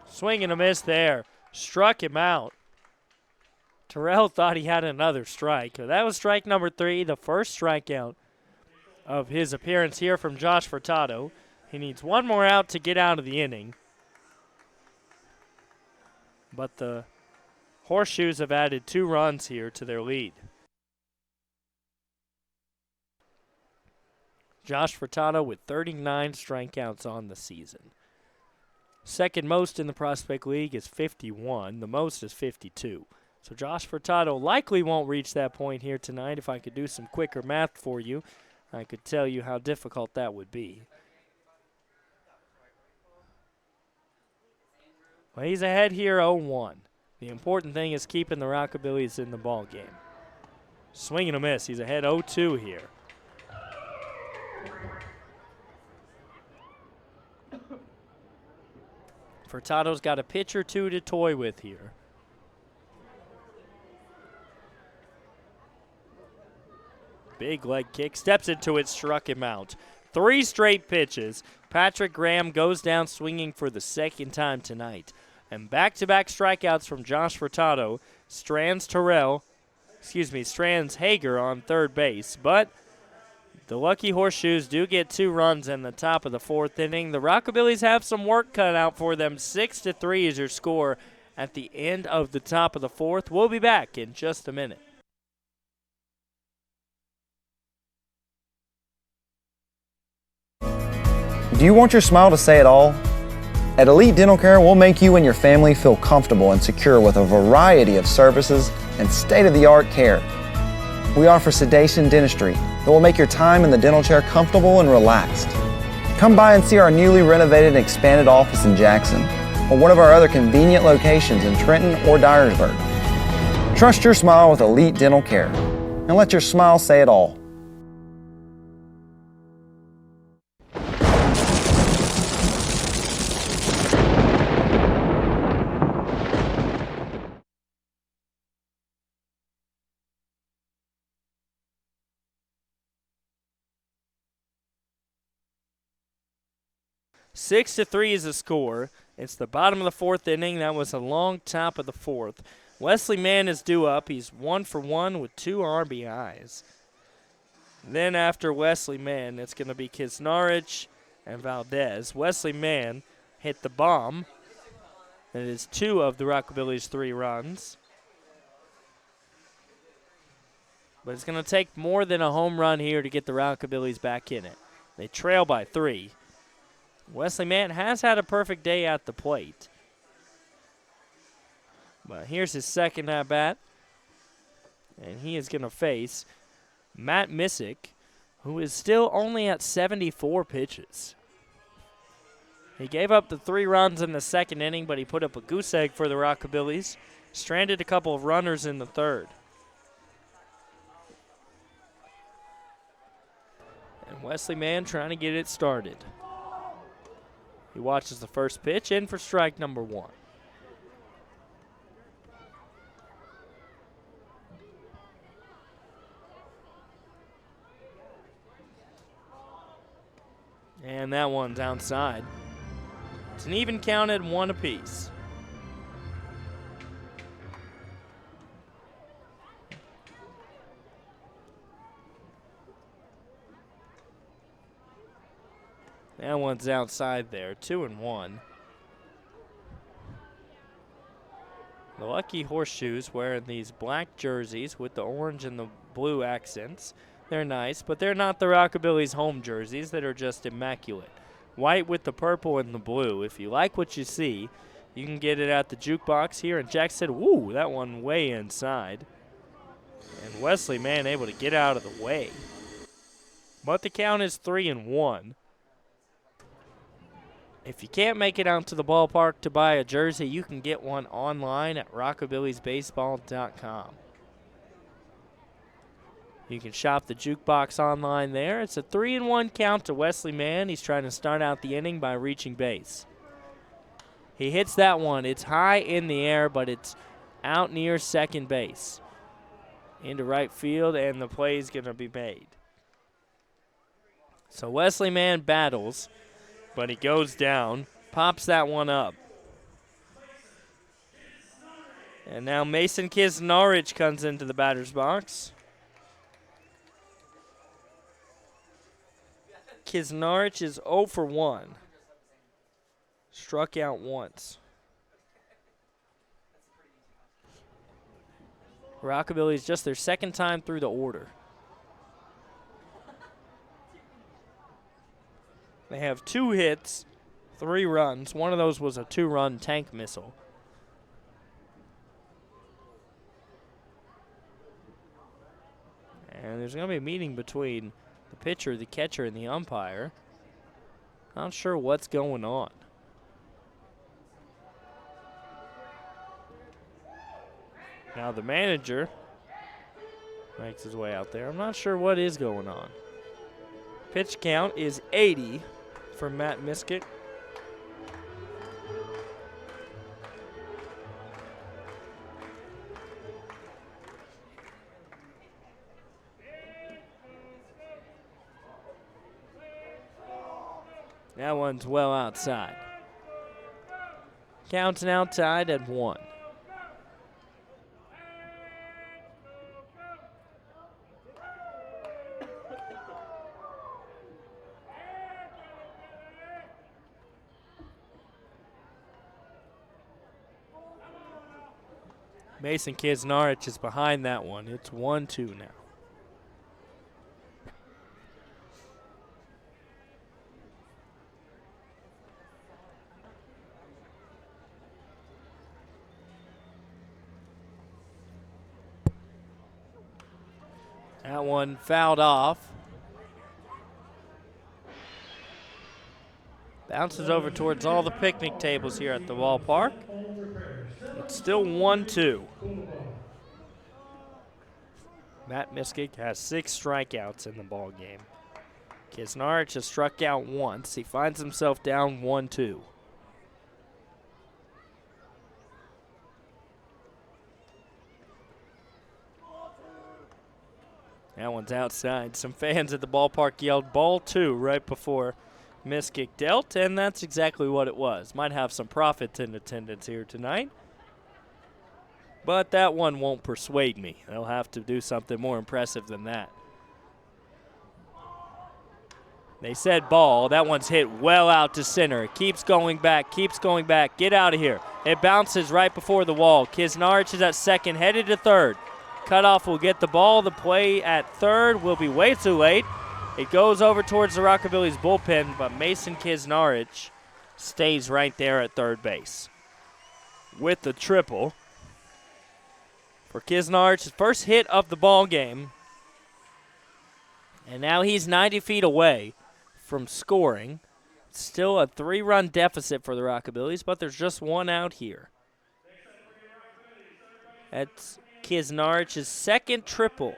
Swing and a miss there. Struck him out. Terrell thought he had another strike. That was strike number 3, the first strikeout of his appearance here from Josh Furtado. He needs one more out to get out of the inning. But the Horseshoes have added 2 runs here to their lead. Josh Furtado with 39 strikeouts on the season. Second most in the Prospect League is 51. The most is 52. So Josh Furtado likely won't reach that point here tonight. If I could do some quicker math for you, I could tell you how difficult that would be. Well, he's ahead here 0-1. The important thing is keeping the Rockabillys in the ball game. Swing and a miss. He's ahead 0-2 here. Furtado's got a pitch or two to toy with here. Big leg kick, steps into it, struck him out. 3 straight pitches. Patrick Graham goes down swinging for the second time tonight. And back-to-back strikeouts from Josh Furtado. Strands Hager on third base. But the Lucky Horseshoes do get 2 runs in the top of the 4th inning. The Rockabillys have some work cut out for them. 6-3 is your score at the end of the top of the 4th. We'll be back in just a minute. Do you want your smile to say it all? At Elite Dental Care, we'll make you and your family feel comfortable and secure with a variety of services and state-of-the-art care. We offer sedation dentistry that will make your time in the dental chair comfortable and relaxed. Come by and see our newly renovated and expanded office in Jackson or one of our other convenient locations in Trenton or Dyersburg. Trust your smile with Elite Dental Care and let your smile say it all. Six to 3 is the score. It's the bottom of the 4th inning. That was a long top of the 4th. Wesley Mann is due up. He's 1 for 1 with 2 RBIs. Then after Wesley Mann, it's going to be Kisnarich and Valdez. Wesley Mann hit the bomb. It is 2 of the Rockabillys' 3 runs. But it's going to take more than a home run here to get the Rockabillys back in it. They trail by 3. Wesley Mann has had a perfect day at the plate. But here's his second at-bat. And he is going to face Matt Missick, who is still only at 74 pitches. He gave up the 3 runs in the second inning, but he put up a goose egg for the Rockabillys. Stranded a couple of runners in the 3rd. And Wesley Mann trying to get it started. He watches the first pitch, in for strike number 1. And that one's outside. It's an even count at 1 apiece. That one's outside there, 2-1. The Lucky Horseshoes wearing these black jerseys with the orange and the blue accents. They're nice, but they're not the Rockabillys home jerseys that are just immaculate. White with the purple and the blue. If you like what you see, you can get it at the jukebox here. And Jack said, woo, that one way inside. And Wesley Mann able to get out of the way. But the count is 3-1. If you can't make it out to the ballpark to buy a jersey, you can get one online at rockabillysbaseball.com. You can shop the jukebox online there. It's a 3-1 count to Wesley Mann. He's trying to start out the inning by reaching base. He hits that one. It's high in the air, but it's out near second base. Into right field, and the play is going to be made. So Wesley Mann battles, but he goes down, pops that one up. And now Mason Kisnorich comes into the batter's box. Kisnorich is 0 for 1. Struck out once. Rockabillys just their second time through the order. They have 2 hits, 3 runs. One of those was a 2-run tank missile. And there's going to be a meeting between the pitcher, the catcher, and the umpire. Not sure what's going on. Now the manager makes his way out there. I'm not sure what is going on. Pitch count is 80 for Matt Miskick. That one's well outside. Count's now tied at 1. Mason Kisnorich is behind that one. It's 1-2 now. That one fouled off. Bounces over towards all the picnic tables here at the ballpark. It's still 1-2. Matt Miskick has 6 strikeouts in the ball game. Kisnorich has struck out once. He finds himself down 1-2. That one's outside. Some fans at the ballpark yelled ball 2 right before Miskick dealt, and that's exactly what it was. Might have some profits in attendance here tonight. But that one won't persuade me. They'll have to do something more impressive than that. They said ball. That one's hit well out to center. It keeps going back, keeps going back. Get out of here. It bounces right before the wall. Kisnorich is at second, headed to third. Cutoff will get the ball. The play at third will be way too late. It goes over towards the Rockabillys bullpen, but Mason Kisnorich stays right there at third base with the triple. For Kisnorich's first hit of the ball game. And now he's 90 feet away from scoring. Still a 3-run deficit for the Rockabillys, but there's just one out here. That's Kisnorich's second triple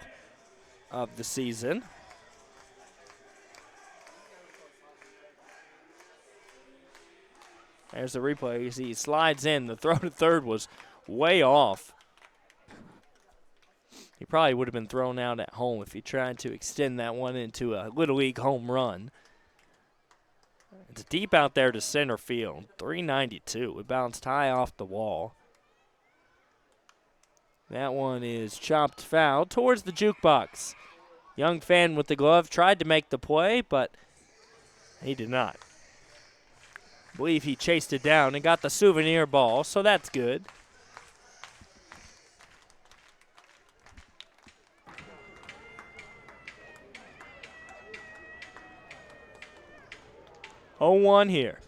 of the season. There's the replay. You see he slides in. The throw to third was way off. He probably would have been thrown out at home if he tried to extend that one into a Little League home run. It's deep out there to center field. 392. It bounced high off the wall. That one is chopped foul towards the jukebox. Young fan with the glove tried to make the play, but he did not. I believe he chased it down and got the souvenir ball, so that's good. Oh, 1 here.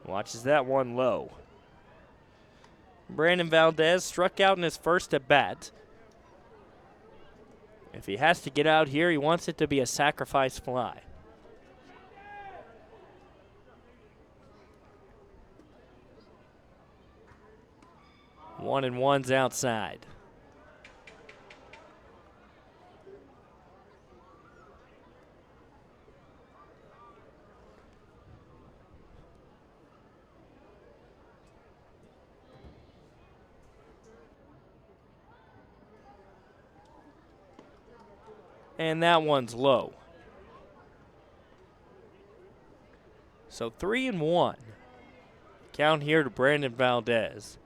Watches that one low. Brandon Valdez struck out in his first at bat. If he has to get out here, he wants it to be a sacrifice fly. One and one's outside. And that one's low. So 3 and 1. Count here to Brandon Valdez.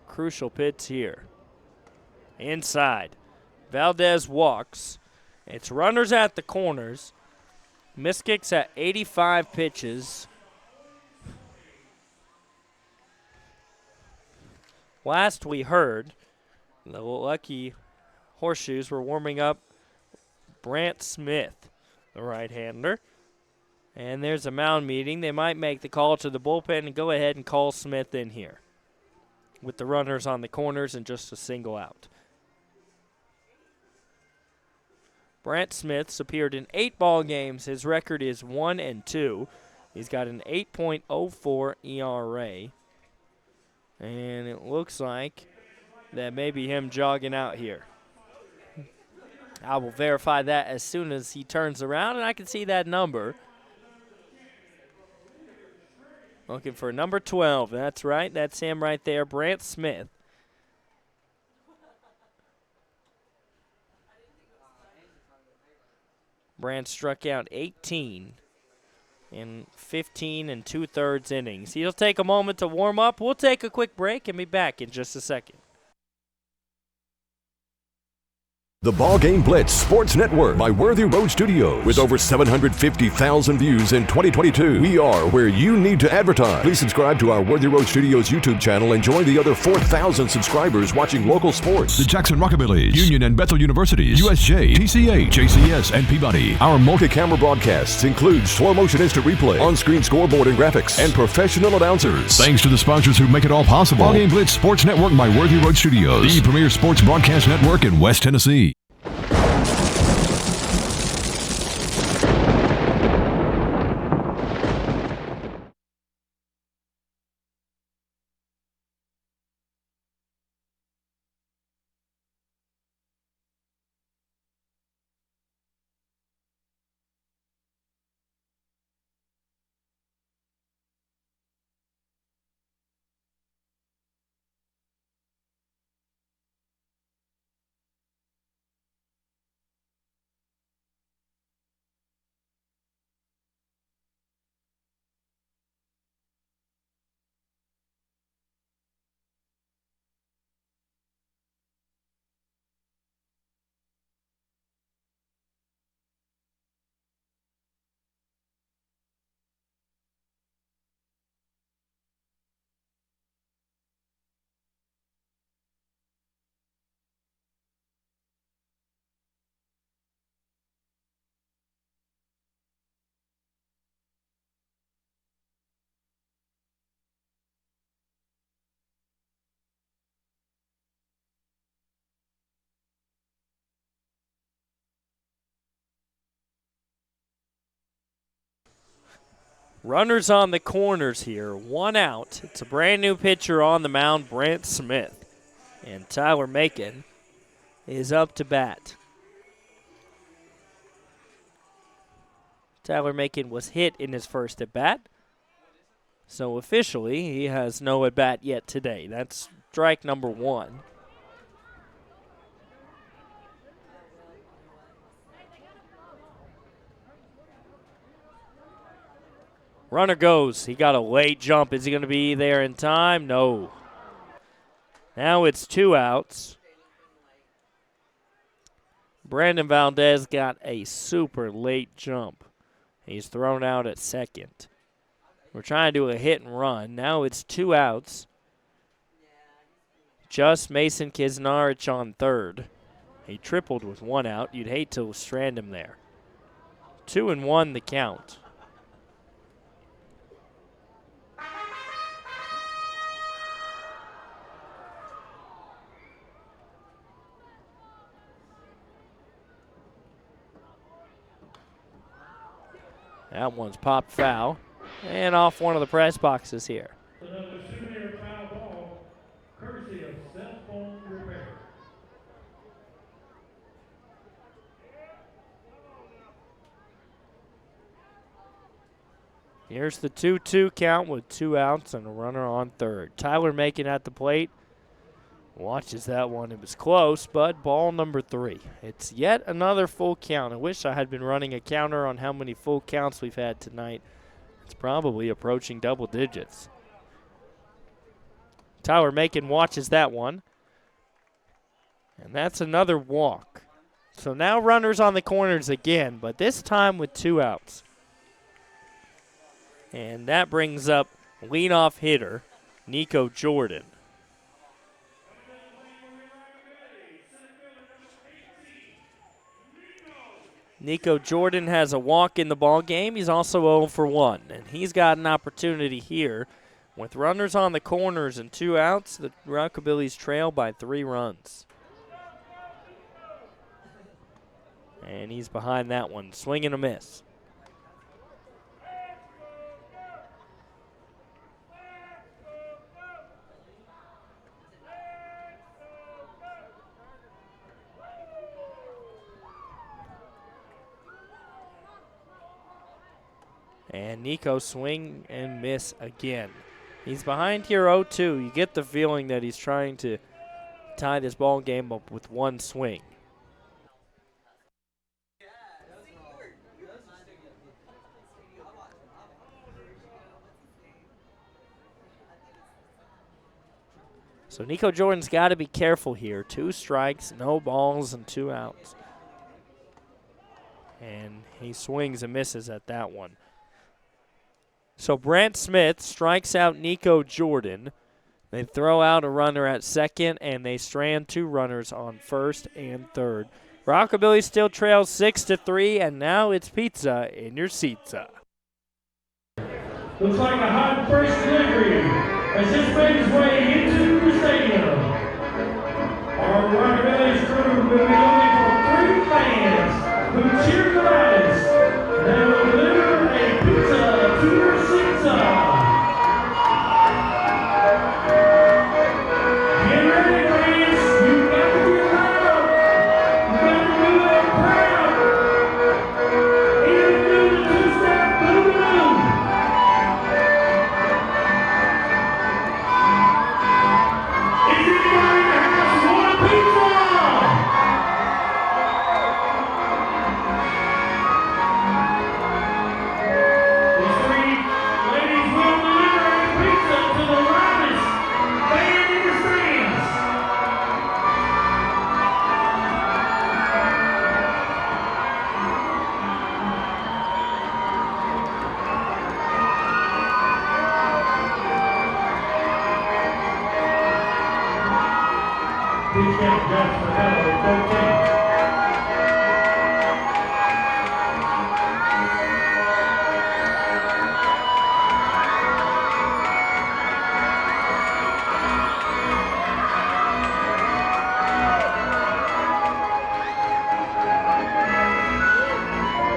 Crucial pitch here. Inside. Valdez walks. It's runners at the corners. Miskicks at 85 pitches. Last we heard, the lucky Horseshoes were warming up Brant Smith, the right-hander. And there's a mound meeting. They might make the call to the bullpen and go ahead and call Smith in here with the runners on the corners and just a single out. Brant Smith's appeared in 8 ball games. His record is 1-2. He's got an 8.04 ERA. And it looks like that may be him jogging out here. I will verify that as soon as he turns around, and I can see that number. Looking for number 12. That's right. That's him right there, Brant Smith. Brant struck out 18 in 15 2/3 innings. He'll take a moment to warm up. We'll take a quick break and be back in just a second. The Ball Game Blitz Sports Network by Worthy Road Studios. With over 750,000 views in 2022, we are where you need to advertise. Please subscribe to our Worthy Road Studios YouTube channel and join the other 4,000 subscribers watching local sports. The Jackson Rockabillys, Union and Bethel Universities, USJ, TCA, JCS, and Peabody. Our multi-camera broadcasts include slow motion instant replay, on-screen scoreboard and graphics, and professional announcers. Thanks to the sponsors who make it all possible. Ball Game Blitz Sports Network by Worthy Road Studios, the premier sports broadcast network in West Tennessee. Runners on the corners here, 1 out. It's a brand new pitcher on the mound, Brant Smith. And Tyler Macon is up to bat. Tyler Macon was hit in his first at bat. So officially, he has no at bat yet today. That's strike number 1. Runner goes. He got a late jump. Is he going to be there in time? No. Now it's 2 outs. Brandon Valdez got a super late jump. He's thrown out at second. We're trying to do a hit and run. Now it's 2 outs. Just Mason Kisnarich on third. He tripled with 1 out. You'd hate to strand him there. 2-1 the count. That one's popped foul and off one of the press boxes here. Another souvenir foul ball, courtesy of Cell Phone Repair. Here's the 2-2 count with 2 outs and a runner on third. Tyler Macon at the plate. Watches that one. It was close, but ball number 3. It's yet another full count. I wish I had been running a counter on how many full counts we've had tonight. It's probably approaching double digits. Tyler Macon watches that one. And that's another walk. So now runners on the corners again, but this time with 2 outs. And that brings up leadoff hitter Nico Jordan. Nico Jordan has a walk in the ball game. He's also 0 for 1, and he's got an opportunity here. With runners on the corners and 2 outs, the Rockabillys trail by 3 runs. And he's behind that one, swing and a miss. And Nico swing and miss again. He's behind here 0-2. You get the feeling that he's trying to tie this ball game up with 1 swing. So Nico Jordan's got to be careful here. 2 strikes, no balls, and 2 outs. And he swings and misses at that one. So Brant Smith strikes out Nico Jordan. They throw out a runner at second, and they strand 2 runners on first and third. Rockabilly still trails 6-3, and now it's pizza in your seatsa. Looks like a hot and fresh delivery as this made his way into the stadium. Our Rockabillys crew will be looking for 3 fans who cheer the loudest. They will deliver a pizza to your seatsa. Get ready, fans. You've got to be loud. You've got to do it proud. Even do the 2-step boogaloo. Is anybody in the house want a pizza? These 3 ladies will deliver a pizza to the loudest fan in the stands. Please get Josh McCullough, 13.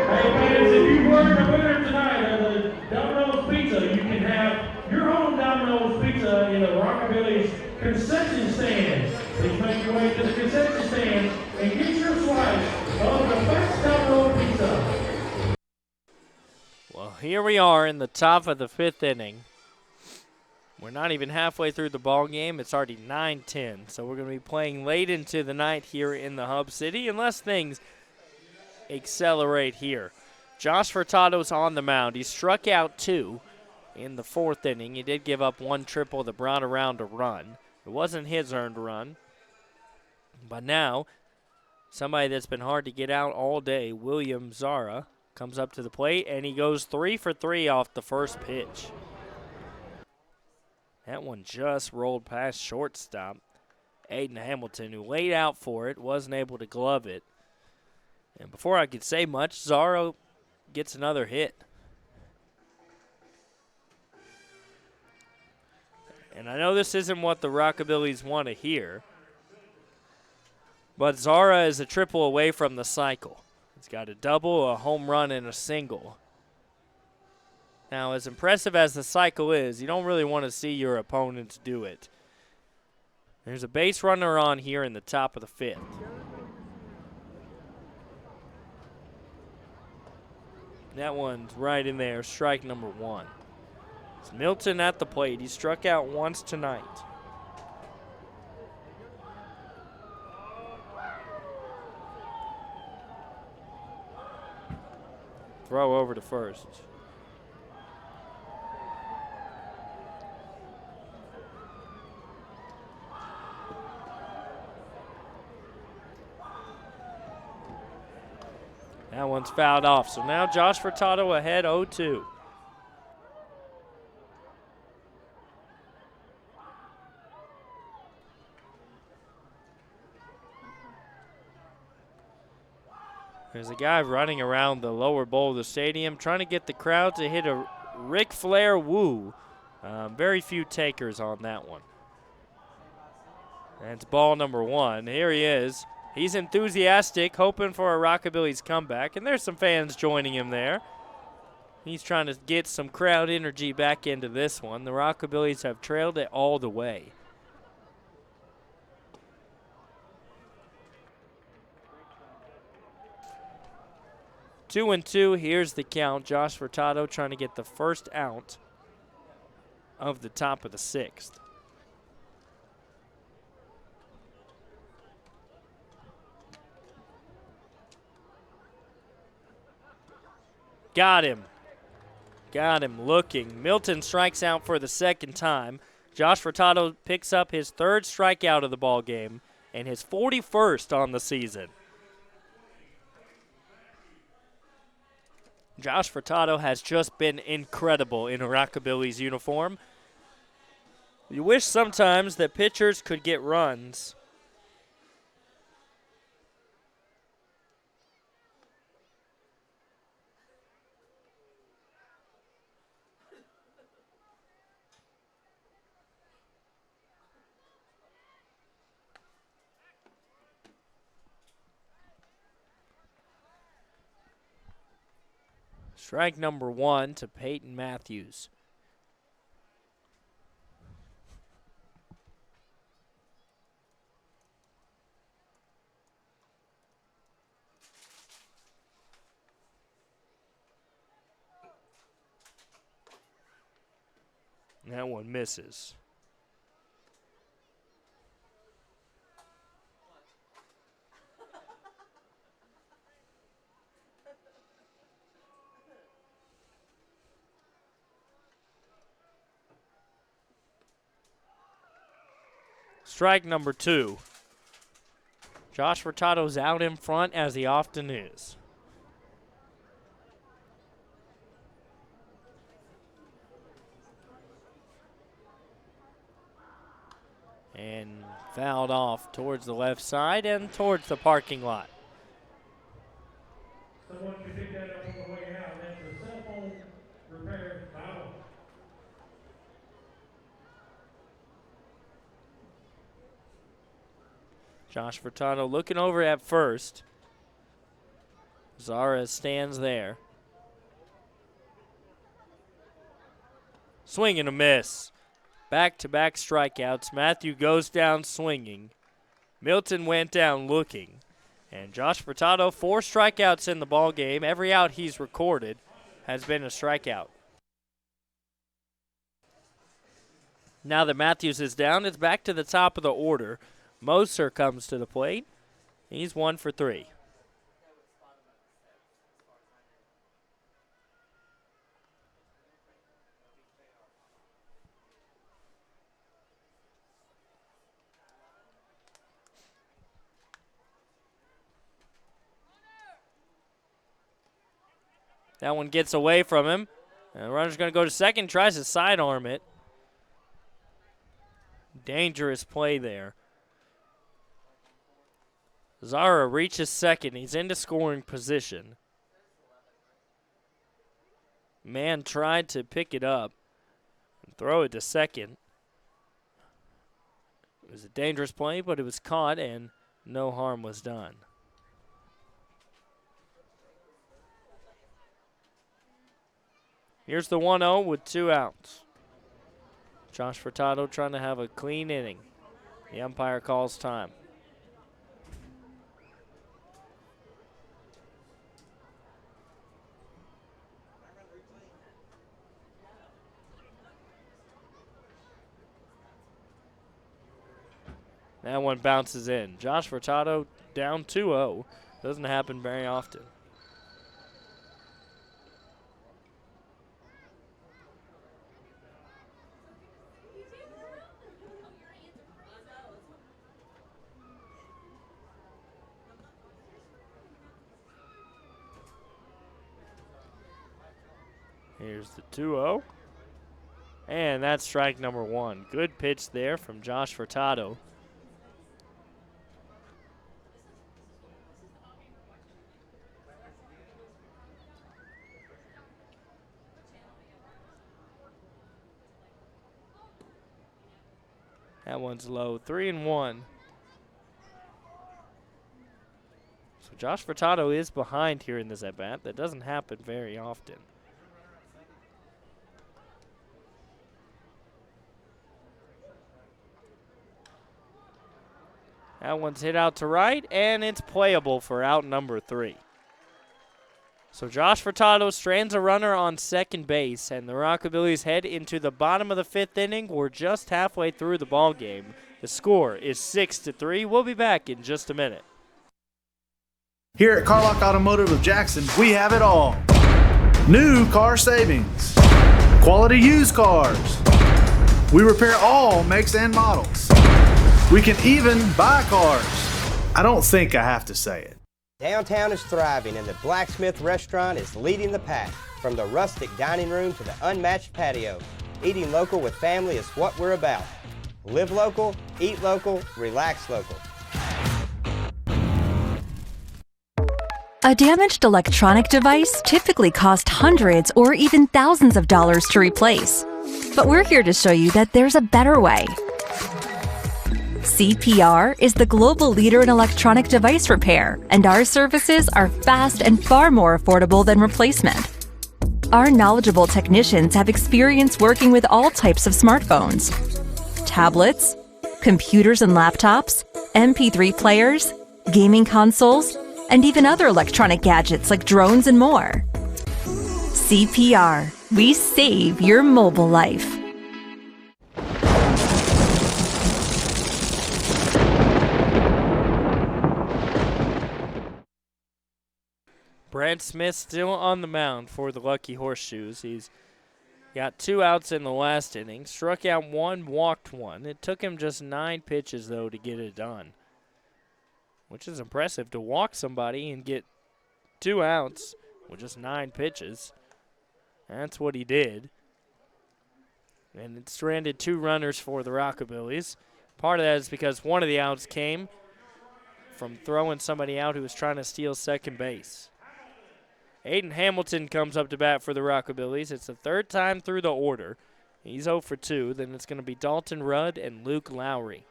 Hey fans, if you were the winner tonight of the Domino's Pizza, you can have your own Domino's Pizza in the Rockabillys concession stand. Please make your way to the concession stand and get your slice of the best Domino's Pizza. Well, here we are in the top of the 5th inning. We're not even halfway through the ball game. It's already 9-10, so we're going to be playing late into the night here in the Hub City unless things accelerate here. Josh Furtado's on the mound. He struck out 2. in the 4th inning. He did give up 1 triple that brought around a run. It wasn't his earned run. But now, somebody that's been hard to get out all day, William Zara, comes up to the plate, and he goes 3 for 3 off the first pitch. That one just rolled past shortstop. Aiden Hamilton, who laid out for it, wasn't able to glove it. And before I could say much, Zara gets another hit. And I know this isn't what the Rockabillys want to hear, but Zara is a triple away from the cycle. He's got a double, a home run, and a single. Now, as impressive as the cycle is, you don't really want to see your opponents do it. There's a base runner on here in the top of the 5th. That one's right in there, strike number 1. It's Milton at the plate. He struck out once tonight. Throw over to first. That one's fouled off. So now Josh Furtado ahead 0-2. There's a guy running around the lower bowl of the stadium trying to get the crowd to hit a Ric Flair woo. Very few takers on that one. That's ball number 1. Here he is. He's enthusiastic, hoping for a Rockabillys comeback, and there's some fans joining him there. He's trying to get some crowd energy back into this one. The Rockabillys have trailed it all the way. Two and two, here's the count. Josh Furtado trying to get the first out of the top of the 6th. Got him. Got him looking. Milton strikes out for the 2nd time. Josh Furtado picks up his 3rd strikeout of the ball game and his 41st on the season. Josh Furtado has just been incredible in a Rockabillys uniform. You wish sometimes that pitchers could get runs. Strike number 1 to Peyton Matthews. That one misses. Strike number 2. Josh Furtado's out in front, as he often is. And fouled off towards the left side and towards the parking lot. Someone can pick that up on the way out. That's a cell phone repair foul. Josh Furtado looking over at first. Zara stands there. Swing and a miss. Back-to-back strikeouts. Matthew goes down swinging. Milton went down looking. And Josh Furtado, 4 strikeouts in the ball game. Every out he's recorded has been a strikeout. Now that Matthews is down, it's back to the top of the order. Moser comes to the plate. He's 1 for 3. That one gets away from him. And the runner's going to go to second, tries to sidearm it. Dangerous play there. Zara reaches second. He's into scoring position. Man tried to pick it up and throw it to second. It was a dangerous play, but it was caught and no harm was done. Here's the 1-0 with 2 outs. Josh Furtado trying to have a clean inning. The umpire calls time. That one bounces in. Josh Furtado down 2-0. Doesn't happen very often. Here's the 2-0. And that's strike number 1. Good pitch there from Josh Furtado. That one's low, 3-1. So Josh Furtado is behind here in this at-bat. That doesn't happen very often. That one's hit out to right, and it's playable for out number 3. So Josh Furtado strands a runner on second base, and the Rockabillys head into the bottom of the 5th inning. We're just halfway through the ball game. The score is 6-3. We'll be back in just a minute. Here at Carlock Automotive of Jackson, we have it all. New car savings, quality used cars. We repair all makes and models. We can even buy cars. I don't think I have to say it. Downtown is thriving and the Blacksmith Restaurant is leading the pack. From the rustic dining room to the unmatched patio, eating local with family is what we're about. Live local, eat local, relax local. A damaged electronic device typically costs hundreds or even thousands of dollars to replace. But we're here to show you that there's a better way. CPR is the global leader in electronic device repair, and our services are fast and far more affordable than replacement. Our knowledgeable technicians have experience working with all types of smartphones, tablets, computers and laptops, MP3 players, gaming consoles, and even other electronic gadgets like drones and more. CPR, we save your mobile life. Brad Smith still on the mound for the Lucky Horseshoes. He's got 2 outs in the last inning, struck out 1, walked 1. It took him just 9 pitches, though, to get it done, which is impressive to walk somebody and get 2 outs with just 9 pitches. That's what he did. And it stranded 2 runners for the Rockabillys. Part of that is because one of the outs came from throwing somebody out who was trying to steal second base. Aiden Hamilton comes up to bat for the Rockabillys. It's the 3rd time through the order. He's 0 for 2. Then it's going to be Dalton Rudd and Luke Lowry.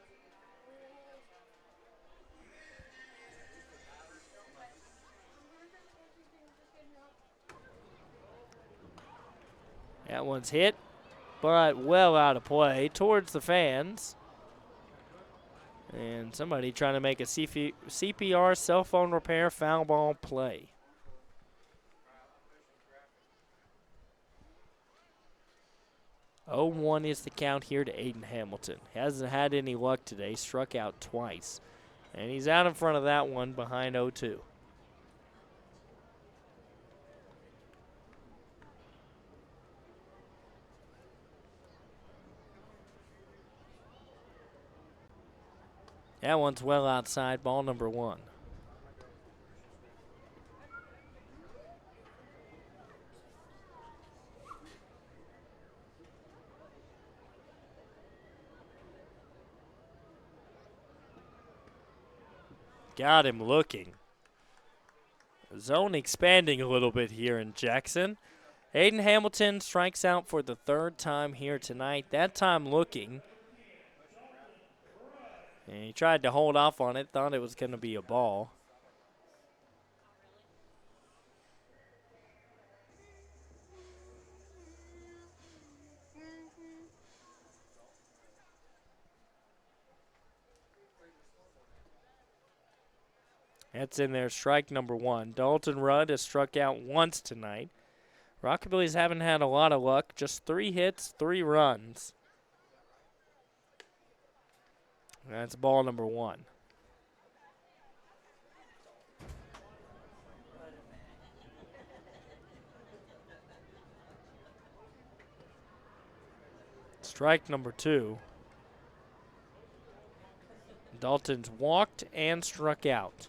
That one's hit, but well out of play towards the fans. And somebody trying to make a CPR cell phone repair foul ball play. Oh, 0-1 is the count here to Aiden Hamilton. Hasn't had any luck today, struck out twice. And he's out in front of that one behind 0-2. That one's well outside, ball number 1. got him looking. Zone expanding a little bit here in Jackson. Aiden Hamilton strikes out for the third time here tonight, that time looking. And he tried to hold off on it, thought it was going to be a ball. That's in there, strike number one. Dalton Rudd has struck out once tonight. Rockabillys haven't had a lot of luck, just 3 hits, 3 runs. That's ball number one. Strike number 2. Dalton's walked and struck out.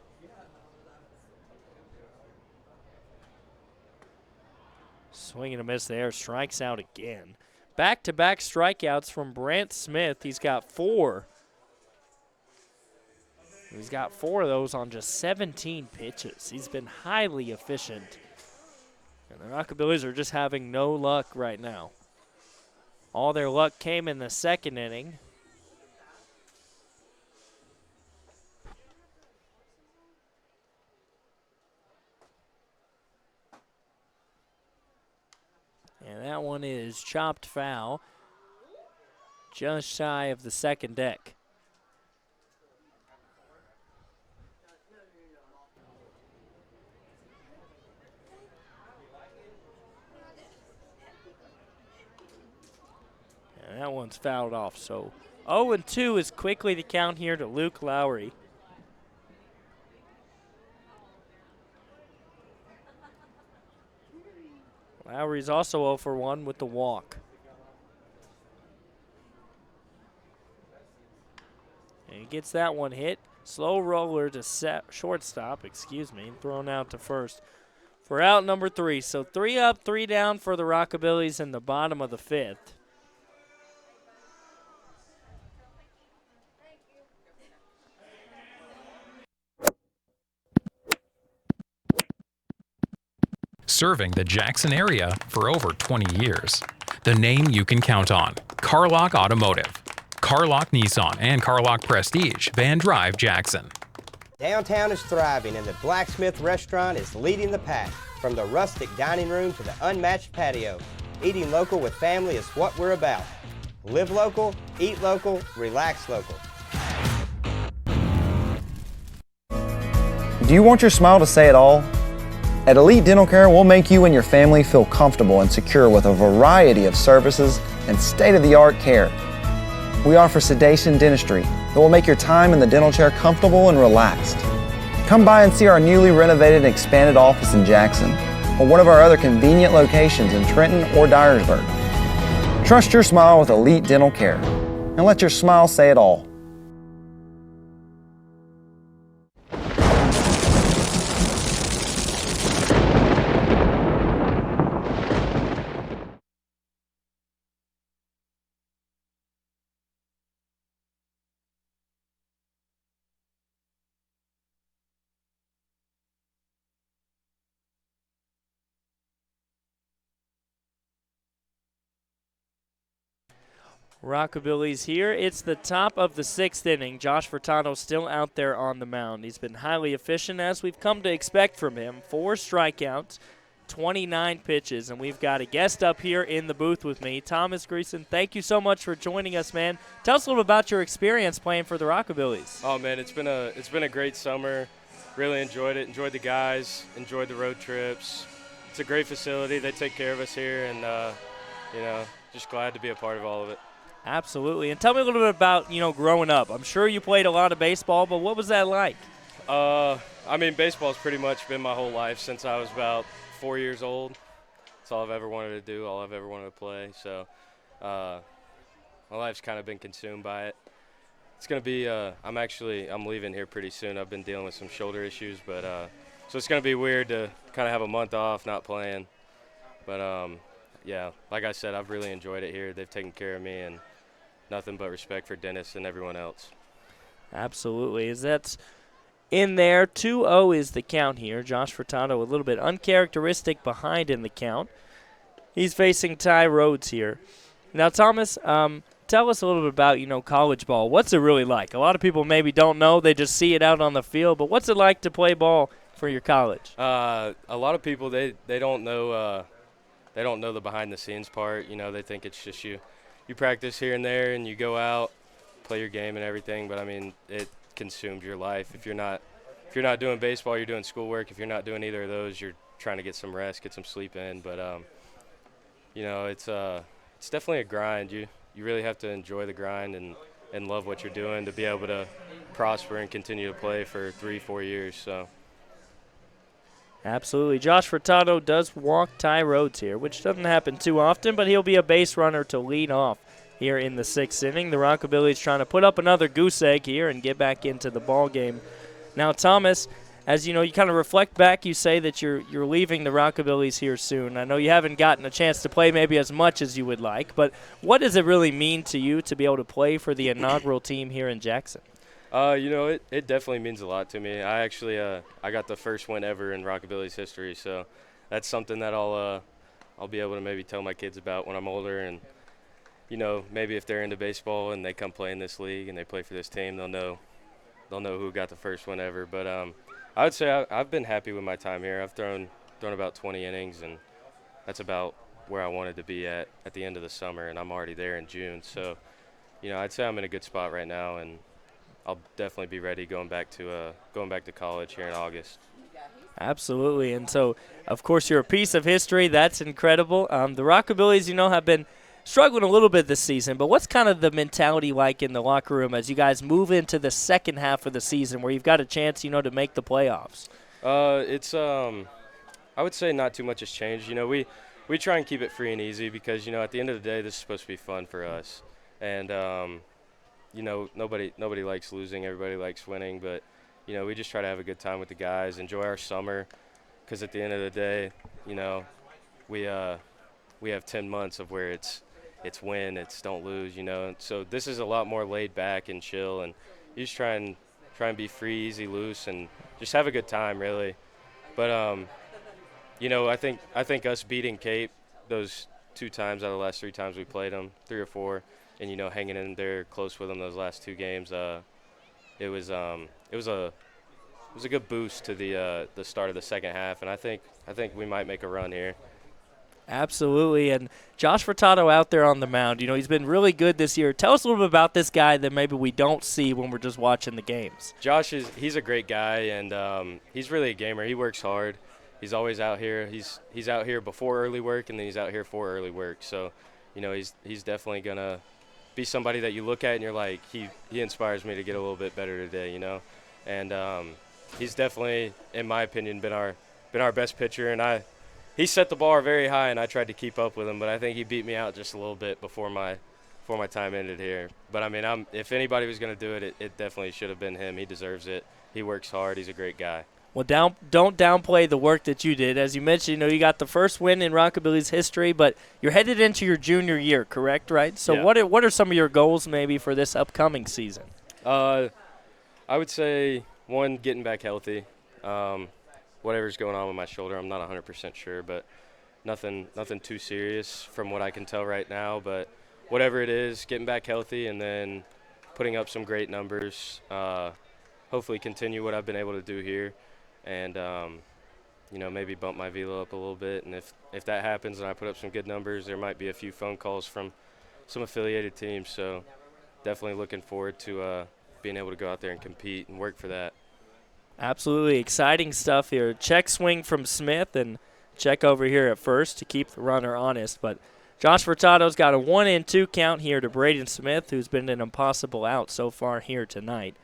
Swing and a miss there, strikes out again. Back-to-back strikeouts from Brant Smith. He's got 4. He's got 4 of those on just 17 pitches. He's been highly efficient. And the Rockabillys are just having no luck right now. All their luck came in the second inning. And that one is chopped foul, just shy of the second deck. And that one's fouled off. So 0-2 is quickly the count here to Luke Lowry. Lowry's also 0 for 1 with the walk. And he gets that one hit. Slow roller to shortstop, thrown out to first for out number 3. So 3 up, 3 down for the Rockabillys in the bottom of the 5th. Serving the Jackson area for over 20 years. The name you can count on, Carlock Automotive. Carlock Nissan and Carlock Prestige, Van Drive, Jackson. Downtown is thriving and the Blacksmith Restaurant is leading the pack. From the rustic dining room to the unmatched patio, eating local with family is what we're about. Live local, eat local, relax local. Do you want your smile to say it all? At Elite Dental Care, we'll make you and your family feel comfortable and secure with a variety of services and state-of-the-art care. We offer sedation dentistry that will make your time in the dental chair comfortable and relaxed. Come by and see our newly renovated and expanded office in Jackson or one of our other convenient locations in Trenton or Dyersburg. Trust your smile with Elite Dental Care and let your smile say it all. Rockabillys here. It's the top of the 6th inning. Josh Furtado still out there on the mound. He's been highly efficient, as we've come to expect from him. 4 strikeouts, 29 pitches, and we've got a guest up here in the booth with me, Thomas Greason. Thank you so much for joining us, man. Tell us a little about your experience playing for the Rockabillys. Oh man, it's been a great summer. Really enjoyed it. Enjoyed the guys. Enjoyed the road trips. It's a great facility. They take care of us here, and just glad to be a part of all of it. Absolutely. And tell me a little bit about, growing up. I'm sure you played a lot of baseball, but what was that like? Baseball's pretty much been my whole life since I was about 4 years old. That's all I've ever wanted to do, all I've ever wanted to play. So my life's kind of been consumed by it. It's going to be I'm leaving here pretty soon. I've been dealing with some shoulder issues, but so it's going to be weird to kind of have a month off not playing. But, like I said, I've really enjoyed it here. They've taken care of me, and nothing but respect for Dennis and everyone else. Absolutely. in there. 2-0 is the count here. Josh Furtado a little bit uncharacteristic behind in the count. He's facing Ty Rhodes here. Now, Thomas, tell us a little bit about, college ball. What's it really like? A lot of people maybe don't know. They just see it out on the field. But what's it like to play ball for your college? A lot of people, they don't know the behind-the-scenes part. They think it's just you practice here and there and you go out, play your game and everything. But, I mean, it consumes your life. If you're not doing baseball, you're doing schoolwork. If you're not doing either of those, you're trying to get some rest, get some sleep in. But, it's definitely a grind. You really have to enjoy the grind and love what you're doing to be able to prosper and continue to play for 3-4 years. So. Absolutely. Josh Furtado does walk Ty Rhodes here, which doesn't happen too often, but he'll be a base runner to lead off here in the 6th inning. The Rockabillys trying to put up another goose egg here and get back into the ball game. Now, Thomas, as you kind of reflect back, you say that you're leaving the Rockabillys here soon. I know you haven't gotten a chance to play maybe as much as you would like, but what does it really mean to you to be able to play for the inaugural team here in Jackson? It definitely means a lot to me. I actually I got the first win ever in Rockabillys history, so that's something that I'll be able to maybe tell my kids about when I'm older, and maybe if they're into baseball and they come play in this league and they play for this team, they'll know who got the first one ever. But I would say I've been happy with my time here. I've thrown about 20 innings, and that's about where I wanted to be at the end of the summer, and I'm already there in June. So, I'd say I'm in a good spot right now, and I'll definitely be ready going back to college here in August. Absolutely, and so, of course, you're a piece of history. That's incredible. The Rockabillys, have been struggling a little bit this season, but what's kind of the mentality like in the locker room as you guys move into the second half of the season where you've got a chance, to make the playoffs? It's I would say not too much has changed. We try and keep it free and easy because, at the end of the day, this is supposed to be fun for us. And, nobody likes losing. Everybody likes winning. But, we just try to have a good time with the guys, enjoy our summer because at the end of the day, we have 10 months of where it's win, it's don't lose, And so this is a lot more laid back and chill, and you just try and be free, easy, loose, and just have a good time, really. But I think us beating Cape those 2 times out of the last 3 times we played them, 3 or 4, and hanging in there close with them those last 2 games, it was a good boost to the start of the second half, and I think we might make a run here. Absolutely, and Josh Furtado out there on the mound. He's been really good this year. Tell us a little bit about this guy that maybe we don't see when we're just watching the games. Josh he's a great guy, and he's really a gamer. He works hard. He's always out here. He's out here before early work, and then he's out here for early work. So, he's definitely gonna be somebody that you look at and you're like, he inspires me to get a little bit better today, And he's definitely, in my opinion, been our best pitcher, and he set the bar very high, and I tried to keep up with him, but I think he beat me out just a little bit before my time ended here. But, I mean, if anybody was going to do it, it definitely should have been him. He deserves it. He works hard. He's a great guy. Well, don't downplay the work that you did. As you mentioned, you got the first win in Rockabilly's history, but you're headed into your junior year, correct, right? So yeah. What are some of your goals maybe for this upcoming season? I would say, one, getting back healthy. Whatever's going on with my shoulder, I'm not 100% sure, but nothing too serious from what I can tell right now. But whatever it is, getting back healthy and then putting up some great numbers. Hopefully continue what I've been able to do here, and maybe bump my velo up a little bit. And if that happens and I put up some good numbers, there might be a few phone calls from some affiliated teams. So definitely looking forward to being able to go out there and compete and work for that. Absolutely exciting stuff here. Check swing from Smith and check over here at first to keep the runner honest. But Josh Furtado's got a 1-2 count here to Braden Smith, who's been an impossible out so far here tonight.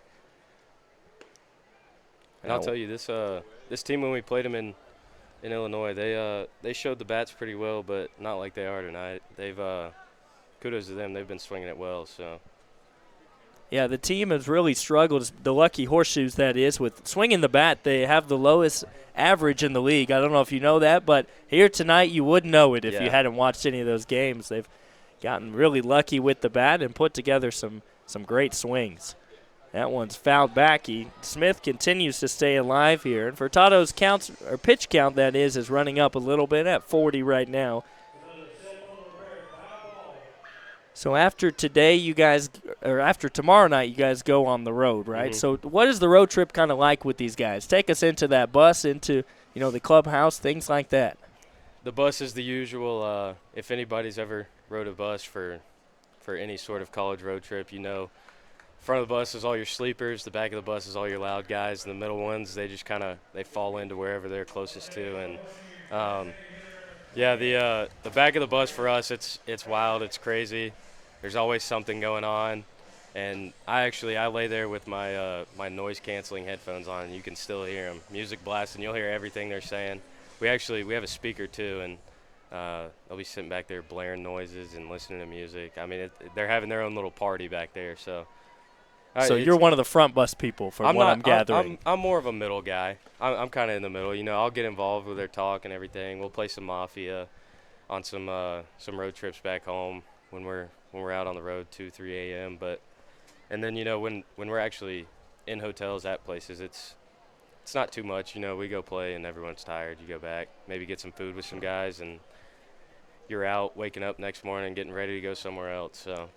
And I'll tell you, this team, when we played them in Illinois, they showed the bats pretty well, but not like they are tonight. They've kudos to them. They've been swinging it well. So. Yeah, the team has really struggled, the Lucky Horseshoes, that is, with swinging the bat. They have the lowest average in the league. I don't know if you know that, but here tonight you would know it if you hadn't watched any of those games. They've gotten really lucky with the bat and put together some great swings. That one's fouled back. Smith continues to stay alive here. And Furtado's pitch count, that is running up a little bit at 40 right now. So after today, after tomorrow night, you guys go on the road, right? Mm-hmm. So what is the road trip kind of like with these guys? Take us into that bus, into the clubhouse, things like that. The bus is the usual. If anybody's ever rode a bus for any sort of college road trip, front of the bus is all your sleepers, the back of the bus is all your loud guys, and the middle ones, they just they fall into wherever they're closest to. And the back of the bus for us, it's wild, it's crazy. There's always something going on, and I lay there with my my noise canceling headphones on, and you can still hear them, music blasting. You'll hear everything they're saying. We have a speaker too, and they'll be sitting back there blaring noises and listening to music. I mean, they're having their own little party back there. So you're one of the front bus people, from what I'm gathering. I'm more of a middle guy. I'm kind of in the middle. I'll get involved with their talk and everything. We'll play some Mafia on some road trips back home when we're out on the road 2-3 a.m. And then when we're actually in hotels at places, it's not too much. We go play and everyone's tired. You go back, maybe get some food with some guys, and you're out waking up next morning getting ready to go somewhere else. So.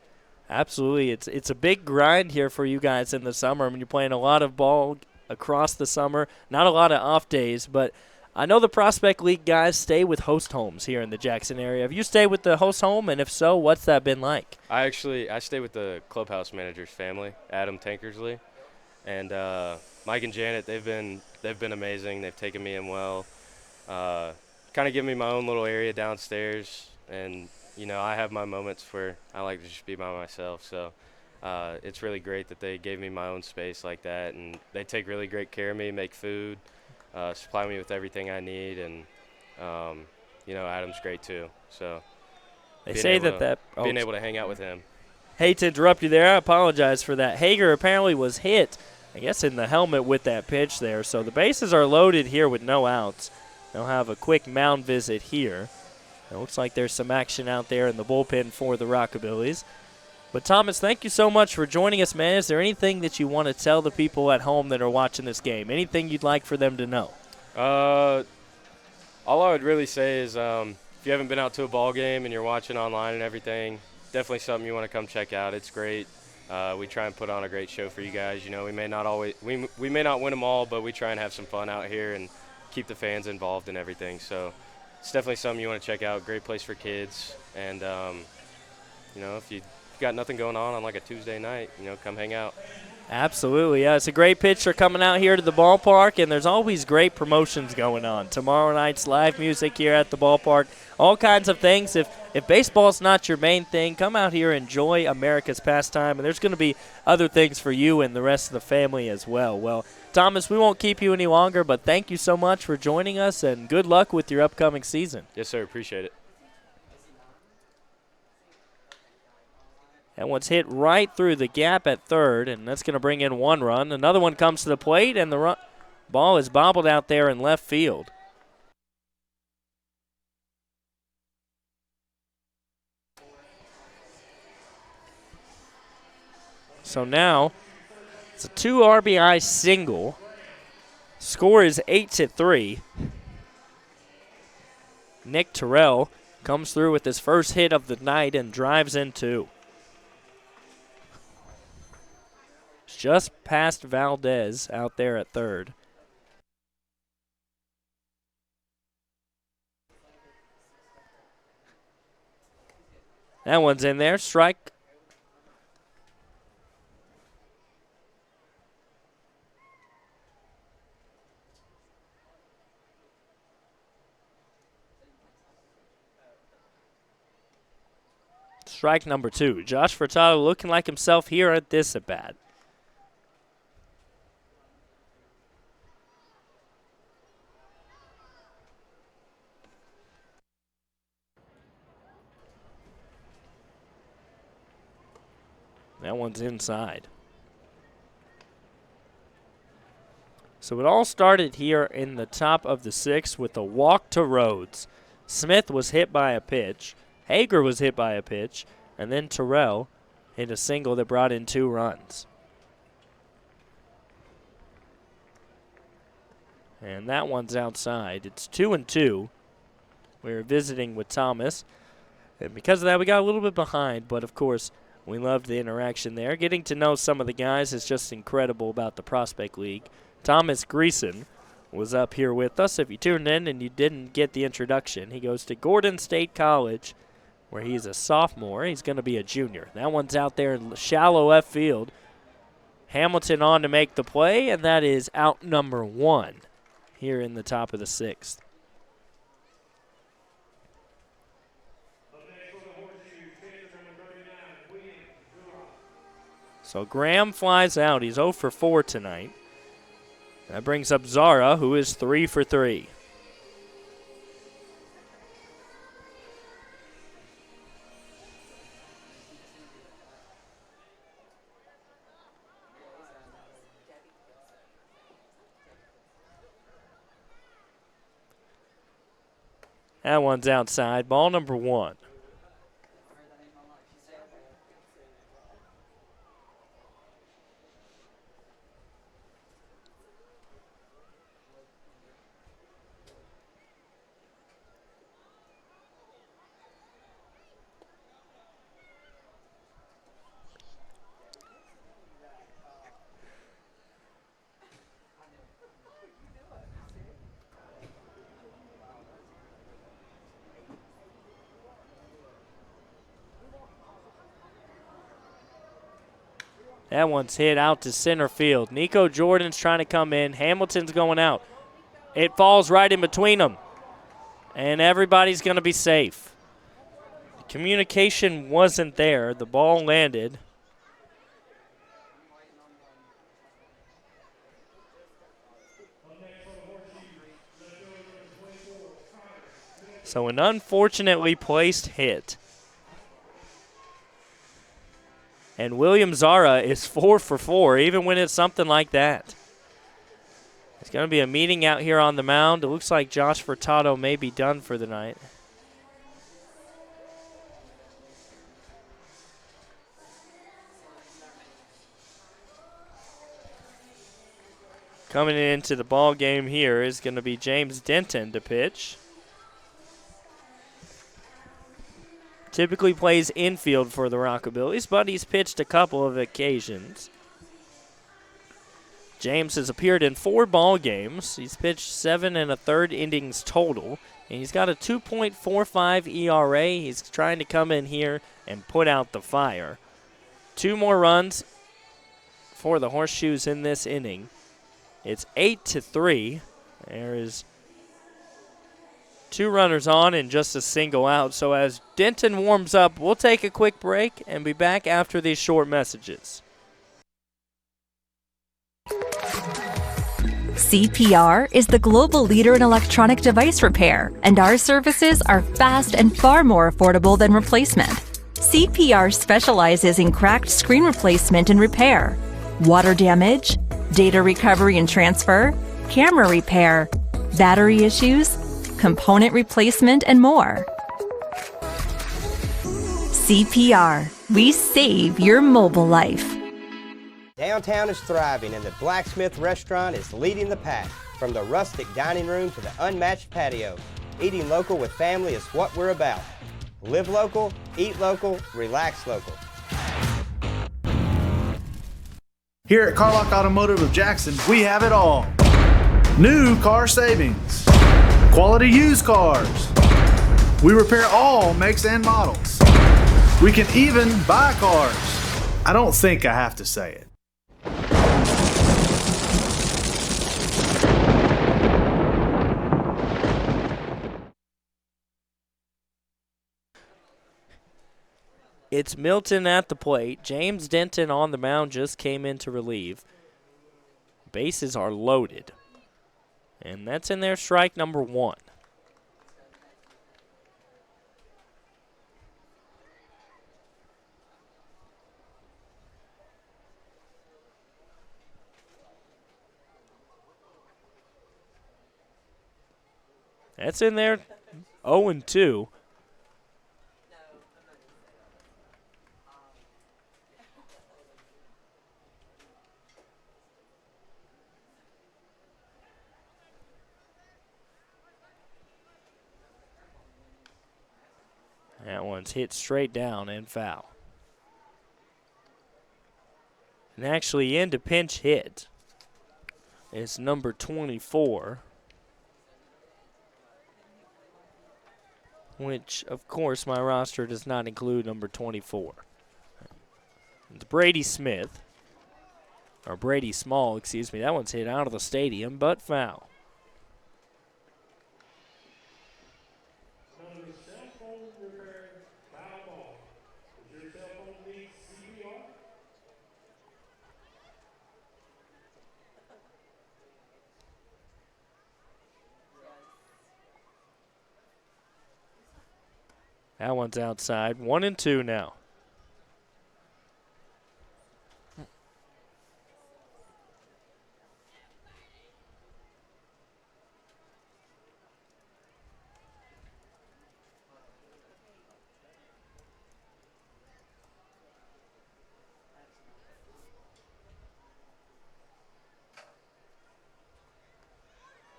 Absolutely. It's a big grind here for you guys in the summer. I mean, you're playing a lot of ball across the summer, not a lot of off days, but I know the Prospect League guys stay with host homes here in the Jackson area. Have you stayed with the host home, and if so, what's that been like? I stay with the clubhouse manager's family, Adam Tankersley, and Mike and Janet. They've been amazing. They've taken me in well, kind of given me my own little area downstairs, and I have my moments where I like to just be by myself. So it's really great that they gave me my own space like that, and they take really great care of me, make food, supply me with everything I need, and Adam's great too. So they say being able to hang out with him. Hate to interrupt you there. I apologize for that. Hager apparently was hit, I guess, in the helmet with that pitch there. So the bases are loaded here with no outs. They'll have a quick mound visit here. It looks like there's some action out there in the bullpen for the Rockabillys. But, Thomas, thank you so much for joining us, man. Is there anything that you want to tell the people at home that are watching this game? Anything you'd like for them to know? All I would really say is if you haven't been out to a ball game and you're watching online and everything, definitely something you want to come check out. It's great. We try and put on a great show for you guys. We may not win them all, but we try and have some fun out here and keep the fans involved in everything. So it's definitely something you want to check out. Great place for kids. And, if you've got nothing going on like a Tuesday night, come hang out. Absolutely. Yeah, it's a great pitcher coming out here to the ballpark, and there's always great promotions going on. Tomorrow night's live music here at the ballpark, all kinds of things. If baseball's not your main thing, come out here, enjoy America's pastime, and there's going to be other things for you and the rest of the family as well. Well, Thomas, we won't keep you any longer, but thank you so much for joining us, and good luck with your upcoming season. Yes, sir. Appreciate it. That one's hit right through the gap at third, and that's going to bring in one run. Another one comes to the plate, and the ball is bobbled out there in left field. So now it's a 2 RBI single. Score is 8-3. Nick Terrell comes through with his first hit of the night and drives in 2. Just past Valdez out there at third. That one's in there. Strike. Strike number 2. Josh Furtado looking like himself here at this at bat. That one's inside. So it all started here in the top of the 6th with a walk to Rhodes. Smith was hit by a pitch. Hager was hit by a pitch. And then Terrell hit a single that brought in 2 runs. And that one's outside. It's 2-2. We're visiting with Thomas. And because of that, we got a little bit behind. But, of course, we loved the interaction there. Getting to know some of the guys is just incredible about the Prospect League. Thomas Greason was up here with us. If you tuned in and you didn't get the introduction, he goes to Gordon State College, where he's a sophomore. He's going to be a junior. That one's out there in shallow left field. Hamilton on to make the play, and that is out number 1 here in the top of the 6th. So Graham flies out. He's 0 for 4 tonight. That brings up Zara, who is 3 for 3. That one's outside. Ball number 1. That one's hit out to center field. Nico Jordan's trying to come in. Hamilton's going out. It falls right in between them. And everybody's going to be safe. The communication wasn't there. The ball landed. So an unfortunately placed hit. And William Zara is 4 for 4, even when it's something like that. It's going to be a meeting out here on the mound. It looks like Josh Furtado may be done for the night. Coming into the ball game here is going to be James Denton to pitch. Typically plays infield for the Rockabillys, but he's pitched a couple of occasions. James has appeared in 4 ball games. He's pitched 7 1/3 innings total, and he's got a 2.45 ERA. He's trying to come in here and put out the fire. 2 more runs for the Horseshoes in this inning. It's 8-3. There is 2 runners on and just a single out. So as Denton warms up, we'll take a quick break and be back after these short messages. CPR is the global leader in electronic device repair, and our services are fast and far more affordable than replacement. CPR specializes in cracked screen replacement and repair, water damage, data recovery and transfer, camera repair, battery issues, component replacement, and more. CPR. We save your mobile life. Downtown is thriving and the Blacksmith Restaurant is leading the pack. From the rustic dining room to the unmatched patio, eating local with family is what we're about. Live local, eat local, relax local. Here at Carlock Automotive of Jackson, we have it all. New car savings, quality used cars. We repair all makes and models. We can even buy cars. I don't think I have to say it. It's Milton at the plate. James Denton on the mound just came in to relieve. Bases are loaded. And that's in there, strike number 1. That's in there, 0-2. That one's hit straight down and foul. And actually into pinch hit is number 24, which, of course, my roster does not include number 24. It's Brady Smith, or Brady Small, excuse me. That one's hit out of the stadium, but foul. That one's outside. 1 and 2 now.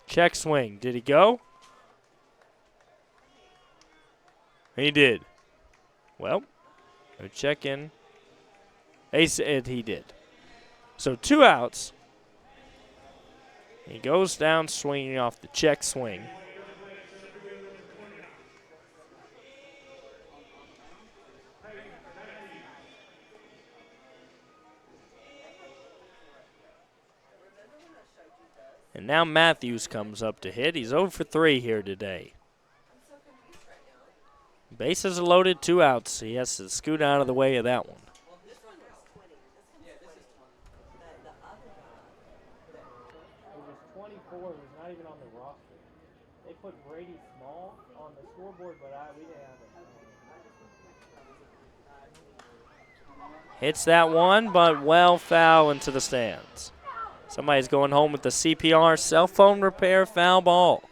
Check swing. Did he go? He did. Well, no check in. He said he did. So 2 outs. He goes down swinging off the check swing. And now Matthews comes up to hit. He's 0 for 3 here today. Bases are loaded, 2 outs. He has to scoot out of the way of that one. It was 24. It was not even on the roster. They put Brady Small on the scoreboard, but we didn't have it. Hits that one, but well foul into the stands. Somebody's going home with the CPR, cell phone repair, foul ball.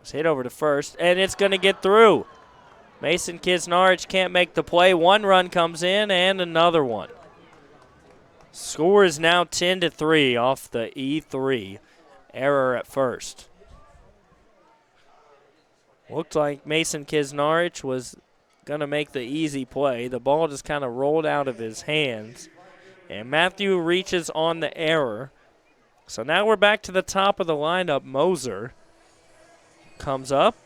It's hit over to first, and it's going to get through. Mason Kisnarich can't make the play. 1 run comes in, and another one. Score is now 10-3 off the E3 error at first. Looked like Mason Kisnarich was going to make the easy play. The ball just kind of rolled out of his hands, and Matthew reaches on the error. So now we're back to the top of the lineup. Moser comes up.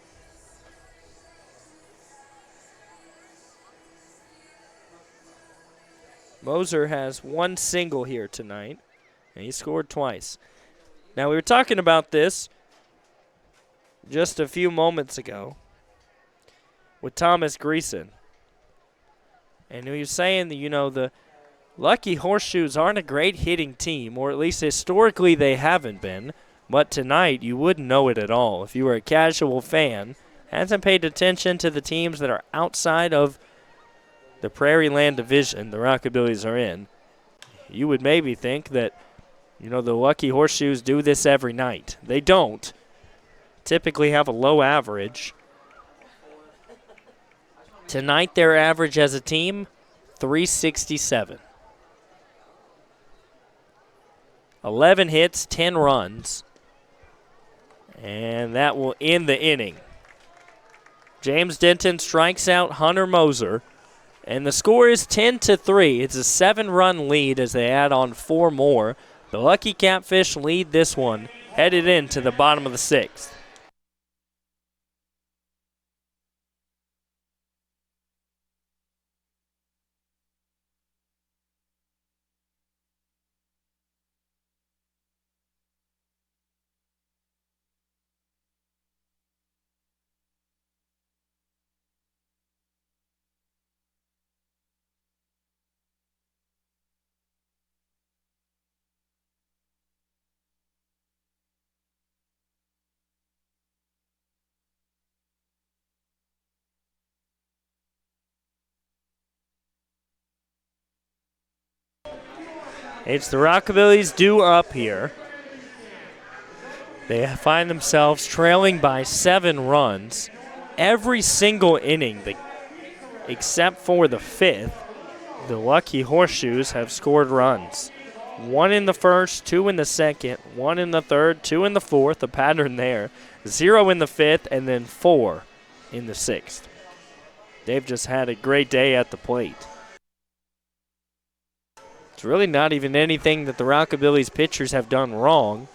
Moser has 1 single here tonight, and he scored twice. Now, we were talking about this just a few moments ago with Thomas Greason. And he was saying that, the Lucky Horseshoes aren't a great hitting team, or at least historically they haven't been. But tonight, you wouldn't know it at all. If you were a casual fan, hasn't paid attention to the teams that are outside of the Prairie Land division the Rockabillys are in, you would maybe think that, the Lucky Horseshoes do this every night. They don't. Typically have a low average. Tonight, their average as a team, 367. 11 hits, 10 runs. And that will end the inning. James Denton strikes out Hunter Moser. And the score is 10-3. It's a 7-run lead as they add on 4 more. The Lucky Catfish lead this one, headed into the bottom of the 6th. It's the Rockabillys due up here. They find themselves trailing by 7 runs. every single inning, except for the 5th, the Lucky Horseshoes have scored runs. 1 in the first, 2 in the second, 1 in the third, 2 in the fourth, a pattern there, 0 in the 5th, and then 4 in the 6th. They've just had a great day at the plate. It's really not even anything that the Rockabillys pitchers have done wrong.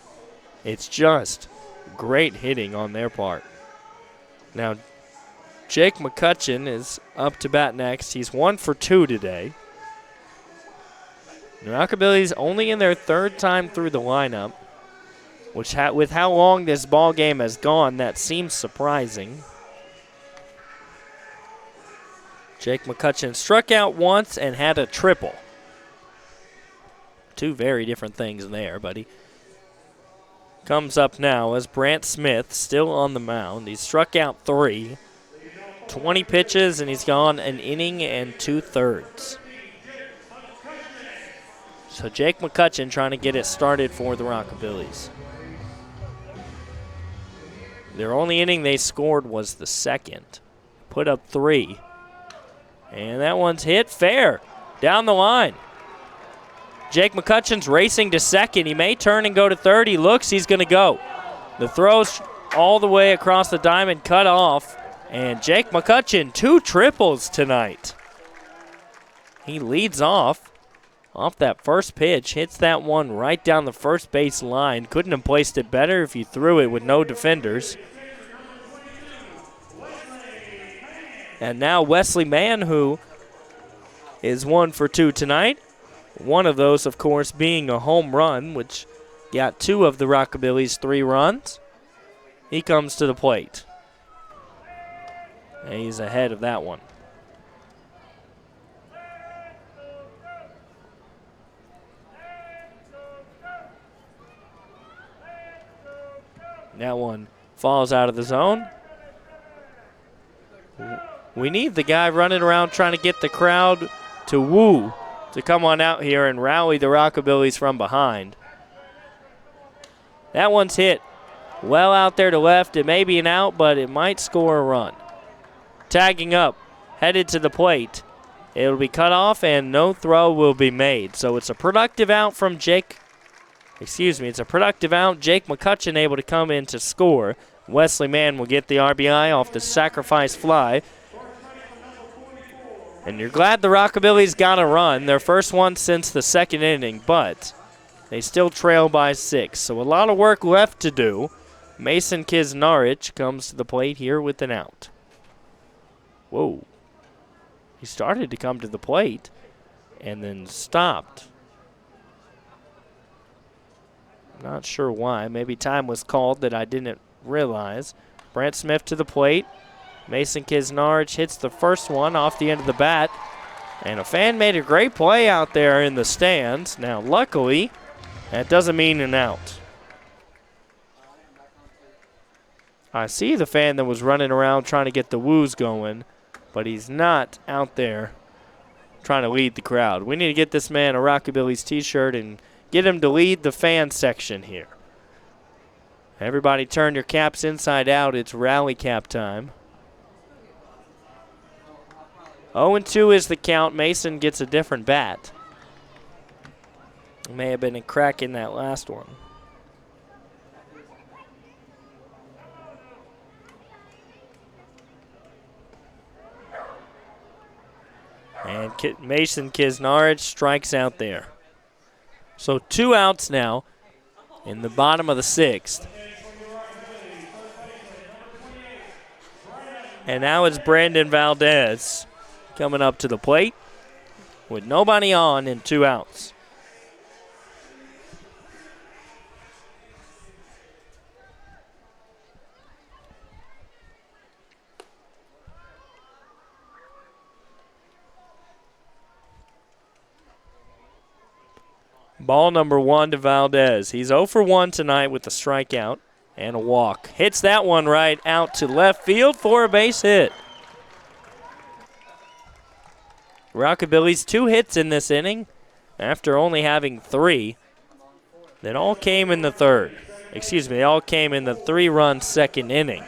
It's just great hitting on their part. Now, Jake McCutcheon is up to bat next. He's 1 for 2 today. The Rockabillys only in their 3rd time through the lineup, which with how long this ball game has gone, that seems surprising. Jake McCutcheon struck out once and had a triple. 2 very different things there, but he comes up now as Brant Smith still on the mound. He struck out 3, 20 pitches, and he's gone an inning and 2/3. So Jake McCutcheon trying to get it started for the Rockabillys. Their only inning they scored was the 2nd. Put up 3. And that one's hit fair down the line. Jake McCutcheon's racing to second. He may turn and go to third. He looks, he's going to go. The throw's all the way across the diamond, cut off. And Jake McCutcheon, 2 triples tonight. He leads off that first pitch, hits that one right down the first base line. Couldn't have placed it better if you threw it with no defenders. And now Wesley Mann, who is 1 for 2 tonight. One of those, of course, being a home run, which got 2 of the Rockabillys' 3 runs. He comes to the plate. And he's ahead of that one. That one falls out of the zone. We need the guy running around trying to get the crowd to woo, to come on out here and rally the Rockabillys from behind. That one's hit well out there to left. It may be an out, but it might score a run. Tagging up, headed to the plate. It'll be cut off and no throw will be made. So it's a productive out from it's a productive out. Jake McCutcheon able to come in to score. Wesley Mann will get the RBI off the sacrifice fly. And you're glad the Rockabillys got a run, their first one since the 2nd inning, but they still trail by 6. So a lot of work left to do. Mason Kisnarich comes to the plate here with an out. Whoa. He started to come to the plate and then stopped. Not sure why. Maybe time was called that I didn't realize. Brant Smith to the plate. Mason Kisnarich hits the first one off the end of the bat. And a fan made a great play out there in the stands. Now, luckily, that doesn't mean an out. I see the fan that was running around trying to get the woos going, but he's not out there trying to lead the crowd. We need to get this man a Rockabillys t-shirt and get him to lead the fan section here. Everybody turn your caps inside out. It's rally cap time. 0-2 is the count. Mason gets a different bat. May have been a crack in that last one. And Mason Kisnarich strikes out there. So 2 outs now in the bottom of the 6th. And now it's Brandon Valdez coming up to the plate with nobody on and 2 outs. Ball number 1 to Valdez. He's 0 for 1 tonight with a strikeout and a walk. Hits that one right out to left field for a base hit. Rockabillys 2 hits in this inning after only having 3. That all came in the 3rd. They all came in the 3-run 2nd inning.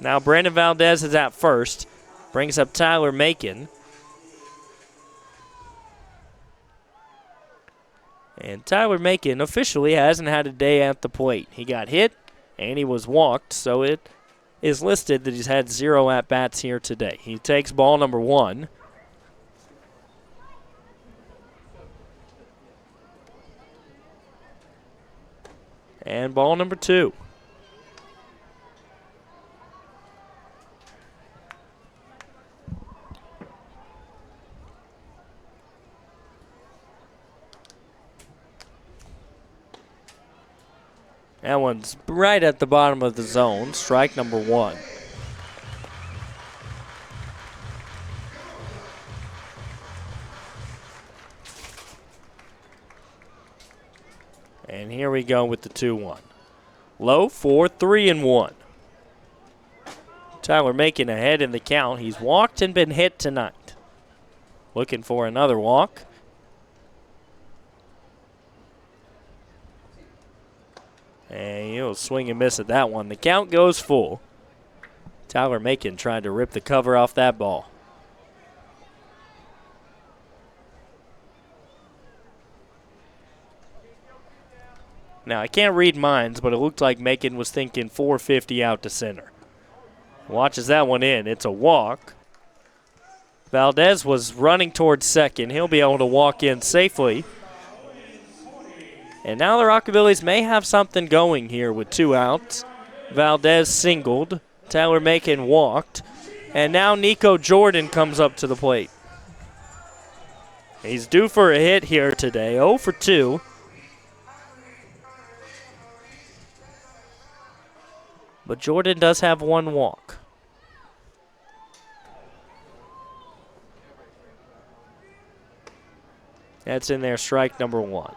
Now Brandon Valdez is at first. Brings up Tyler Macon. And Tyler Macon officially hasn't had a day at the plate. He got hit and he was walked, so it is listed that he's had 0 at-bats here today. He takes ball number 1. And ball number 2. That one's right at the bottom of the zone. Strike number 1. And here we go with the 2-1. Low for 3-1. Tyler Macon ahead in the count. He's walked and been hit tonight. Looking for another walk. And he'll swing and miss at that one. The count goes full. Tyler Macon trying to rip the cover off that ball. Now, I can't read minds, but it looked like Macon was thinking 450 out to center. Watches that one in. It's a walk. Valdez was running towards second. He'll be able to walk in safely. And now the Rockabillys may have something going here with 2 outs. Valdez singled. Tyler Macon walked. And now Nico Jordan comes up to the plate. He's due for a hit here today. 0 for 2. But Jordan does have 1 walk. That's in there, strike number 1.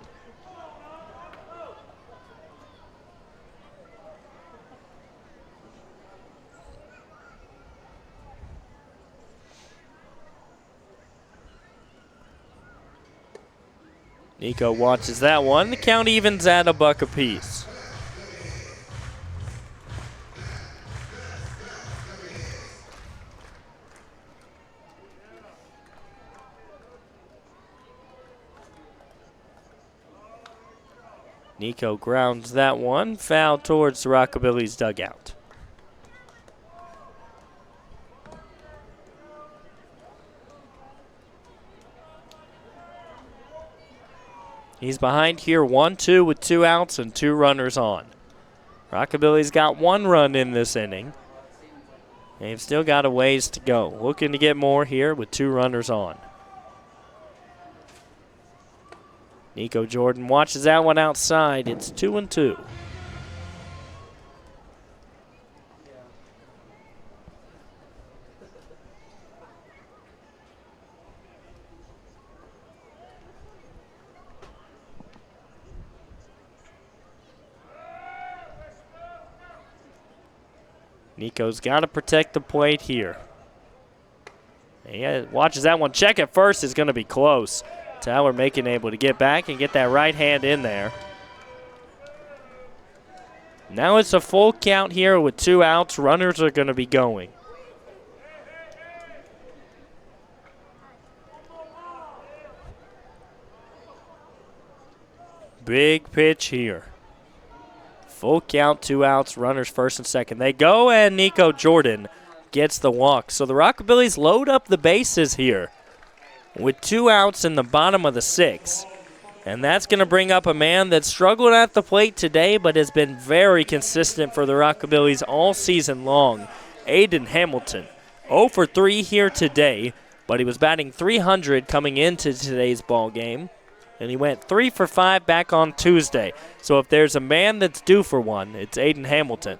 Nico watches that one. The count evens at a buck apiece. Nico grounds that one, foul towards the Rockabillys dugout. He's behind here 1-2 with 2 outs and 2 runners on. Rockabillys got 1 run in this inning. They've still got a ways to go. Looking to get more here with 2 runners on. Nico Jordan watches that one outside. It's 2-2. Nico's got to protect the plate here. He watches that one. Check at first is going to be close. Tyler Macon able to get back and get that right hand in there. Now it's a full count here with 2 outs. Runners are going to be going. Big pitch here. Full count, 2 outs, runners first and second. They go, and Nico Jordan gets the walk. So the Rockabillys load up the bases here with 2 outs in the bottom of the 6th. And that's going to bring up a man that struggled at the plate today but has been very consistent for the Rockabillys all season long. Aiden Hamilton, 0 for 3 here today, but he was batting .300 coming into today's ball game. And he went 3 for 5 back on Tuesday. So if there's a man that's due for one, it's Aiden Hamilton.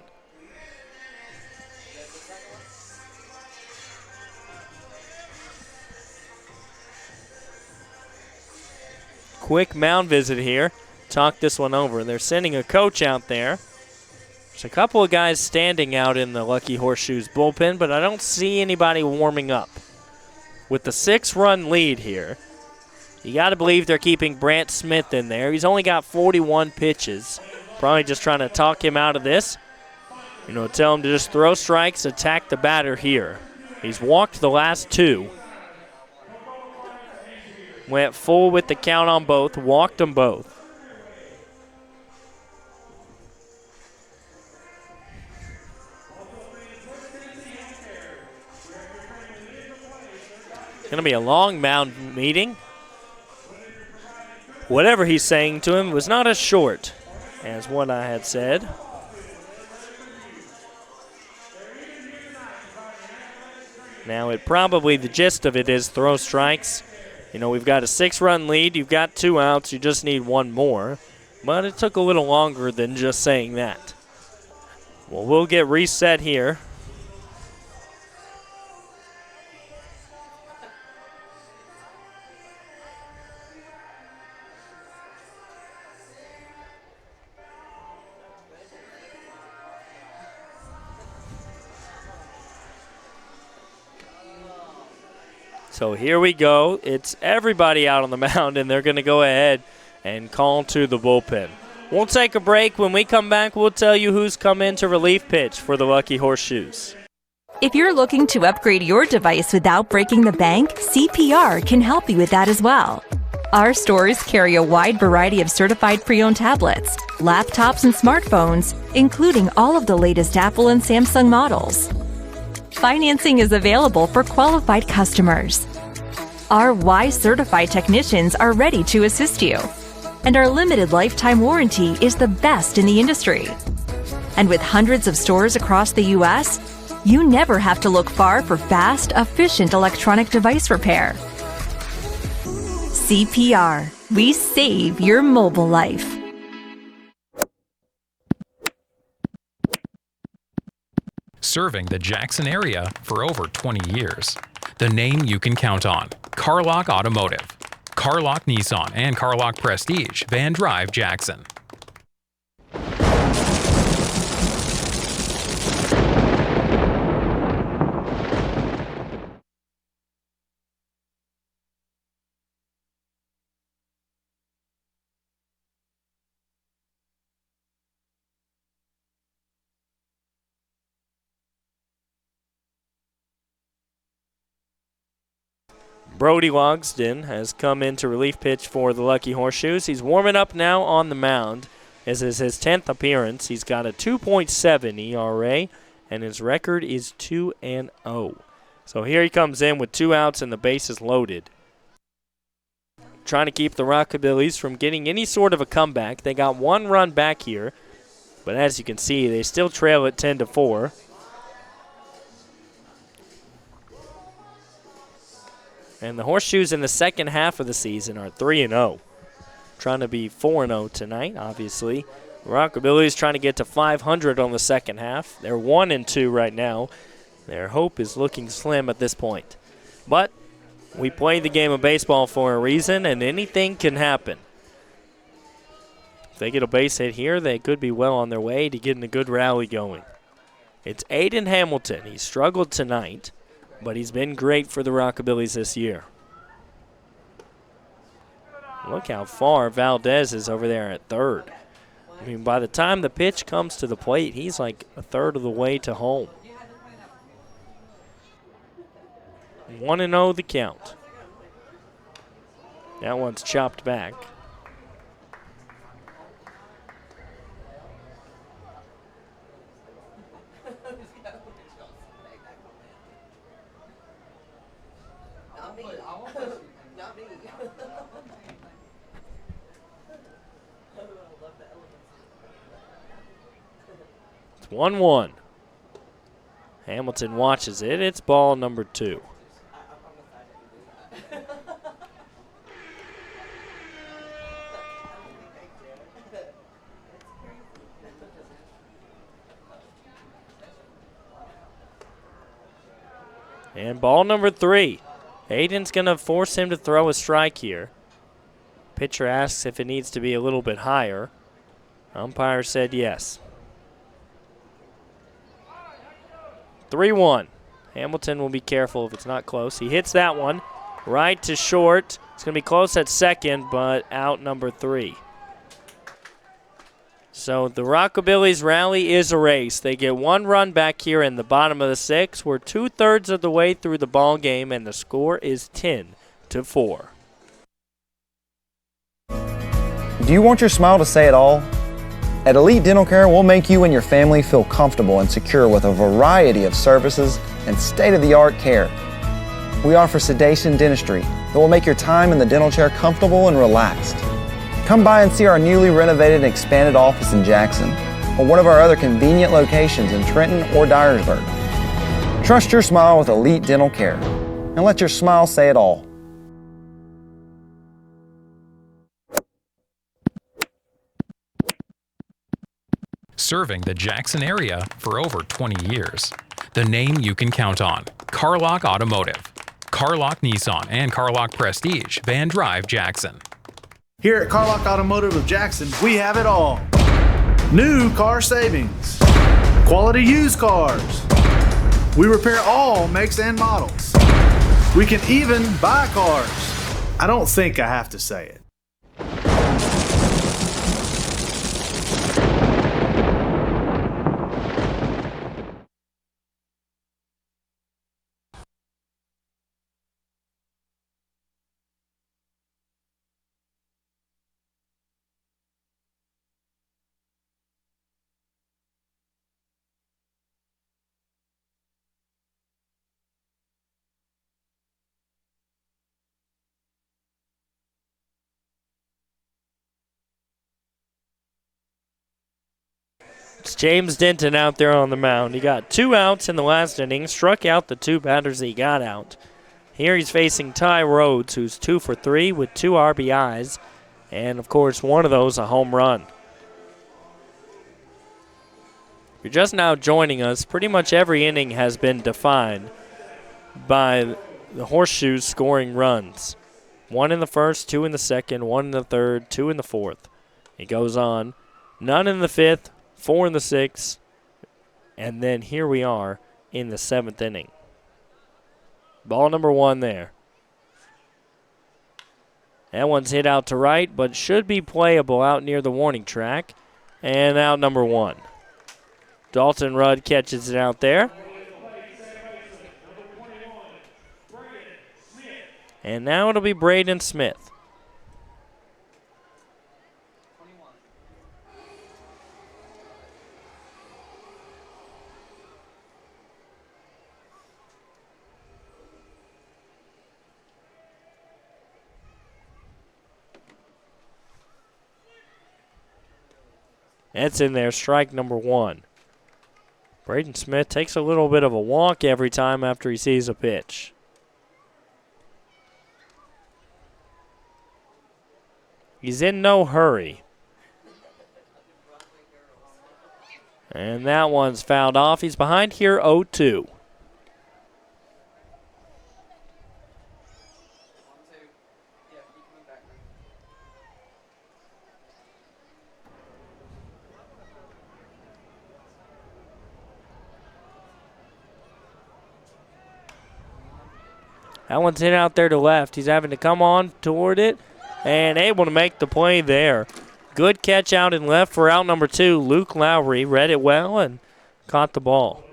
Quick mound visit here. Talk this one over. They're sending a coach out there. There's a couple of guys standing out in the Lucky Horseshoes bullpen, but I don't see anybody warming up. With the 6-run lead here, you got to believe they're keeping Brant Smith in there. He's only got 41 pitches. Probably just trying to talk him out of this. Tell him to just throw strikes, attack the batter here. He's walked the last two. Went full with the count on both, walked them both. It's going to be a long mound meeting. Whatever he's saying to him was not as short as what I had said. Now, the gist of it is throw strikes. We've got a 6-run lead. You've got 2 outs. You just need 1 more. But it took a little longer than just saying that. Well, we'll get reset here. So here we go. It's everybody out on the mound, and they're going to go ahead and call to the bullpen. We'll take a break. When we come back, we'll tell you who's come in to relief pitch for the Lucky Horseshoes. If you're looking to upgrade your device without breaking the bank, CPR can help you with that as well. Our stores carry a wide variety of certified pre-owned tablets, laptops, and smartphones, including all of the latest Apple and Samsung models. Financing is available for qualified customers. Our Y-certified technicians are ready to assist you. And our limited lifetime warranty is the best in the industry. And with hundreds of stores across the U.S., you never have to look far for fast, efficient electronic device repair. CPR. We save your mobile life. Serving the Jackson area for over 20 years. The name you can count on. Carlock Automotive. Carlock Nissan and Carlock Prestige, Van Drive, Jackson. Brody Logsden has come in to relief pitch for the Lucky Horseshoes. He's warming up now on the mound. This is his 10th appearance. He's got a 2.7 ERA, and his record is 2-0. So here he comes in with 2 outs and the bases loaded. Trying to keep the Rockabillys from getting any sort of a comeback. They got 1 run back here, but as you can see, they still trail at 10-4. And the Horseshoes in the second half of the season are 3-0. Trying to be 4-0 tonight, obviously. Rockabillys trying to get to 500 on the second half. They're 1-2 right now. Their hope is looking slim at this point. But we play the game of baseball for a reason, and anything can happen. If they get a base hit here, they could be well on their way to getting a good rally going. It's Aiden Hamilton. He struggled tonight, but he's been great for the Rockabillys this year. Look how far Valdez is over there at third. I mean, by the time the pitch comes to the plate, he's like a third of the way to home. 1-0 the count. That one's chopped back. It's 1-1. Hamilton watches it. It's ball number 2. And ball number 3. Aiden's going to force him to throw a strike here. Pitcher asks if it needs to be a little bit higher. Umpire said yes. 3-1. Hamilton will be careful if it's not close. He hits that one right to short. It's going to be close at second, but out number 3. So the Rockabillys rally is a race. They get 1 run back here in the bottom of the 6th. We're 2/3 of the way through the ball game, and the score is 10-4. Do you want your smile to say it all? At Elite Dental Care, we'll make you and your family feel comfortable and secure with a variety of services and state-of-the-art care. We offer sedation dentistry that will make your time in the dental chair comfortable and relaxed. Come by and see our newly renovated and expanded office in Jackson or one of our other convenient locations in Trenton or Dyersburg. Trust your smile with Elite Dental Care and let your smile say it all. Serving the Jackson area for over 20 years. The name you can count on. Carlock Automotive. Carlock Nissan and Carlock Prestige, Van Drive, Jackson. Here at Carlock Automotive of Jackson, we have it all. New car savings, quality used cars. We repair all makes and models. We can even buy cars. I don't think I have to say it. It's James Denton out there on the mound. He got 2 outs in the last inning, struck out the 2 batters he got out. Here he's facing Ty Rhodes, who's 2 for 3 with 2 RBIs, and of course one of those a home run. If you're just now joining us, pretty much every inning has been defined by the Horseshoes scoring runs. 1 in the first, 2 in the second, 1 in the third, 2 in the fourth. It goes on. None in the 5th, 4 in the 6th, and then here we are in the 7th inning. Ball number 1 there. That one's hit out to right, but should be playable out near the warning track. And out number 1. Dalton Rudd catches it out there. And now it'll be Braden Smith. That's in there, strike number 1. Braden Smith takes a little bit of a walk every time after he sees a pitch. He's in no hurry. And that one's fouled off. He's behind here 0-2. That one's hit out there to left. He's having to come on toward it and able to make the play there. Good catch out in left for out number 2. Luke Lowry read it well and caught the ball.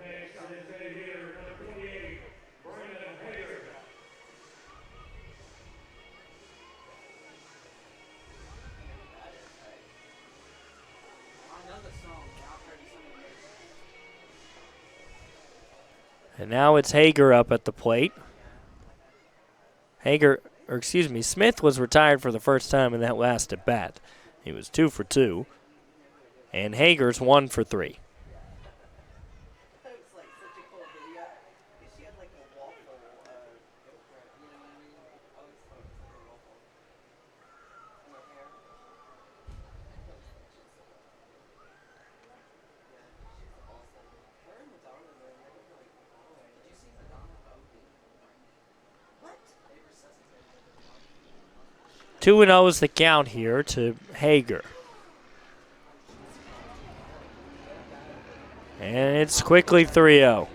And now it's Hager up at the plate. Smith was retired for the first time in that last at bat. He was 2 for 2. And Hager's 1 for 3. Two 2-0 is the count here to Hager. And it's quickly 3-0.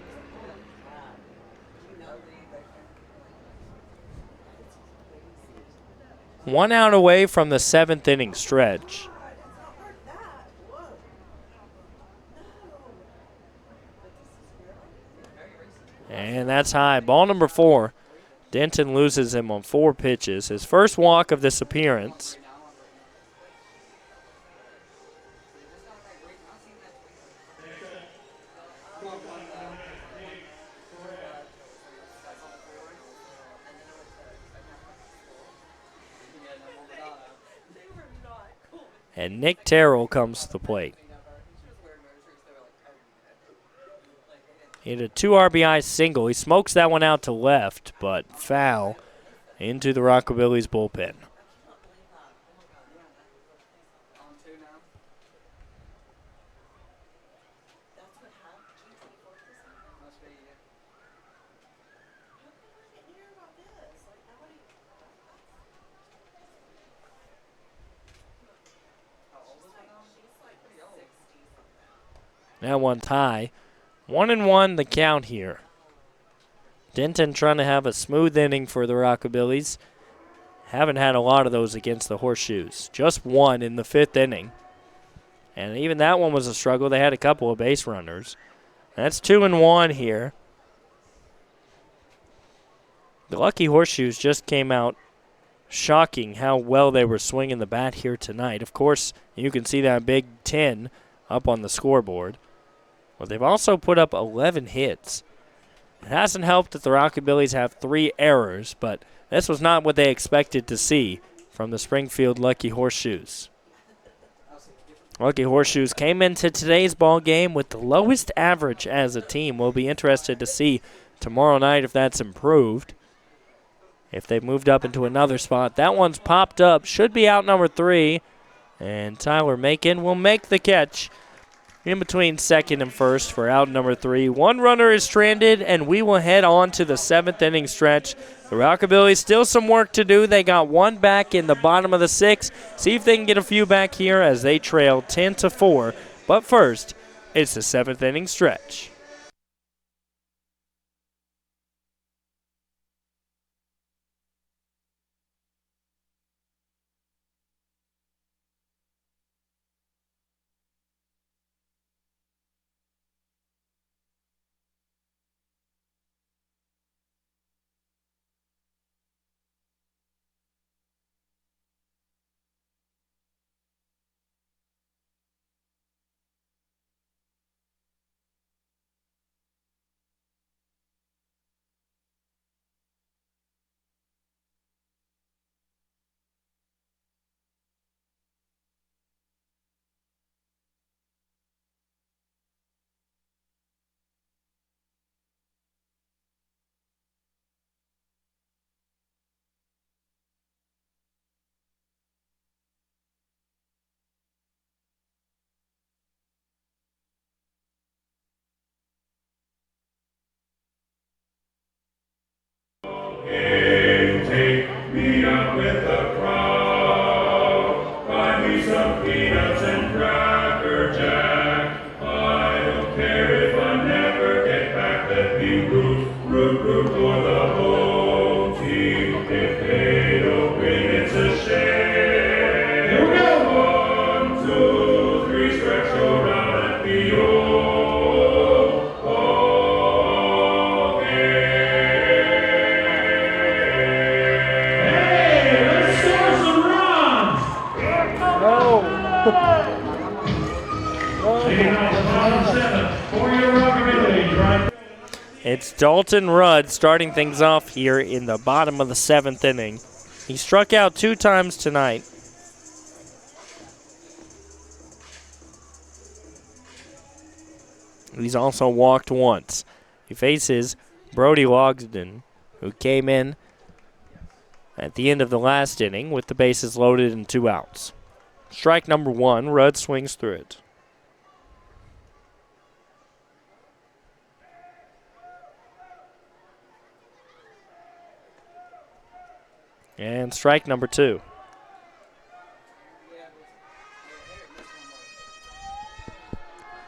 One out away from the 7th inning stretch. And that's high. Ball number 4. Denton loses him on 4 pitches. His first walk of this appearance. And Nick Terrell comes to the plate. He had a 2 RBI single. He smokes that one out to left, but foul into the Rockabillys bullpen. Now 1 tie. 1-1 the count here. Denton trying to have a smooth inning for the Rockabillys. Haven't had a lot of those against the Horseshoes. Just 1 in the 5th inning. And even that one was a struggle. They had a couple of base runners. That's 2-1 here. The Lucky Horseshoes just came out shocking how well they were swinging the bat here tonight. Of course, you can see that big 10 up on the scoreboard. Well, they've also put up 11 hits. It hasn't helped that the Rockabillys have 3 errors, but this was not what they expected to see from the Springfield Lucky Horseshoes. Lucky Horseshoes came into today's ball game with the lowest average as a team. We'll be interested to see tomorrow night if that's improved. If they've moved up into another spot. That one's popped up. Should be out number 3. And Tyler Macon will make the catch in between second and first for out number 3. 1 runner is stranded, and we will head on to the 7th inning stretch. The Rockabillys still some work to do. They got 1 back in the bottom of the 6th. See if they can get a few back here as they trail 10-4. But first, it's the 7th inning stretch. Take me up with the crowd. Buy me some peanuts and Cracker Jack. I don't care if I never get back. Let me root for the home team. If they don't win, it's a shame. Here we go. 1, 2, 3, stretch around at the old. It's Dalton Rudd starting things off here in the bottom of the 7th inning. He struck out 2 times tonight. He's also walked once. He faces Brody Logsden, who came in at the end of the last inning with the bases loaded and 2 outs. Strike number 1, Rudd swings through it. And strike number 2.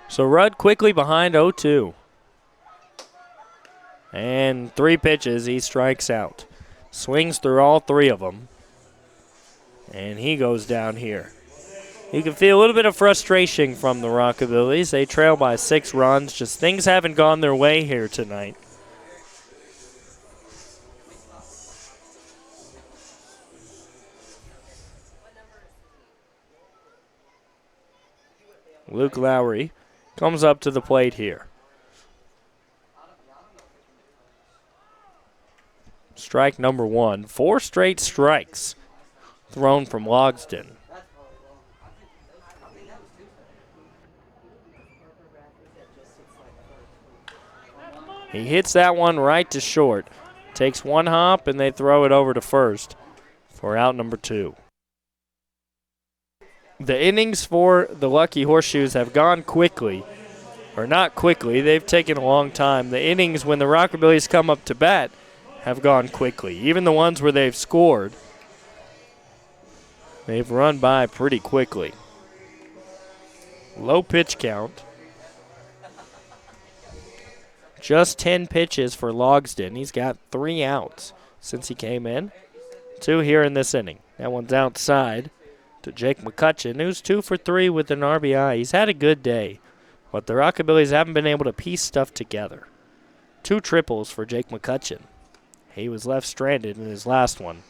So Rudd quickly behind 0-2. And 3 pitches, he strikes out. Swings through all 3 of them. And he goes down here. You can feel a little bit of frustration from the Rockabillys. They trail by 6 runs. Just things haven't gone their way here tonight. Luke Lowry comes up to the plate here. Strike number 1. 4 straight strikes thrown from Logsdon. He hits that one right to short. Takes one hop, and they throw it over to first for out number 2. The innings for the Lucky Horseshoes have gone quickly. Or not quickly, they've taken a long time. The innings when the Rockabillys come up to bat have gone quickly. Even the ones where they've scored, they've run by pretty quickly. Low pitch count. Just 10 pitches for Logsdon. He's got 3 outs since he came in. 2 here in this inning. That one's outside to Jake McCutcheon, who's 2 for 3 with an RBI. He's had a good day, but the Rockabillys haven't been able to piece stuff together. 2 triples for Jake McCutcheon. He was left stranded in his last one.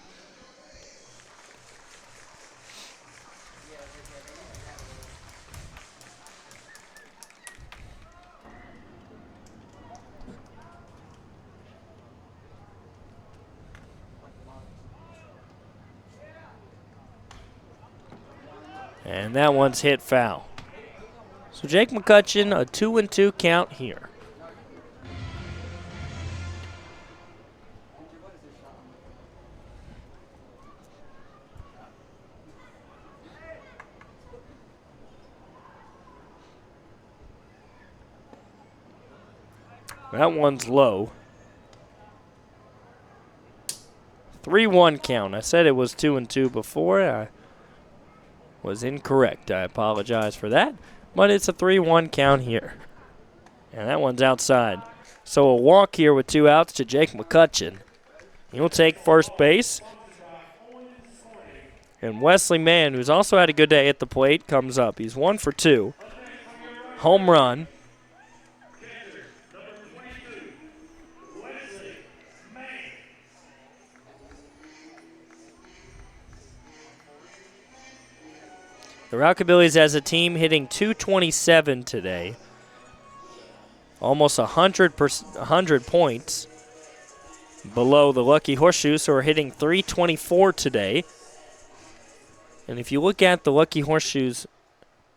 And that one's hit foul. So Jake McCutcheon, a 2-2 count here. That one's low. 3-1 count. I said it was 2-2 before. I was incorrect. I apologize for that. But it's a 3-1 count here. And that one's outside. So a walk here with 2 outs to Jake McCutcheon. He'll take first base. And Wesley Mann, who's also had a good day at the plate, comes up. He's 1 for 2. Home run. The Rockabillys as a team hitting .227 today. Almost 100 points below the Lucky Horseshoes, who are hitting .324 today. And if you look at the Lucky Horseshoes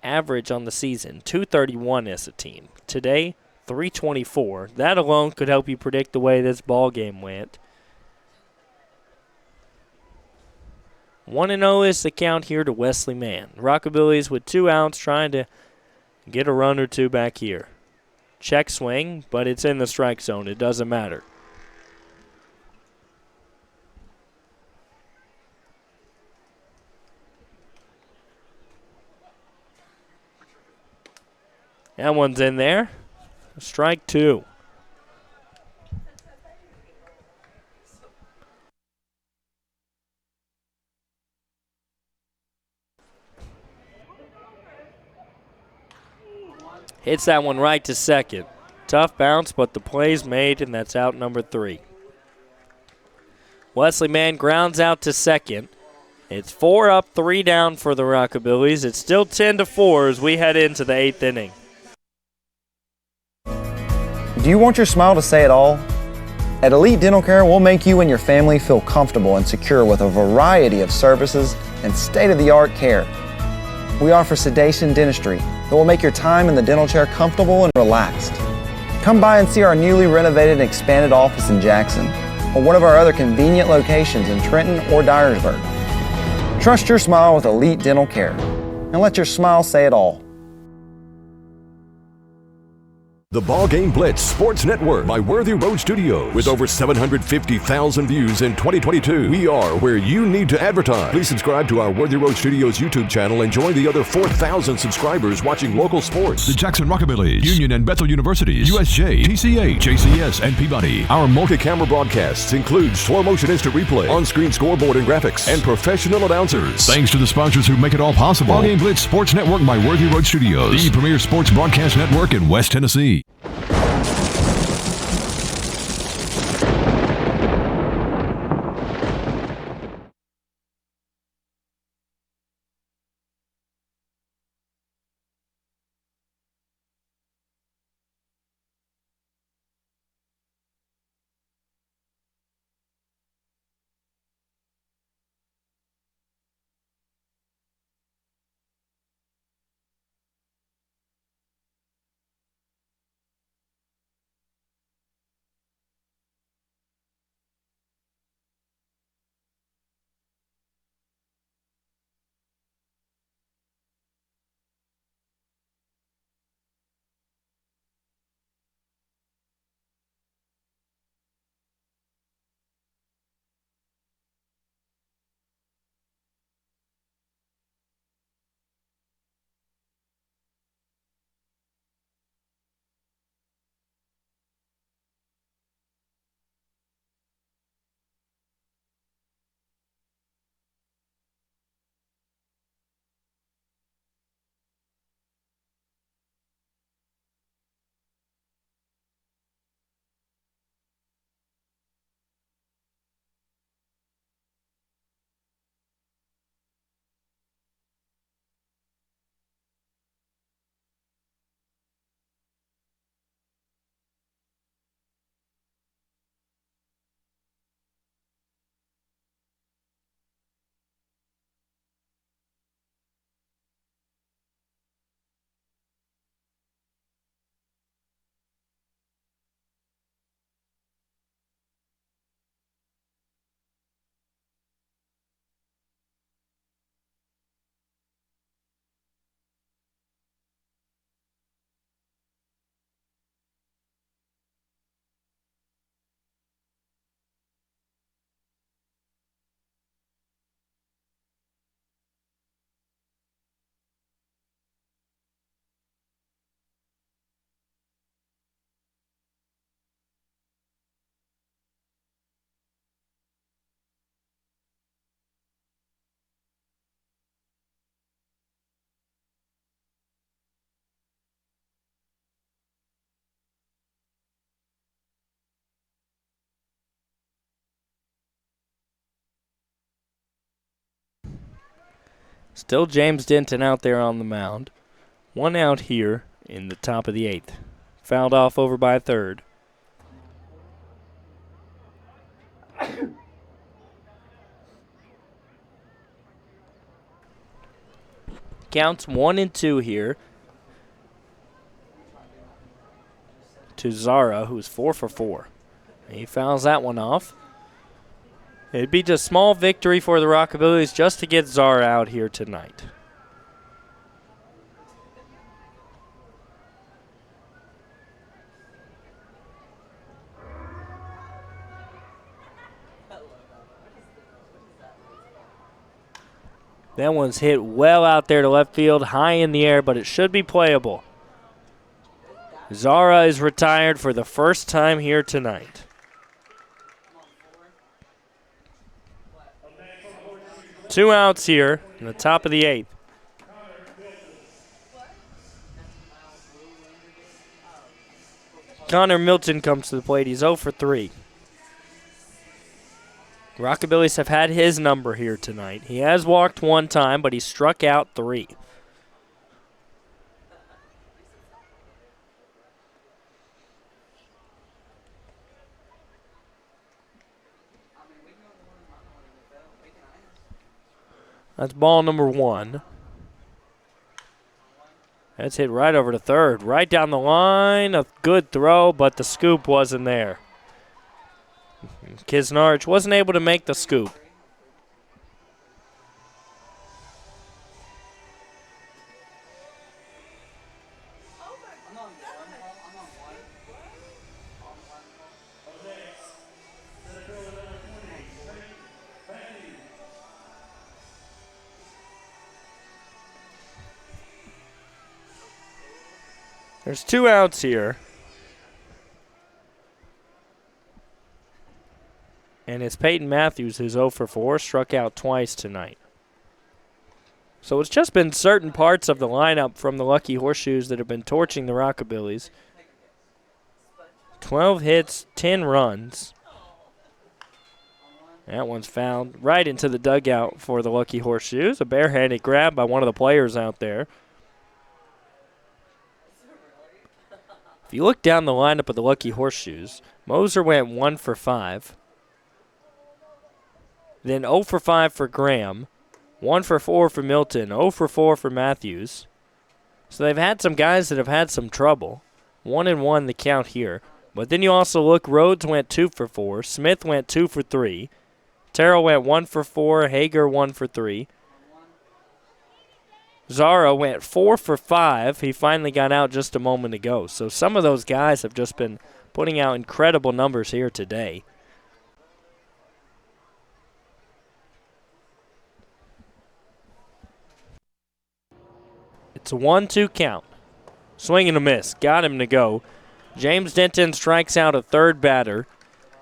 average on the season, .231 as a team. Today, .324. That alone could help you predict the way this ball game went. 1-0 is the count here to Wesley Mann. Rockabillys with 2 outs trying to get a run or 2 back here. Check swing, but it's in the strike zone. It doesn't matter. That one's in there. Strike 2. Hits that one right to second. Tough bounce, but the play's made, and that's out number 3. Wesley Mann grounds out to second. It's 4 up, 3 down for the Rockabillys. It's still 10-4 as we head into the 8th inning. Do you want your smile to say it all? At Elite Dental Care, we'll make you and your family feel comfortable and secure with a variety of services and state-of-the-art care. We offer sedation dentistry that will make your time in the dental chair comfortable and relaxed. Come by and see our newly renovated and expanded office in Jackson or one of our other convenient locations in Trenton or Dyersburg. Trust your smile with Elite Dental Care and let your smile say it all. The Ball Game Blitz Sports Network by Worthy Road Studios. With over 750,000 views in 2022, we are where you need to advertise. Please subscribe to our Worthy Road Studios YouTube channel and join the other 4,000 subscribers watching local sports. The Jackson Rockabillys, Union and Bethel Universities, USJ, TCH, JCS, and Peabody. Our multi-camera broadcasts include slow motion instant replay, on-screen scoreboard and graphics, and professional announcers. Thanks to the sponsors who make it all possible. Ball Game Blitz Sports Network by Worthy Road Studios, the premier sports broadcast network in West Tennessee. Still James Denton out there on the mound. 1 out here in the top of the 8th. Fouled off over by third. Counts 1-2 here to Zara, who's 4 for 4. He fouls that one off. It'd be just a small victory for the Rockabillys just to get Zara out here tonight. That one's hit well out there to left field, high in the air, but it should be playable. Zara is retired for the first time here tonight. Two outs here in the top of the 8th. Connor Milton comes to the plate. He's 0 for 3. Rockabillys have had his number here tonight. He has walked 1 time, but he struck out 3. That's ball number 1. That's hit right over to third. Right down the line. A good throw, but the scoop wasn't there. Kisnarich wasn't able to make the scoop. There's 2 outs here. And it's Peyton Matthews who's 0 for 4, struck out twice tonight. So it's just been certain parts of the lineup from the Lucky Horseshoes that have been torching the Rockabillys. 12 hits, 10 runs. That one's fouled right into the dugout for the Lucky Horseshoes. A barehanded grab by one of the players out there. If you look down the lineup of the Lucky Horseshoes, Moser went 1 for 5. Then 0 for 5 for Graham. 1 for 4 for Milton. 0 for 4 for Matthews. So they've had some guys that have had some trouble. 1-1 the count here. But then you also look, Rhodes went 2 for 4. Smith went 2 for 3. Terrell went 1 for 4. Hager 1 for 3. Zara went 4 for 5. He finally got out just a moment ago. So some of those guys have just been putting out incredible numbers here today. It's a 1-2 count. Swing and a miss. Got him to go. James Denton strikes out a third batter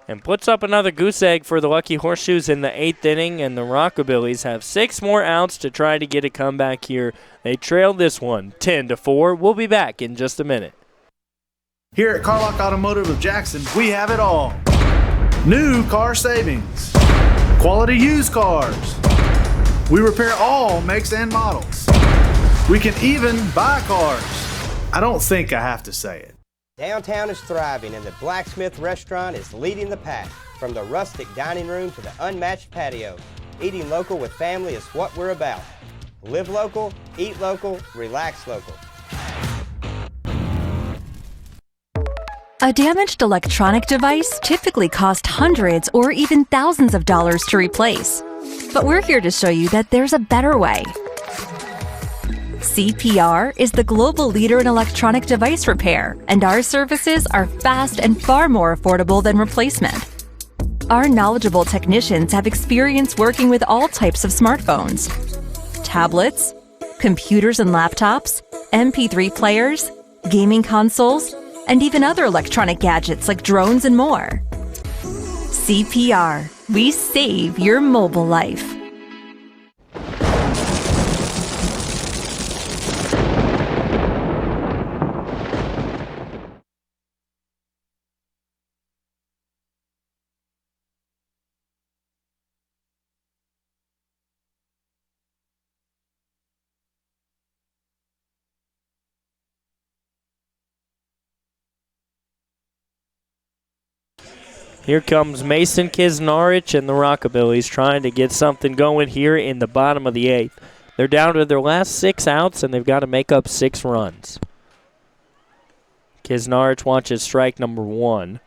and puts up another goose egg for the Lucky Horseshoes in the 8th inning, and the Rockabillys have 6 more outs to try to get a comeback here. They trailed this one 10-4. We'll be back in just a minute. Here at Carlock Automotive of Jackson, we have it all. New car savings, quality used cars. We repair all makes and models. We can even buy cars. I don't think I have to say it. Downtown is thriving and the Blacksmith restaurant is leading the pack. From the rustic dining room to the unmatched patio, eating local with family is what we're about. Live local, eat local, relax local. A damaged electronic device typically costs hundreds or even thousands of dollars to replace. But we're here to show you that there's a better way. CPR is the global leader in electronic device repair, and our services are fast and far more affordable than replacement. Our knowledgeable technicians have experience working with all types of smartphones, tablets, computers and laptops, MP3 players, gaming consoles, and even other electronic gadgets like drones and more. CPR, we save your mobile life. Here comes Mason Kisnarich and the Rockabillys trying to get something going here in the bottom of the 8th. They're down to their last 6 outs, and they've got to make up 6 runs. Kisnarich watches strike number 1.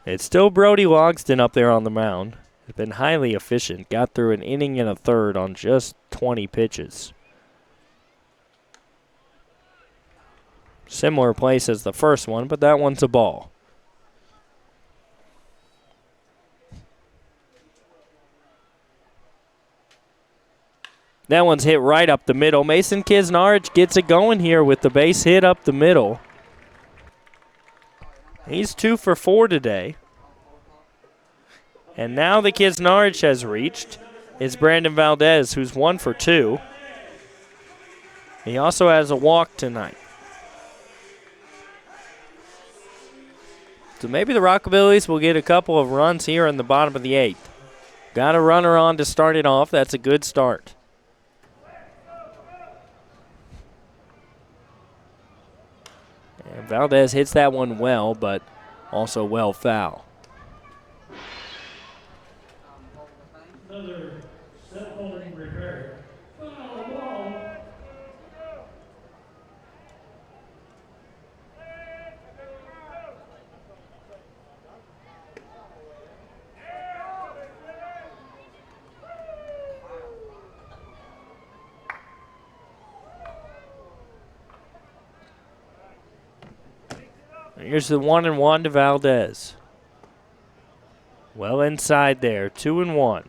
It's still Brody Logston up there on the mound. He's been highly efficient. Got through an inning and a third on just 20 pitches. Similar place as the first one, but that one's a ball. That one's hit right up the middle. Mason Kisnarich gets it going here with the base hit up the middle. He's 2 for 4 today. And now the Kisnarich has reached is Brandon Valdez, who's 1 for 2. He also has a walk tonight. So maybe the Rockabillys will get a couple of runs here in the bottom of the 8th. Got a runner on to start it off. That's a good start. And Valdez hits that one well, but also well foul. Another cell phone repair. Foul ball. Here's the 1-1 to Valdez. Well inside there, 2-1.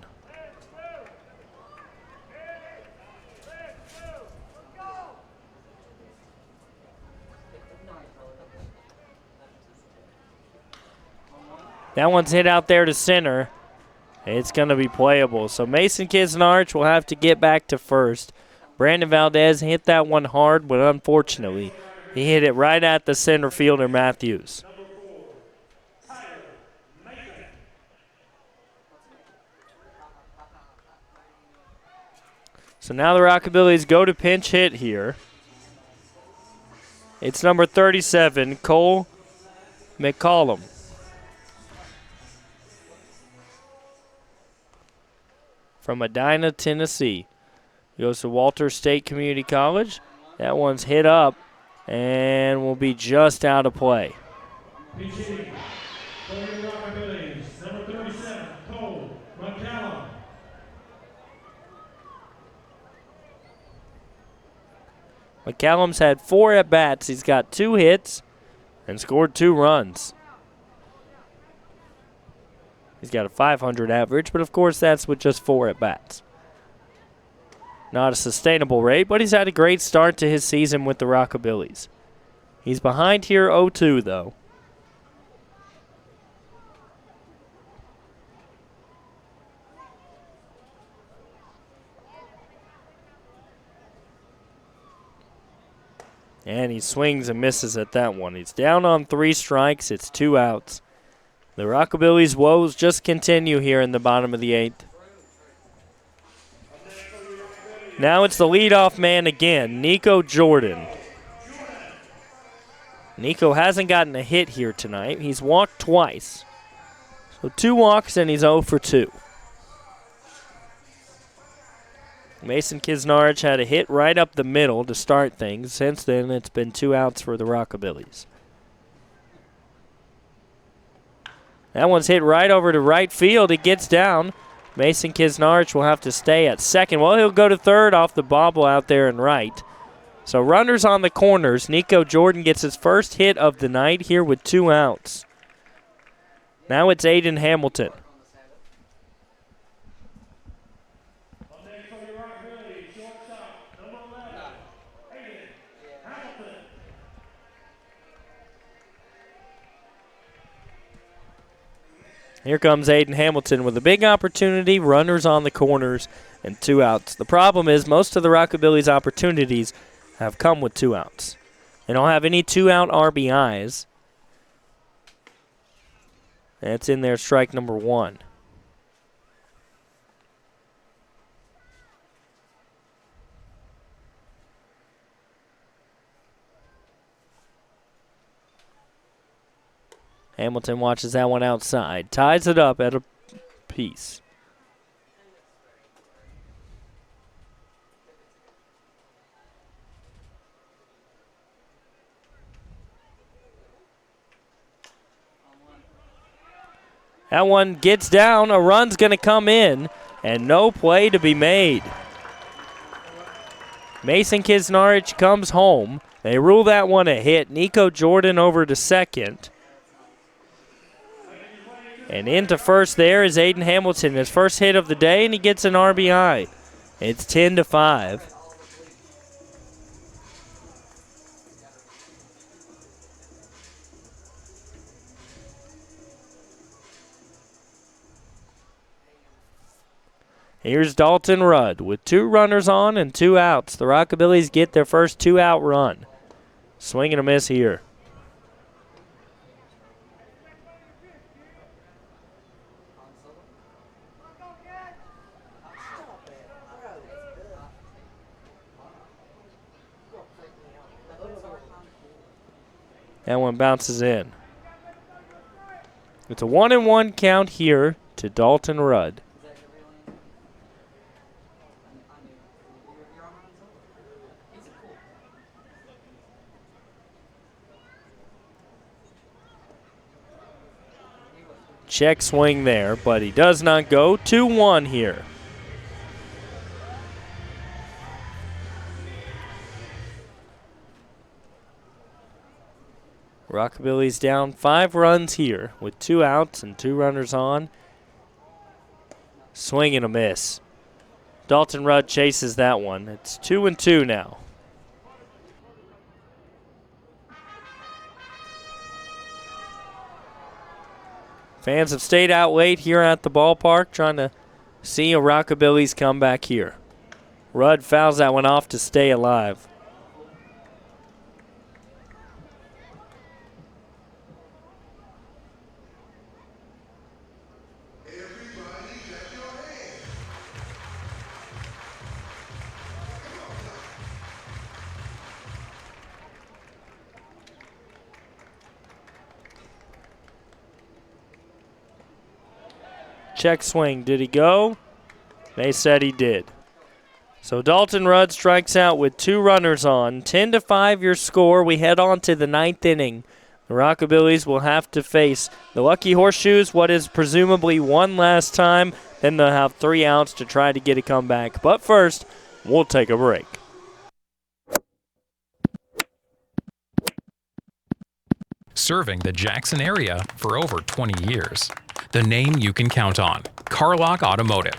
That one's hit out there to center. It's going to be playable. So Mason Kisnarich will have to get back to first. Brandon Valdez hit that one hard, but unfortunately, he hit it right at the center fielder, Matthews. So now the Rockabillys go to pinch hit here. It's number 37, Cole McCollum. From Edina, Tennessee. He goes to Walters State Community College. That one's hit up and will be just out of play. Pitching for your Rockabillys, number 37, Cole McCallum. McCallum's had 4 at-bats. He's got 2 hits and scored 2 runs. He's got a .500 average, but of course that's with just 4 at-bats. Not a sustainable rate, but he's had a great start to his season with the Rockabillys. He's behind here 0-2, though. And he swings and misses at that one. He's down on 3 strikes. It's 2 outs. The Rockabillys' woes just continue here in the bottom of the 8th. Now it's the leadoff man again, Nico Jordan. Nico hasn't gotten a hit here tonight. He's walked twice. So 2 walks and he's 0 for 2. Mason Kisnarich had a hit right up the middle to start things. Since then, it's been 2 outs for the Rockabillys. That one's hit right over to right field. It gets down. Mason Kisnarich will have to stay at second. Well, he'll go to third off the bobble out there in right. So runners on the corners. Nico Jordan gets his first hit of the night here with 2 outs. Now it's Aiden Hamilton. Here comes Aiden Hamilton with a big opportunity, runners on the corners, and 2 outs. The problem is most of the Rockabillys' opportunities have come with 2 outs. They don't have any 2-out RBIs. That's in there, strike number 1. Hamilton watches that one outside. Ties it up at a piece. That one gets down. A run's going to come in, and no play to be made. Mason Kisnarich comes home. They rule that one a hit. Nico Jordan over to second. And into first there is Aiden Hamilton, his first hit of the day, and he gets an RBI. It's 10-5. Here's Dalton Rudd with 2 runners on and 2 outs. The Rockabillys get their first 2-out run. Swing and a miss here. That one bounces in. It's a 1-1 count here to Dalton Rudd. Check swing there, but he does not go. 2-1 here. Rockabillys down 5 runs here with 2 outs and 2 runners on. Swing and a miss. Dalton Rudd chases that one. It's 2-2 now. Fans have stayed out late here at the ballpark trying to see a Rockabillys come back here. Rudd fouls that one off to stay alive. Check swing. Did he go? They said he did. So Dalton Rudd strikes out with 2 runners on. 10-5 your score. We head on to the 9th inning. The Rockabillys will have to face the Lucky Horseshoes, what is presumably one last time. Then they'll have 3 outs to try to get a comeback. But first, we'll take a break. Serving the Jackson area for over 20 years. The name you can count on. Carlock Automotive.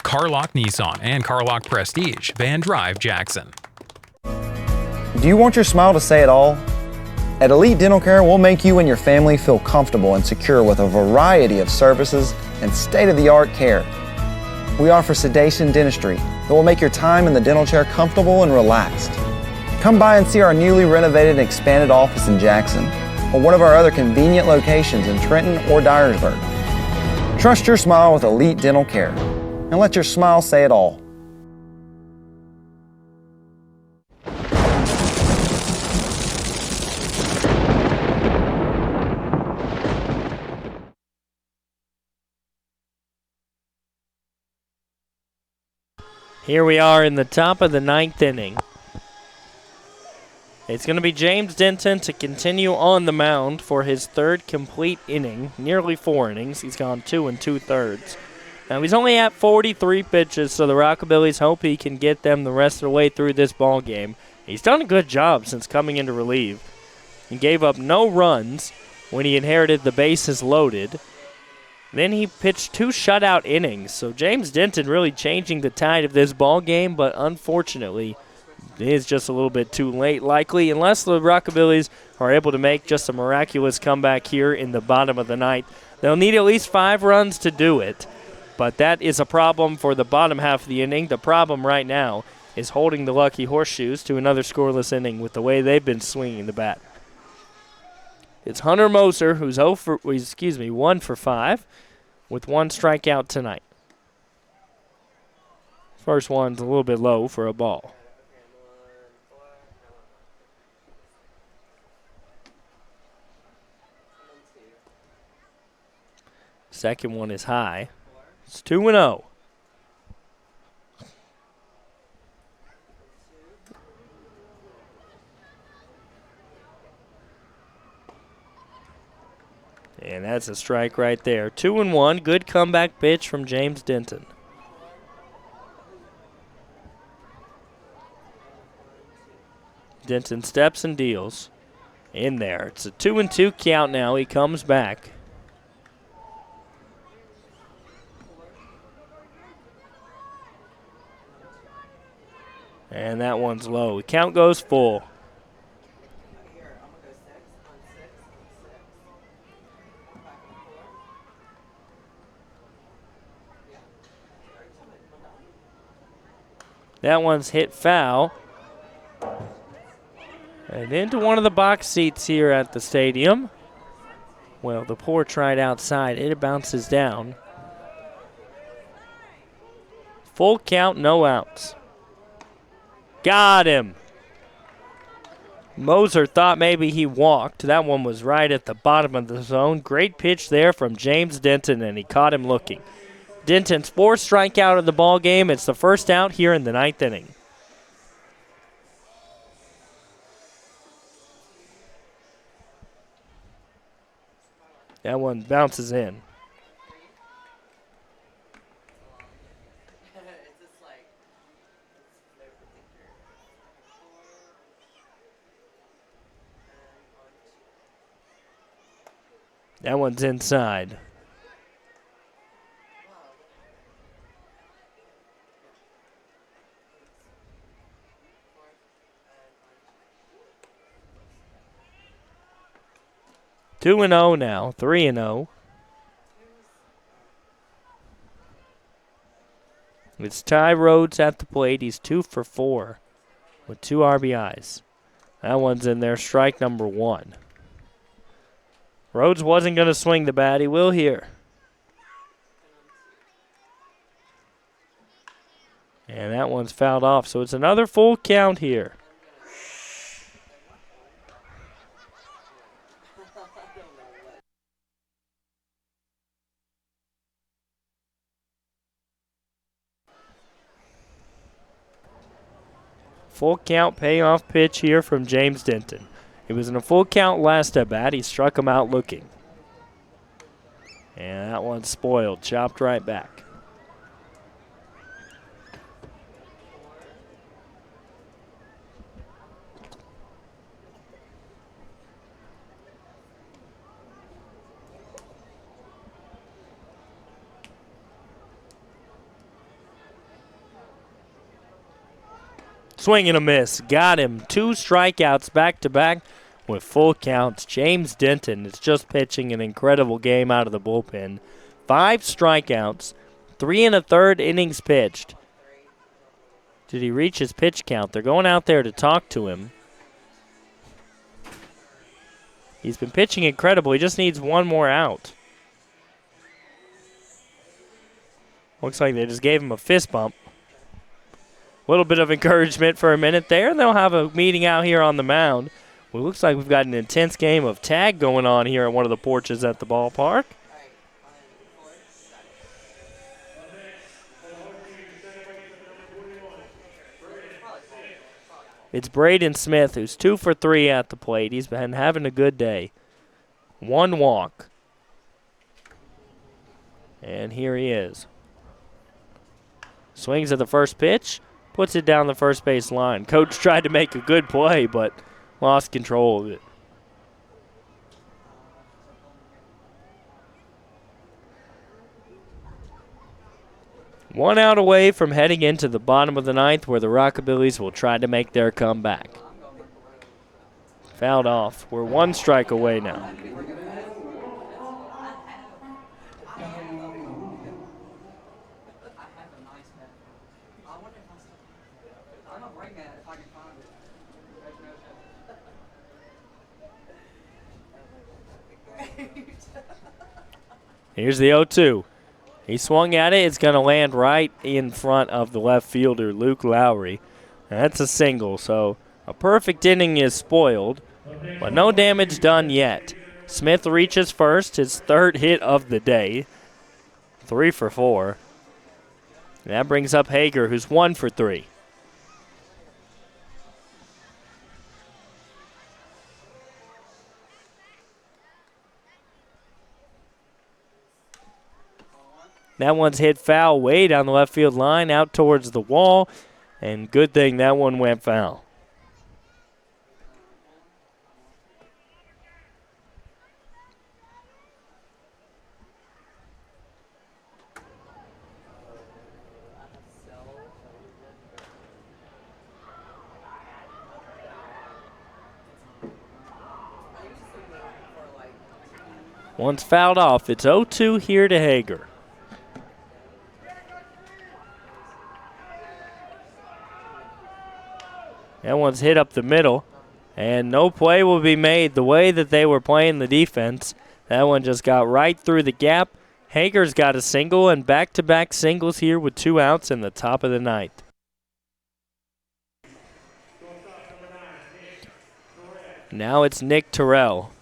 Carlock Nissan and Carlock Prestige, Van Drive, Jackson. Do you want your smile to say it all? At Elite Dental Care, we'll make you and your family feel comfortable and secure with a variety of services and state-of-the-art care. We offer sedation dentistry that will make your time in the dental chair comfortable and relaxed. Come by and see our newly renovated and expanded office in Jackson or one of our other convenient locations in Trenton or Dyersburg. Trust your smile with Elite Dental Care and let your smile say it all. Here we are in the top of the 9th inning. It's going to be James Denton to continue on the mound for his 3rd complete inning, nearly 4 innings. He's gone 2 2/3. Now he's only at 43 pitches, so the Rockabillys hope he can get them the rest of the way through this ball game. He's done a good job since coming in to relieve. He gave up no runs when he inherited the bases loaded. Then he pitched 2 shutout innings, so James Denton really changing the tide of this ball game, but unfortunately it is just a little bit too late, likely, unless the Rockabillys are able to make just a miraculous comeback here in the bottom of the 9th. They'll need at least 5 runs to do it, but that is a problem for the bottom half of the inning. The problem right now is holding the Lucky Horseshoes to another scoreless inning with the way they've been swinging the bat. It's Hunter Moser, who's 1 for 5, with 1 strikeout tonight. First one's a little bit low for a ball. Second one is high. It's 2-0. And that's a strike right there. 2-1. Good comeback pitch from James Denton. Denton steps and deals. In there. It's a 2-2 count now. He comes back. And that one's low. The count goes full. That one's hit foul. And into one of the box seats here at the stadium. Well, the porch right outside. It bounces down. Full count, no outs. Got him. Moser thought maybe he walked. That one was right at the bottom of the zone. Great pitch there from James Denton, and he caught him looking. Denton's fourth strikeout of the ball game. It's the first out here in the ninth inning. That one bounces in. That one's inside. 2-0 now, 3-0. It's Ty Rhodes at the plate. He's 2 for 4 with 2 RBIs. That one's in there, strike number 1. Rhodes wasn't going to swing the bat. He will here. And that one's fouled off, so it's another full count here. Full count payoff pitch here from James Denton. He was in a full count last at bat. He struck him out looking. And that one's spoiled, chopped right back. Swing and a miss. Got him. 2 strikeouts back-to-back with full counts. James Denton is just pitching an incredible game out of the bullpen. 5 strikeouts, 3 1/3 innings pitched. Did he reach his pitch count? They're going out there to talk to him. He's been pitching incredible. He just needs one more out. Looks like they just gave him a fist bump. A little bit of encouragement for a minute there, and they'll have a meeting out here on the mound. Well, it looks like we've got an intense game of tag going on here at one of the porches at the ballpark. It's Braden Smith, who's 2 for 3 at the plate. He's been having a good day. 1 walk. And here he is. Swings at the first pitch. Puts it down the first base line. Coach tried to make a good play, but lost control of it. One out away from heading into the bottom of the ninth, where the Rockabillys will try to make their comeback. Fouled off. We're 1 strike away now. Here's the 0-2. He swung at it. It's going to land right in front of the left fielder, Luke Lowry. And that's a single, so a perfect inning is spoiled, but no damage done yet. Smith reaches first, his 3rd hit of the day. 3 for 4. And that brings up Hager, who's 1 for 3. That one's hit foul way down the left field line, out towards the wall. And good thing that one went foul. One's fouled off. It's 0-2 here to Hager. That one's hit up the middle, and no play will be made the way that they were playing the defense. That one just got right through the gap. Hager's got a single and back-to-back singles here with 2 outs in the top of the ninth. Now it's Nick Terrell.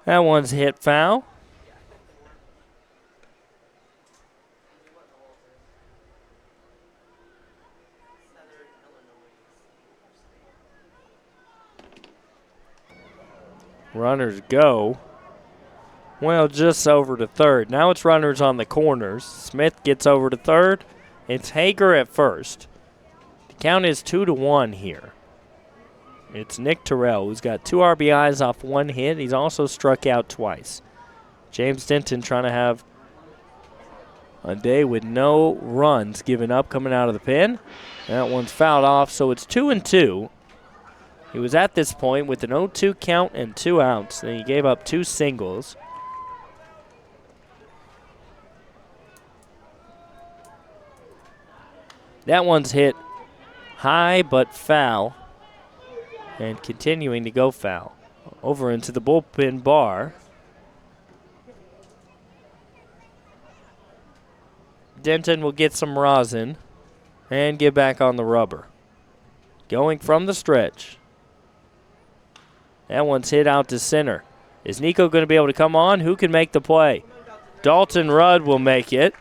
That one's hit foul. Runners go. Well, just over to third. Now it's runners on the corners. Smith gets over to third. It's Hager at first. The count is 2-1 here. It's Nick Terrell, who's got 2 RBIs off 1 hit. He's also struck out twice. James Denton trying to have a day with no runs given up coming out of the pen. That one's fouled off, so it's 2-2. He was at this point with an 0-2 count and 2 outs. Then he gave up 2 singles. That one's hit high but foul. And continuing to go foul. Over into the bullpen bar. Denton will get some rosin and get back on the rubber. Going from the stretch. That one's hit out to center. Is Nico going to be able to come on? Who can make the play? Dalton Rudd will make it.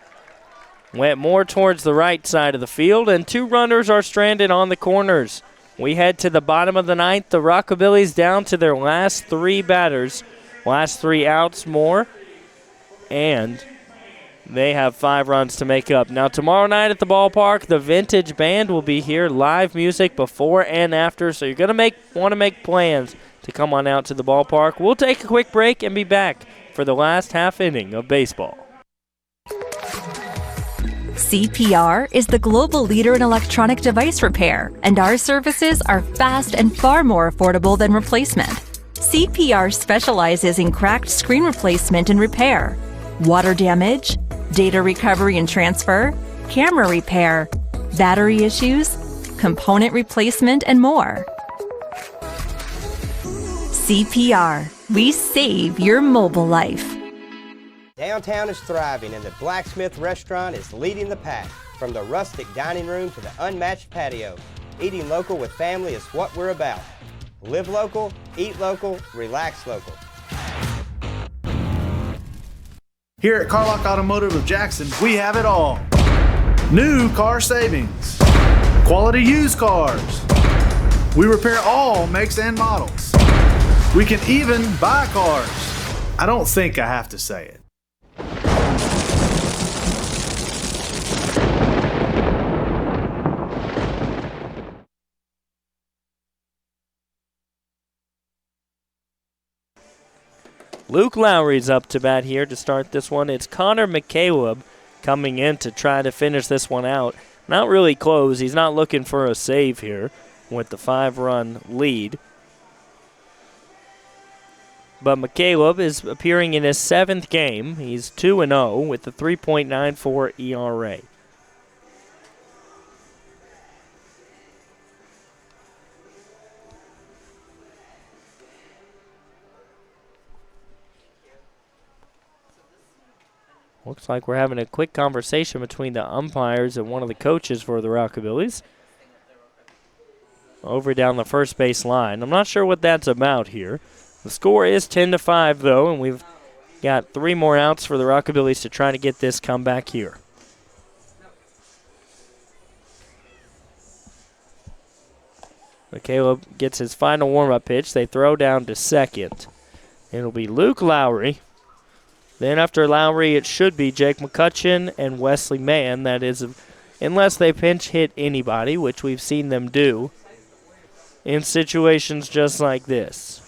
Went more towards the right side of the field, and 2 runners are stranded on the corners. We head to the bottom of the ninth. The Rockabillys down to their last 3 batters. Last 3 outs more. And they have 5 runs to make up. Now tomorrow night at the ballpark, the Vintage Band will be here. Live music before and after. So you're going to want to make plans to come on out to the ballpark. We'll take a quick break and be back for the last half inning of baseball. CPR is the global leader in electronic device repair, and our services are fast and far more affordable than replacement. CPR specializes in cracked screen replacement and repair, water damage, data recovery and transfer, camera repair, battery issues, component replacement, and more. CPR, we save your mobile life. Downtown is thriving and the Blacksmith Restaurant is leading the pack. From the rustic dining room to the unmatched patio, eating local with family is what we're about. Live local, eat local, relax local. Here at Carlock Automotive of Jackson, we have it all. New car savings, quality used cars. We repair all makes and models. We can even buy cars. I don't think I have to say it. Luke Lowry's up to bat here to start this one. It's Connor McCaleb coming in to try to finish this one out. Not really close. He's not looking for a save here with the 5-run lead. But McCaleb is appearing in his 7th game. He's 2-0 with a 3.94 ERA. Looks like we're having a quick conversation between the umpires and one of the coaches for the Rockabillys. Over down the first base line. I'm not sure what that's about here. The score is 10-5 though, and we've got 3 more outs for the Rockabillys to try to get this comeback here. Caleb gets his final warm-up pitch. They throw down to second. It'll be Luke Lowry. Then after Lowry, it should be Jake McCutcheon and Wesley Mann. That is, unless they pinch hit anybody, which we've seen them do in situations just like this.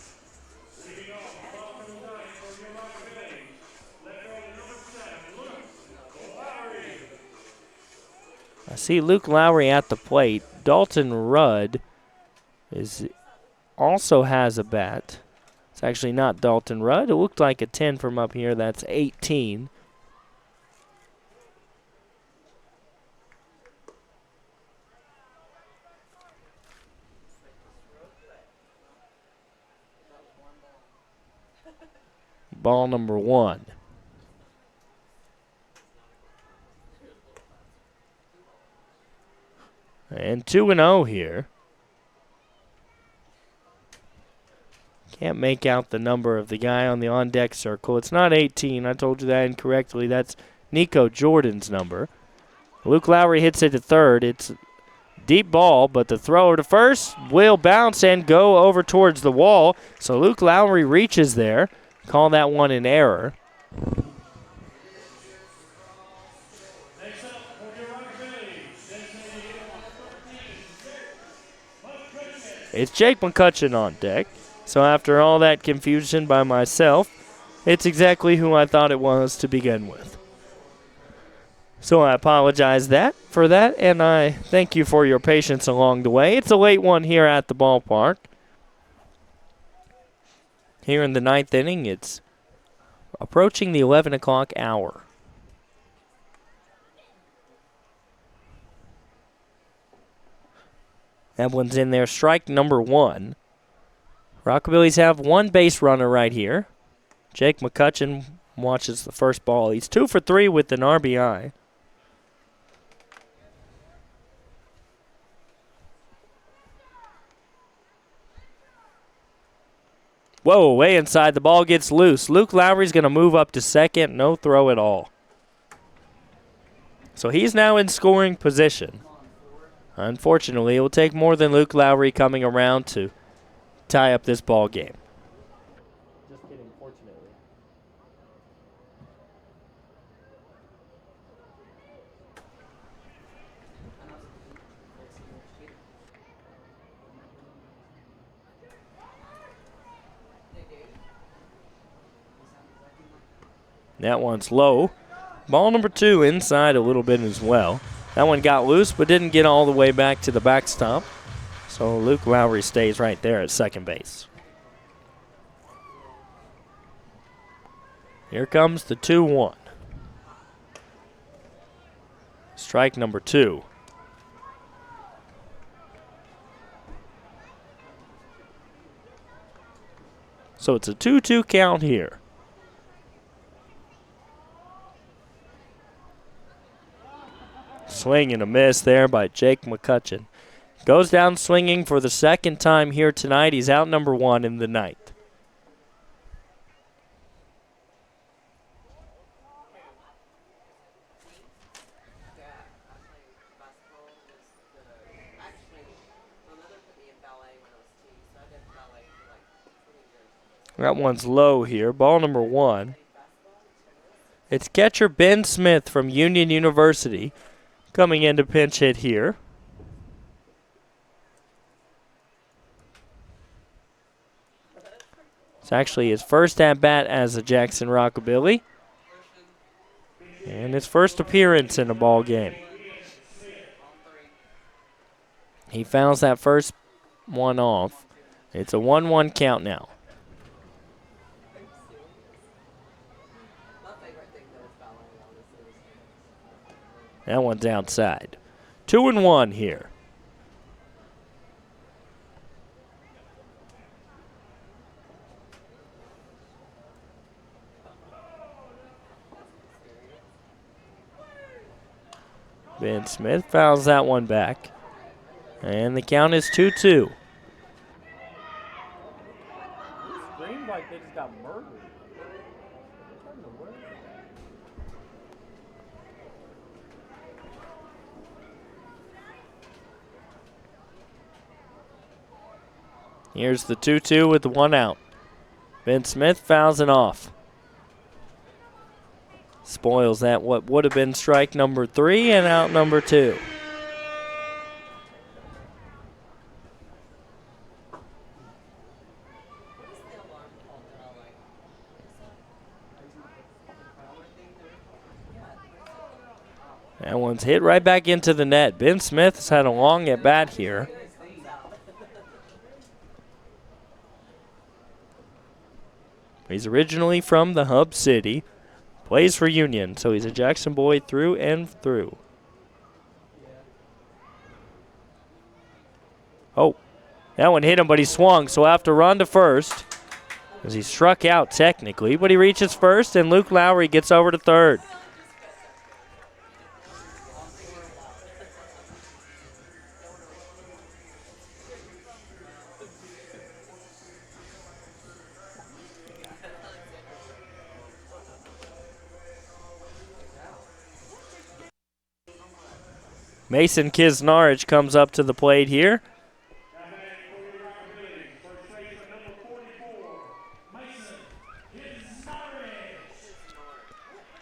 I see Luke Lowry at the plate. Dalton Rudd also has a bat. It's actually not Dalton Rudd. It looked like a 10 from up here. That's 18. Ball number 1. And 2-0 here. Can't make out the number of the guy on the on-deck circle. It's not 18. I told you that incorrectly. That's Nico Jordan's number. Luke Lowry hits it to third. It's deep ball, but the throw to first will bounce and go over towards the wall. So Luke Lowry reaches there. Call that one an error. It's Jake McCutcheon on deck. So after all that confusion by myself, it's exactly who I thought it was to begin with. So I apologize for that, and I thank you for your patience along the way. It's a late one here at the ballpark. Here in the 9th inning, it's approaching the 11 o'clock hour. That one's in there, strike number 1. Rockabillys have 1 base runner right here. Jake McCutcheon watches the first ball. He's 2 for 3 with an RBI. Whoa, way inside. The ball gets loose. Luke Lowry's going to move up to second. No throw at all. So he's now in scoring position. Unfortunately, it will take more than Luke Lowry coming around to tie up this ball game. Just kidding, fortunately. That one's low. Ball number 2 inside a little bit as well. That one got loose but didn't get all the way back to the backstop. So Luke Lowry stays right there at second base. Here comes the 2-1. Strike number 2. So it's a 2-2 count here. Swing and a miss there by Jake McCutcheon. Goes down swinging for the second time here tonight. He's out number 1 in the night. That one's low here. Ball number 1. It's catcher Ben Smith from Union University coming in to pinch hit here. It's actually his first at-bat as a Jackson Rockabilly. And his first appearance in a ball game. He fouls that first one off. It's a 1-1 count now. That one's outside. 2-1 here. Ben Smith fouls that one back. And the count is 2-2. Screamed like they just got murdered. What in the world? Here's the 2-2 with the 1 out. Ben Smith fouls it off. Spoils that what would have been strike number 3 and out number 2. That one's hit right back into the net. Ben Smith has had a long at bat here. He's originally from the Hub City. Plays for Union, so he's a Jackson boy through and through. Oh, that one hit him, but he swung, so he'll have to run to first. As he struck out technically, but he reaches first, and Luke Lowry gets over to third. Mason Kisnarich comes up to the plate here.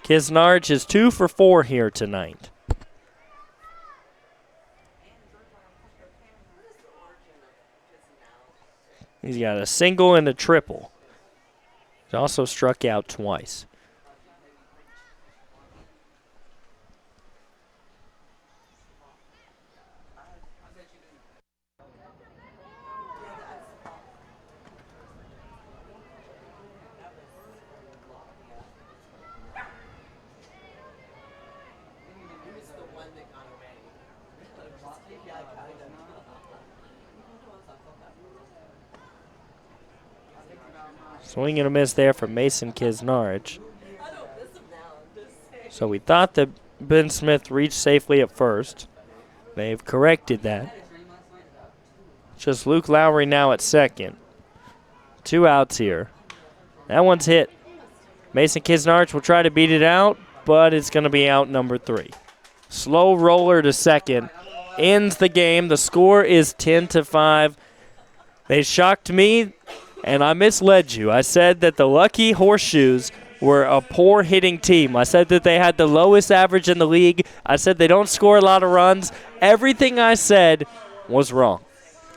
Kisnarich is 2 for 4 here tonight. He's got a single and a triple. He's also struck out twice. Swing and a miss there from Mason Kisnarich. So we thought that Ben Smith reached safely at first. They've corrected that. Just Luke Lowry now at second. 2 outs here. That one's hit. Mason Kisnarich will try to beat it out, but it's going to be out number 3. Slow roller to second. Ends the game. The score is 10-5. They shocked me, and I misled you. I said that the Lucky Horseshoes were a poor hitting team. I said that they had the lowest average in the league. I said they don't score a lot of runs. Everything I said was wrong.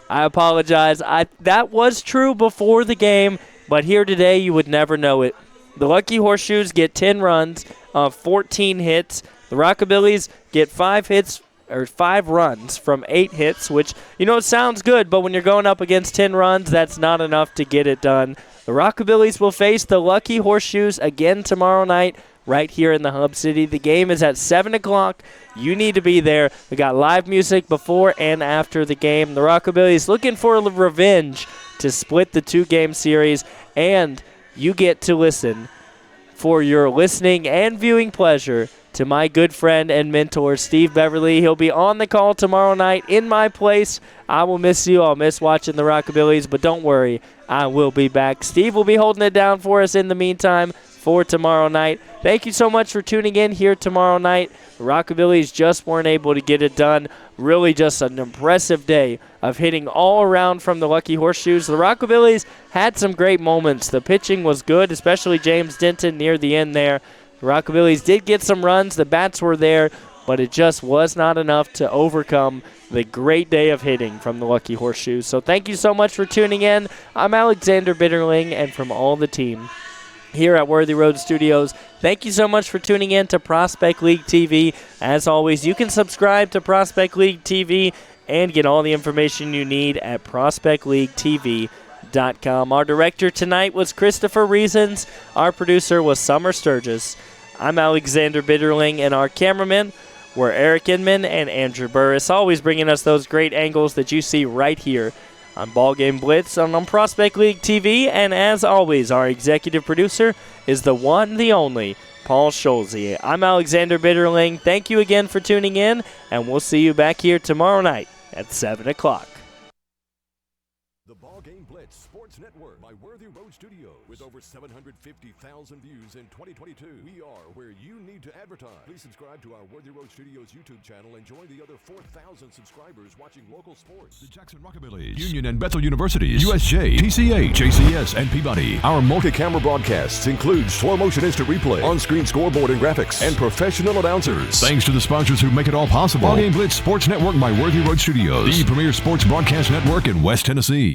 I apologize. That was true before the game, but here today you would never know it. The Lucky Horseshoes get 10 runs, 14 hits. The Rockabillys get 5 runs from 8 hits, which, it sounds good, but when you're going up against 10 runs, that's not enough to get it done. The Rockabillys will face the Lucky Horseshoes again tomorrow night right here in the Hub City. The game is at 7 o'clock. You need to be there. We got live music before and after the game. The Rockabillys looking for revenge to split the 2-game series, and you get to listen for your listening and viewing pleasure to my good friend and mentor, Steve Beverly. He'll be on the call tomorrow night in my place. I will miss you. I'll miss watching the Rockabillys, but don't worry, I will be back. Steve will be holding it down for us in the meantime for tomorrow night. Thank you so much for tuning in here tomorrow night. The Rockabillys just weren't able to get it done. Really just an impressive day of hitting all around from the Lucky Horseshoes. The Rockabillys had some great moments. The pitching was good, especially James Denton near the end there. The Rockabillys did get some runs. The bats were there, but it just was not enough to overcome the great day of hitting from the Lucky Horseshoes. So thank you so much for tuning in. I'm Alexander Bitterling, and from all the team here at Worthy Road Studios, thank you so much for tuning in to Prospect League TV. As always, you can subscribe to Prospect League TV and get all the information you need at prospectleaguetv.com. Our director tonight was Christopher Reasons. Our producer was Summer Sturgis. I'm Alexander Bitterling, and our cameramen were Eric Inman and Andrew Burris, always bringing us those great angles that you see right here on Ball Game Blitz on Prospect League TV. And as always, our executive producer is the one, the only, Paul Scholze. I'm Alexander Bitterling. Thank you again for tuning in, and we'll see you back here tomorrow night at 7 o'clock. The Ball Game Blitz Sports Network by Worthy Road Studios. With over 750,000 views in 2022, we are where you need to advertise. Please subscribe to our Worthy Road Studios YouTube channel and join the other 4,000 subscribers watching local sports. The Jackson Rockabillys, Union and Bethel Universities, USJ, TCA, JCS, and Peabody. Our multi-camera broadcasts include slow motion instant replay, on-screen scoreboard and graphics, and professional announcers. Thanks to the sponsors who make it all possible. Ball Game Blitz Sports Network by Worthy Road Studios, the premier sports broadcast network in West Tennessee.